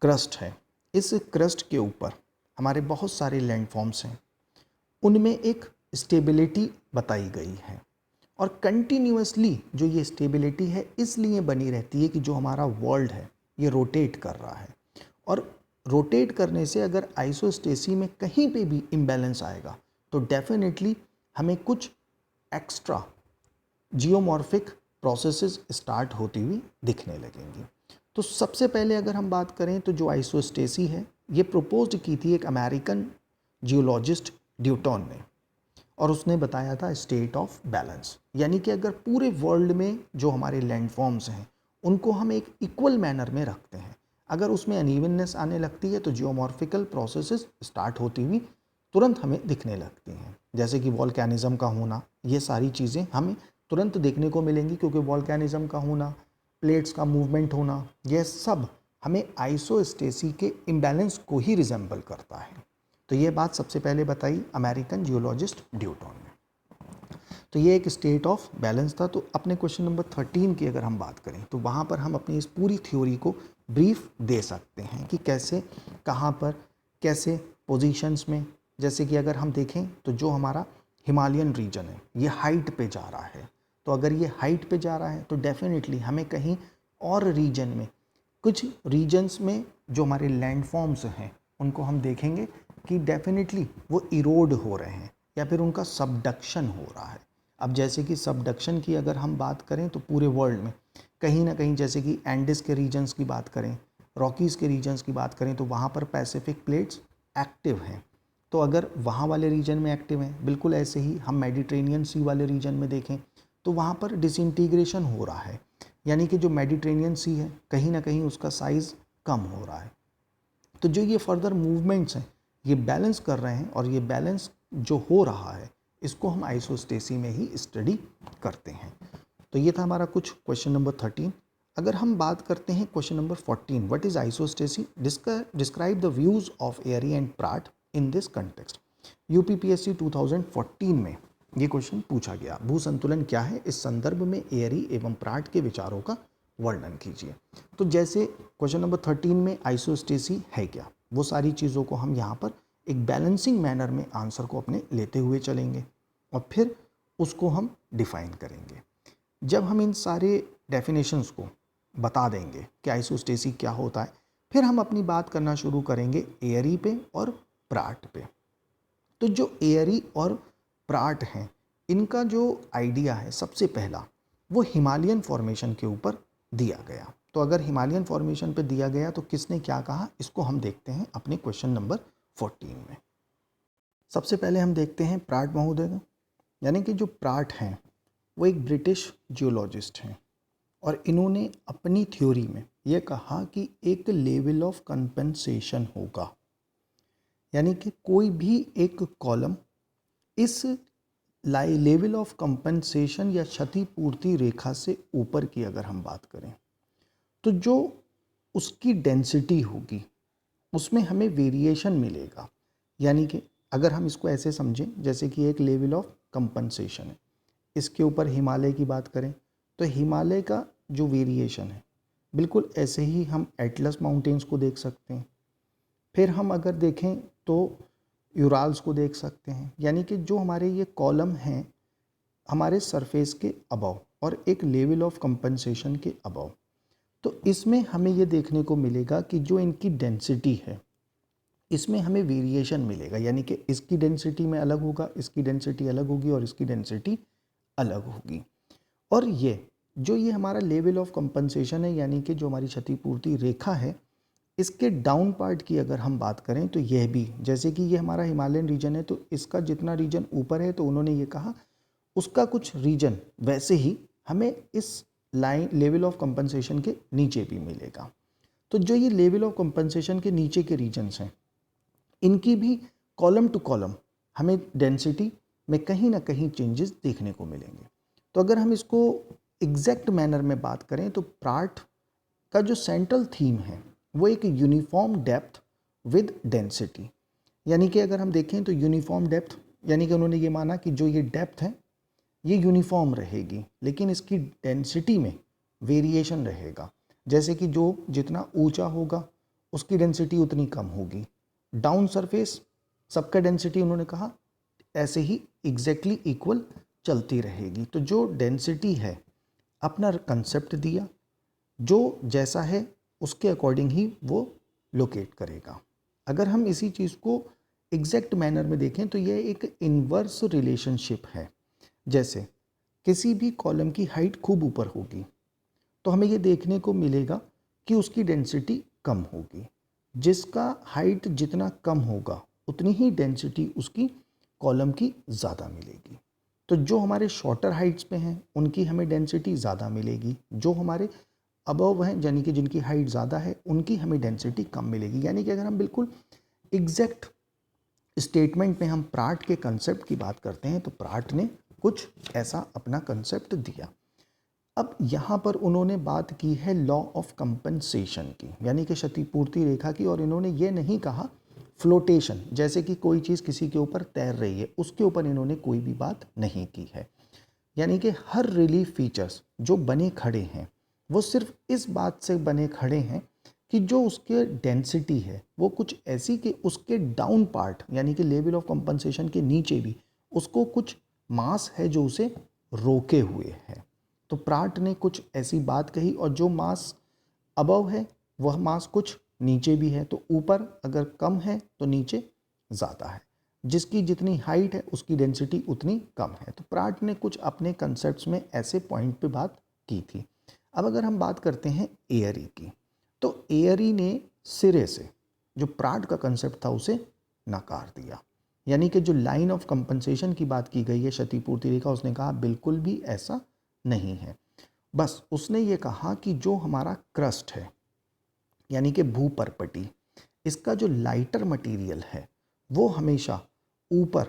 क्रस्ट है, इस क्रस्ट के ऊपर हमारे बहुत सारे लैंडफॉर्म्स हैं, उनमें एक स्टेबिलिटी बताई गई है और कंटिन्यूअसली जो ये स्टेबिलिटी है इसलिए बनी रहती है कि जो हमारा वर्ल्ड है ये रोटेट कर रहा है, और रोटेट करने से अगर आइसोस्टेसी में कहीं पे भी इम्बैलेंस आएगा तो डेफिनेटली हमें कुछ एक्स्ट्रा जियोमॉर्फिक प्रोसेसेस स्टार्ट होती हुई दिखने लगेंगी। तो सबसे पहले अगर हम बात करें तो जो आइसोस्टेसी है ये प्रपोज्ड की थी एक अमेरिकन जियोलॉजिस्ट न्यूटन ने, और उसने बताया था स्टेट ऑफ बैलेंस, यानी कि अगर पूरे वर्ल्ड में जो हमारे लैंडफॉर्म्स हैं उनको हम एक इक्वल मैनर में रखते हैं, अगर उसमें अनइवननेस आने लगती है तो जियोमॉर्फिकल प्रोसेसेस स्टार्ट होती हुई तुरंत हमें दिखने लगती हैं, जैसे कि वॉल्केनिज्म का होना, ये सारी चीज़ें हमें तुरंत देखने को मिलेंगी क्योंकि वॉल्केनिज्म का होना, प्लेट्स का मूवमेंट होना, यह सब हमें आइसोस्टेसी के इम्बैलेंस को ही रिजेंबल करता है। तो ये बात सबसे पहले बताई अमेरिकन जियोलॉजिस्ट न्यूटन ने। तो ये एक स्टेट ऑफ बैलेंस था। तो अपने क्वेश्चन नंबर 13 की अगर हम बात करें तो वहाँ पर हम अपनी इस पूरी थ्योरी को ब्रीफ दे सकते हैं कि कैसे, कहाँ पर, कैसे पोजीशंस में। जैसे कि अगर हम देखें तो जो हमारा हिमालयन रीजन है ये हाइट पे जा रहा है, तो अगर ये हाइट पे जा रहा है तो डेफिनेटली हमें कहीं और रीजन में, कुछ रीजन्स में जो हमारे लैंडफॉर्म्स हैं उनको हम देखेंगे कि डेफिनेटली वो इरोड हो रहे हैं या फिर उनका सबडक्शन हो रहा है। अब जैसे कि सबडक्शन की अगर हम बात करें तो पूरे वर्ल्ड में कहीं ना कहीं, जैसे कि एंडिस के रीजन्स की बात करें, रॉकीज़ के रीजन्स की बात करें, तो वहाँ पर पैसिफिक प्लेट्स एक्टिव हैं। तो अगर वहाँ वाले रीजन में एक्टिव हैं, बिल्कुल ऐसे ही हम मेडिटेरेनियन सी वाले रीजन में देखें तो वहाँ पर डिसइंटीग्रेशन हो रहा है, यानी कि जो मेडिटेरेनियन सी है कहीं ना कहीं उसका साइज़ कम हो रहा है। तो जो ये फर्दर मूवमेंट्स हैं ये बैलेंस कर रहे हैं, और ये बैलेंस जो हो रहा है इसको हम आइसोस्टेसी में ही स्टडी करते हैं। तो ये था हमारा कुछ क्वेश्चन नंबर 13। अगर हम बात करते हैं question number 14, what is isostasy, describe the views of Airy and Pratt in this context. UPPSC 2014 में ये क्वेश्चन पूछा गया, भू संतुलन क्या है, इस संदर्भ में एयरी एवं प्राट के विचारों का वर्णन कीजिए। तो जैसे क्वेश्चन नंबर 13 में आइसोस्टेसी है क्या, वो सारी चीज़ों को हम यहाँ पर एक बैलेंसिंग मैनर में आंसर को अपने लेते हुए चलेंगे और फिर उसको हम डिफाइन करेंगे। जब हम इन सारे डेफिनेशंस को बता देंगे कि आइसोस्टेसी क्या होता है, फिर हम अपनी बात करना शुरू करेंगे एयरी पे और प्राट पे। तो जो एयरी और प्राट हैं इनका जो आइडिया है सबसे पहला वो हिमालयन फॉर्मेशन के ऊपर दिया गया। तो अगर हिमालयन फॉर्मेशन पे दिया गया तो किसने क्या कहा, इसको हम देखते हैं अपने क्वेश्चन नंबर 14 में। सबसे पहले हम देखते हैं प्राट महोदय का, यानी कि जो प्राट हैं वो एक ब्रिटिश जियोलॉजिस्ट हैं और इन्होंने अपनी थ्योरी में ये कहा कि एक लेवल ऑफ कंपेंसेशन होगा, यानी कि कोई भी एक कॉलम इस लेवल ऑफ कंपेंसेशन या क्षतिपूर्ति रेखा से ऊपर की अगर हम बात करें तो जो उसकी डेंसिटी होगी उसमें हमें वेरिएशन मिलेगा। यानी कि अगर हम इसको ऐसे समझें जैसे कि एक लेवल ऑफ कंपेंसेशन है, इसके ऊपर हिमालय की बात करें तो हिमालय का जो वेरिएशन है बिल्कुल ऐसे ही हम एटलस माउंटेन्स को देख सकते हैं। फिर हम अगर देखें तो यूराल्स को देख सकते हैं, यानी कि जो हमारे ये कॉलम हैं हमारे सरफेस के अबव और एक लेवल ऑफ कंपेंसेशन के अबव, तो इसमें हमें ये देखने को मिलेगा कि जो इनकी डेंसिटी है इसमें हमें वेरिएशन मिलेगा, यानी कि इसकी डेंसिटी में अलग होगा, इसकी डेंसिटी अलग होगी और इसकी डेंसिटी अलग होगी। और ये हमारा लेवल ऑफ कंपेंसेशन है, यानी कि जो हमारी क्षतिपूर्ति रेखा है इसके डाउन पार्ट की अगर हम बात करें तो यह भी, जैसे कि ये हमारा हिमालयन रीजन है तो इसका जितना रीजन ऊपर है तो उन्होंने ये कहा उसका कुछ रीजन वैसे ही हमें इस लाइन लेवल ऑफ कंपेंसेशन के नीचे भी मिलेगा। तो जो ये लेवल ऑफ कंपेंसेशन के नीचे के रीजन्स हैं इनकी भी कॉलम टू कॉलम हमें डेंसिटी में कहीं ना कहीं चेंजेस देखने को मिलेंगे। तो अगर हम इसको एग्जैक्ट मैनर में बात करें तो प्राट का जो सेंट्रल थीम है वो एक यूनिफॉर्म डेप्थ विद डेंसिटी, यानी कि अगर हम देखें तो यूनिफॉर्म डेप्थ, यानी कि उन्होंने ये माना कि जो ये डेप्थ है ये यूनिफॉर्म रहेगी लेकिन इसकी डेंसिटी में वेरिएशन रहेगा। जैसे कि जो जितना ऊंचा होगा उसकी डेंसिटी उतनी कम होगी। डाउन सरफेस सबका डेंसिटी उन्होंने कहा ऐसे ही एग्जैक्टली इक्वल चलती रहेगी। तो जो डेंसिटी है अपना कंसेप्ट दिया, जो जैसा है उसके अकॉर्डिंग ही वो लोकेट करेगा। अगर हम इसी चीज़ को एग्जैक्ट मैनर में देखें तो यह एक इन्वर्स रिलेशनशिप है। जैसे किसी भी कॉलम की हाइट खूब ऊपर होगी तो हमें ये देखने को मिलेगा कि उसकी डेंसिटी कम होगी। जिसका हाइट जितना कम होगा उतनी ही डेंसिटी उसकी कॉलम की ज़्यादा मिलेगी। तो जो हमारे शॉर्टर हाइट्स पे हैं उनकी हमें डेंसिटी ज़्यादा मिलेगी, जो हमारे अबव हैं यानी कि जिनकी हाइट ज़्यादा है उनकी हमें डेंसिटी कम मिलेगी। यानी कि अगर हम बिल्कुल एग्जैक्ट स्टेटमेंट में हम प्राट के कंसेप्ट की बात करते हैं तो प्राट ने कुछ ऐसा अपना कंसेप्ट दिया। अब यहाँ पर उन्होंने बात की है लॉ ऑफ कंपनसेशन की, यानी कि क्षतिपूर्ति रेखा की। और इन्होंने ये नहीं कहा फ्लोटेशन, जैसे कि कोई चीज़ किसी के ऊपर तैर रही है उसके ऊपर इन्होंने कोई भी बात नहीं की है। यानी कि हर रिलीफ फीचर्स जो बने खड़े हैं वो सिर्फ इस बात से बने खड़े हैं कि जो उसके डेंसिटी है वो कुछ ऐसी कि उसके डाउन पार्ट यानी कि लेवल ऑफ कंपनसेशन के नीचे भी उसको कुछ मास है जो उसे रोके हुए है। तो प्राट ने कुछ ऐसी बात कही, और जो मास अबव है वह मास कुछ नीचे भी है। तो ऊपर अगर कम है तो नीचे ज़्यादा है, जिसकी जितनी हाइट है उसकी डेंसिटी उतनी कम है। तो प्राट ने कुछ अपने कंसेप्ट्स में ऐसे पॉइंट पे बात की थी। अब अगर हम बात करते हैं एयरी की, तो एयरी ने सिरे से जो प्राट का कंसेप्ट था उसे नकार दिया। यानी कि जो लाइन ऑफ कंपनसेशन की बात की गई है क्षतिपूर्ति रेखा, उसने कहा बिल्कुल भी ऐसा नहीं है। बस उसने ये कहा कि जो हमारा क्रस्ट है यानी कि भूपर्पटी, इसका जो लाइटर मटेरियल है वो हमेशा ऊपर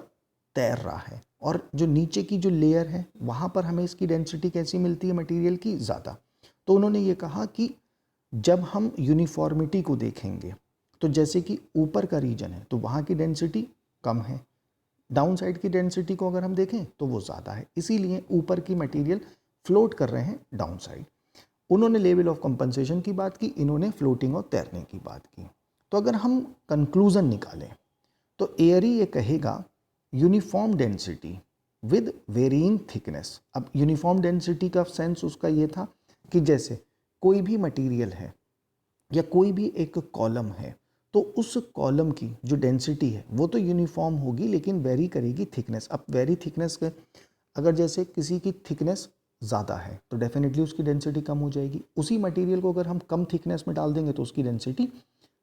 तैर रहा है, और जो नीचे की जो लेयर है वहाँ पर हमें इसकी डेंसिटी कैसी मिलती है मटेरियल की, ज़्यादा। तो उन्होंने ये कहा कि जब हम यूनिफॉर्मिटी को देखेंगे तो जैसे कि ऊपर का रीजन है तो वहाँ की डेंसिटी कम है, डाउन साइड की डेंसिटी को अगर हम देखें तो वो ज़्यादा है, इसीलिए ऊपर की मटेरियल फ्लोट कर रहे हैं डाउन साइड। उन्होंने लेवल ऑफ कंपनसेशन की बात की, इन्होंने फ्लोटिंग और तैरने की बात की। तो अगर हम कंक्लूजन निकालें तो एयरी ये कहेगा यूनिफॉर्म डेंसिटी विद वेरिइंग थिकनेस। अब यूनिफॉर्म डेंसिटी का सेंस उसका ये था कि जैसे कोई भी मटेरियल है या कोई भी एक कॉलम है तो उस कॉलम की जो डेंसिटी है वो तो यूनिफॉर्म होगी लेकिन वेरी करेगी थिकनेस। अब वेरी थिकनेस के अगर जैसे किसी की थिकनेस ज़्यादा है तो डेफिनेटली उसकी डेंसिटी कम हो जाएगी, उसी मटेरियल को अगर हम कम थिकनेस में डाल देंगे तो उसकी डेंसिटी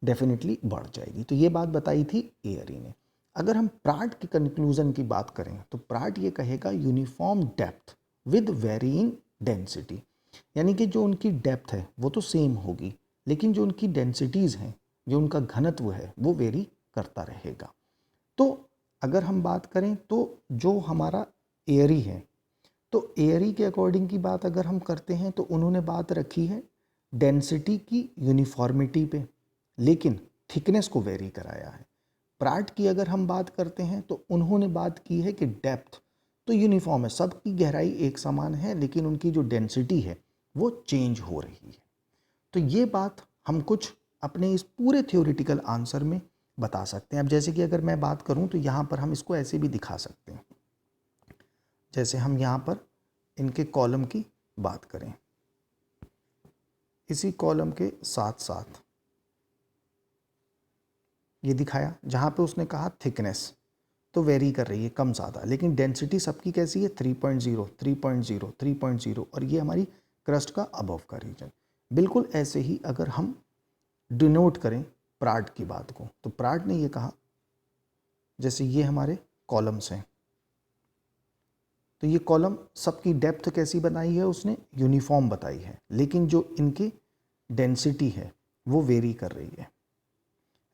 डेफिनेटली बढ़ जाएगी। तो ये बात बताई थी एयरी ने। अगर हम प्राट के कंक्लूजन की बात करें तो प्राट ये कहेगा यूनिफॉर्म डेप्थ विद वेरिइंग डेंसिटी, यानी कि जो उनकी डेप्थ है वो तो सेम होगी लेकिन जो उनकी डेंसिटीज़ हैं, जो उनका घनत्व है वो वेरी करता रहेगा। तो अगर हम बात करें तो जो हमारा एयरी है तो एयरी के अकॉर्डिंग की बात अगर हम करते हैं तो उन्होंने बात रखी है डेंसिटी की यूनिफॉर्मिटी पे, लेकिन थिकनेस को वेरी कराया है। प्राट की अगर हम बात करते हैं तो उन्होंने बात की है कि डेप्थ तो यूनिफॉर्म है, सबकी गहराई एक समान है, लेकिन उनकी जो डेंसिटी है वो चेंज हो रही है। तो ये बात हम कुछ अपने इस पूरे थ्योरेटिकल आंसर में बता सकते हैं। अब जैसे कि अगर मैं बात करूं तो यहाँ पर हम इसको ऐसे भी दिखा सकते हैं, जैसे हम यहाँ पर इनके कॉलम की बात करें, इसी कॉलम के साथ साथ ये दिखाया जहाँ पे उसने कहा थिकनेस तो वेरी कर रही है कम ज़्यादा, लेकिन डेंसिटी सबकी कैसी है 3.0, 3.0, 3.0, और ये हमारी क्रस्ट का अबव का रीजन। बिल्कुल ऐसे ही अगर हम डिनोट करें प्राट की बात को तो प्राट ने ये कहा जैसे ये हमारे कॉलम्स हैं तो ये कॉलम सबकी डेप्थ कैसी बनाई है, उसने यूनिफॉर्म बताई है, लेकिन जो इनकी डेंसिटी है वो वेरी कर रही है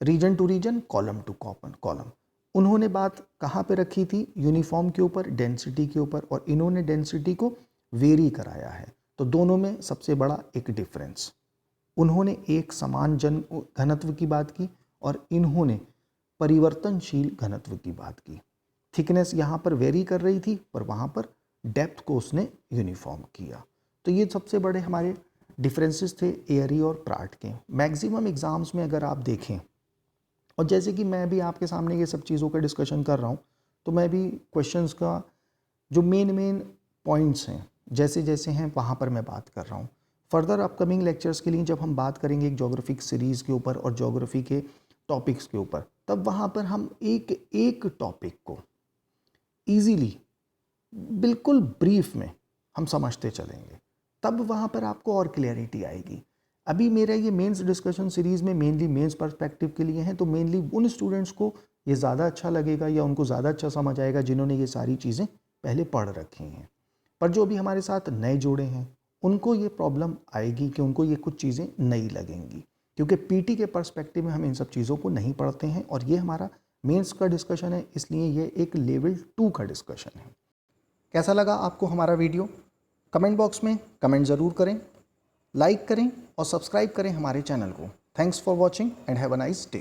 region to region, column to column. उन्होंने बात कहाँ पे रखी थी, यूनिफॉर्म के ऊपर, डेंसिटी के ऊपर, और इन्होंने डेंसिटी को वेरी कराया है। तो दोनों में सबसे बड़ा एक डिफरेंस, उन्होंने एक समान घनत्व की बात की और इन्होंने परिवर्तनशील घनत्व की बात की। थिकनेस यहाँ पर वेरी कर रही थी पर वहाँ पर डेप्थ को उसने यूनिफॉर्म किया। तो ये सबसे बड़े हमारे डिफरेंसेस थे एयरी और प्राट के। मैक्सिमम एग्ज़ाम्स में अगर आप देखें, और जैसे कि मैं भी आपके सामने ये सब चीज़ों का डिस्कशन कर रहा हूँ, तो मैं भी क्वेश्चंस का जो मेन पॉइंट्स हैं जैसे जैसे हैं वहाँ पर मैं बात कर रहा हूँ। फर्दर अपकमिंग लेक्चर्स के लिए जब हम बात करेंगे एक ज्योग्राफिक सीरीज़ के ऊपर और ज्योग्राफी के टॉपिक्स के ऊपर, तब वहाँ पर हम एक एक टॉपिक को ईजीली बिल्कुल ब्रीफ में हम समझते चलेंगे, तब वहाँ पर आपको और क्लियरिटी आएगी। अभी मेरा ये मेंस डिस्कशन सीरीज़ में मेनली मेंस पर्सपेक्टिव के लिए हैं, तो मेनली उन स्टूडेंट्स को ये ज़्यादा अच्छा लगेगा या उनको ज़्यादा अच्छा समझ आएगा जिन्होंने ये सारी चीज़ें पहले पढ़ रखी हैं। पर जो भी हमारे साथ नए जुड़े हैं उनको ये प्रॉब्लम आएगी कि उनको ये कुछ चीज़ें नई लगेंगी, क्योंकि पीटी के पर्सपेक्टिव में हम इन सब चीज़ों को नहीं पढ़ते हैं और ये हमारा मेंस का डिस्कशन है, इसलिए ये एक लेवल 2 का डिस्कशन है। कैसा लगा आपको हमारा वीडियो? कमेंट बॉक्स में कमेंट ज़रूर करें, लाइक करें और सब्सक्राइब करें हमारे चैनल को। Thanks for watching and have a nice day.